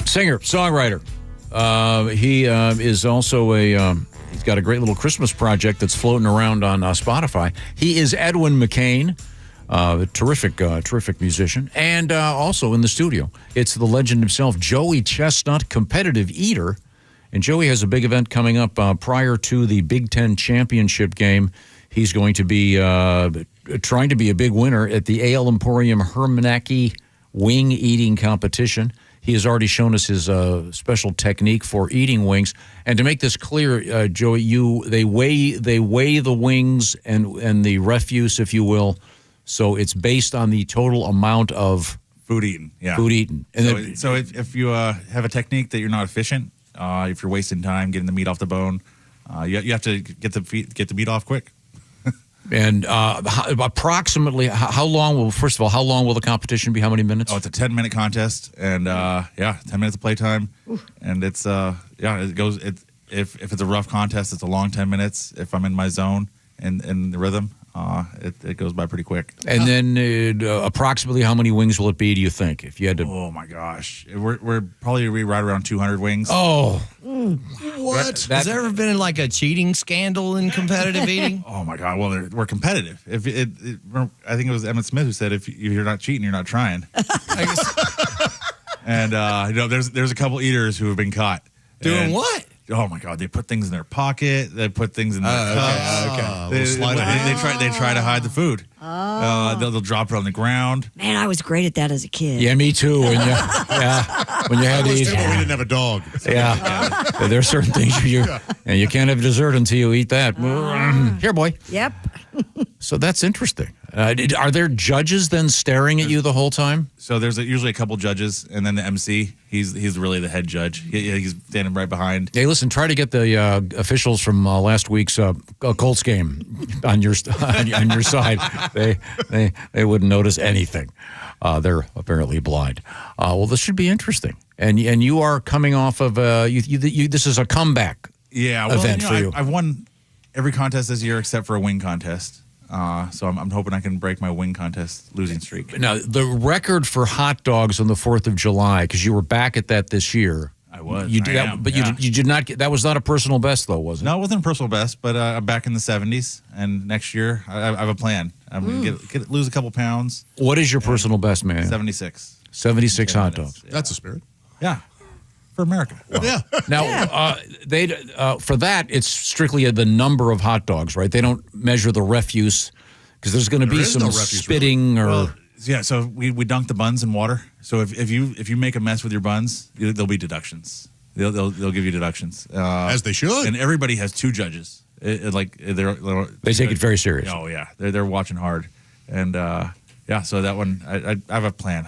Singer, songwriter. He is also he's got a great little Christmas project that's floating around on Spotify. He is Edwin McCain, a terrific musician. And also in the studio, it's the legend himself, Joey Chestnut, competitive eater. And Joey has a big event coming up prior to the Big Ten championship game. He's going to be trying to be a big winner at the Ale Emporium Hermanaki wing eating competition. he has already shown us his special technique for eating wings. And to make this clear, Joey, they weigh the wings and the refuse, if you will. So it's based on the total amount of food eaten. Yeah, food eaten. And so if you have a technique that you're not efficient, if you're wasting time getting the meat off the bone, you have to get the meat off quick. And approximately how long will the competition be? How many minutes? Oh, it's a 10-minute contest, and 10 minutes of playtime. And it's it goes. If it's a rough contest, it's a long 10 minutes. If I'm in my zone and the rhythm, it goes by pretty quick. And then approximately how many wings will it be, do you think? If you had to. Oh my gosh, we're probably right around 200 wings. Oh. What? Has there ever been like a cheating scandal in competitive eating? Oh my God! Well, we're competitive. I think it was Emmett Smith who said, "If you're not cheating, you're not trying." And there's a couple eaters who have been caught doing what? Oh my God! They put things in their pocket. They put things in their cups. Okay. They try to hide the food. They'll drop it on the ground. Man, I was great at that as a kid. Yeah, me too. When you had to eat. We didn't have a dog. Yeah. There are certain things you can't have dessert until you eat that. Here, boy. Yep. So that's interesting. Are there judges then staring at you the whole time? So there's usually a couple judges, and then the MC. He's really the head judge. He's standing right behind. Hey, listen, try to get the officials from last week's Colts game on your side. They wouldn't notice anything. They're apparently blind. Well, this should be interesting. And you are coming off of this is a comeback. Event for you. I've won every contest this year except for a wing contest. So I'm hoping I can break my wing contest losing streak. Now, the record for hot dogs on the 4th of July, because you were back at that this year. I was. You did, you did not get, that was not a personal best, though, was it? No, it wasn't a personal best, but I'm back in the 70s, and next year I have a plan. I'm going to lose a couple pounds. What is your personal best, man? 76. 76 hot dogs. Yeah. That's a spirit. Yeah. For America. Wow. Yeah. Now, for that, it's strictly the number of hot dogs, right? They don't measure the refuse because there's going to be some spitting or. Well, yeah, so we dunk the buns in water. So if you make a mess with your buns, there'll be deductions. They'll give you deductions. As they should. And everybody has two judges. They take it very serious. Oh yeah, they're watching hard, and so that one I have a plan.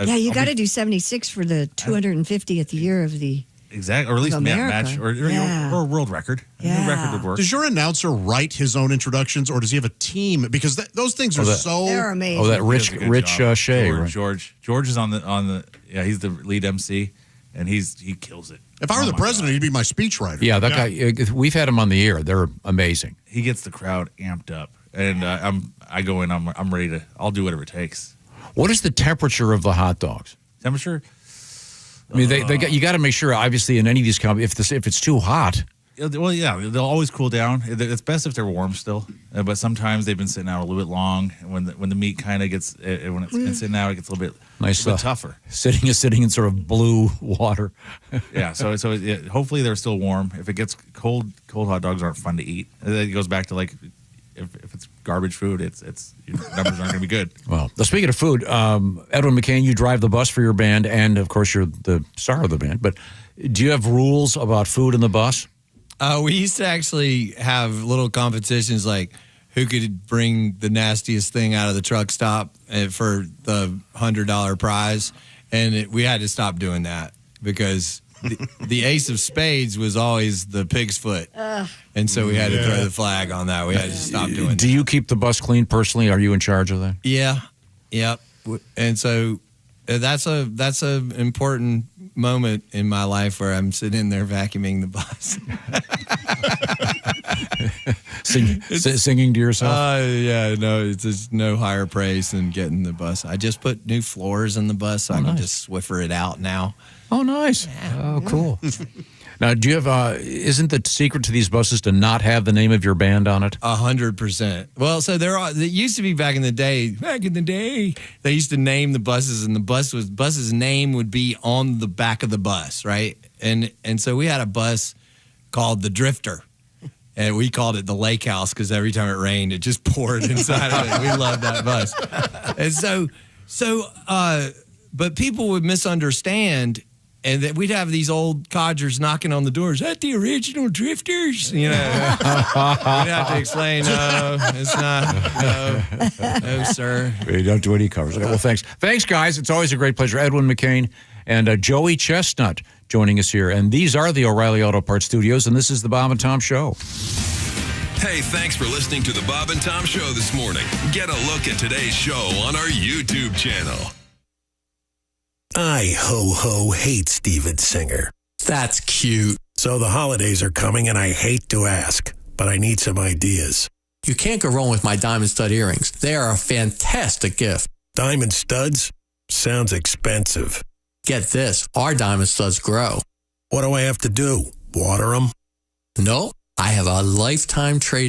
You got to do 76 for the 250th year of the. Exactly, or at least match, or a world record. Yeah. A new record would work. Does your announcer write his own introductions, or does he have a team? Because those things are they're amazing. Oh, that Rich Shea, right? George is on the he's the lead MC, and he kills it. If I were the president, he'd be my speechwriter. Yeah, that guy. We've had him on the air. They're amazing. He gets the crowd amped up, and I go in. I'm ready to. I'll do whatever it takes. What is the temperature of the hot dogs? Temperature. I mean, you got to make sure, obviously, in any of these companies, if it's too hot. Well, yeah, they'll always cool down. It's best if they're warm still, but sometimes they've been sitting out a little bit long. When the meat kind of gets when it's been sitting out, it gets a little bit tougher. Sitting in sort of blue water. Yeah, so hopefully they're still warm. If it gets cold hot dogs aren't fun to eat. It goes back to like. If it's garbage food, it's your numbers aren't going to be good. Well, speaking of food, Edwin McCain, you drive the bus for your band, and of course you're the star of the band. But do you have rules about food in the bus? We used to actually have little competitions, like who could bring the nastiest thing out of the truck stop for the $100 prize, and we had to stop doing that because. The ace of spades was always the pig's foot. And so we had to throw the flag on that. We had to stop doing that. Do you keep the bus clean personally? Are you in charge of that? Yeah. Yep. And so that's a important moment in my life where I'm sitting there vacuuming the bus. Singing to yourself? It's just no higher praise than getting the bus. I just put new floors in the bus so I can just Swiffer it out now. Oh, nice. Oh, cool. Now, do you have, isn't the secret to these buses to not have the name of your band on it? 100%. Well, so it used to be back in the day, they used to name the buses, and the bus's name would be on the back of the bus, right? And so we had a bus called the Drifter, and we called it the Lake House because every time it rained, it just poured inside of it. We loved that bus. And so but people would misunderstand. And that we'd have these old codgers knocking on the door. Is that the original Drifters? You know, we'd have to explain. No, it's not. No, sir. We don't do any covers. Okay, well, thanks, guys. It's always a great pleasure. Edwin McCain and Joey Chestnut joining us here, and these are the O'Reilly Auto Parts Studios, and this is the Bob and Tom Show. Hey, thanks for listening to the Bob and Tom Show this morning. Get a look at today's show on our YouTube channel. I ho hate Steven Singer. That's cute. So the holidays are coming and I hate to ask, but I need some ideas. You can't go wrong with my diamond stud earrings. They are a fantastic gift. Diamond studs? Sounds expensive. Get this, our diamond studs grow. What do I have to do? Water them? No, I have a lifetime trade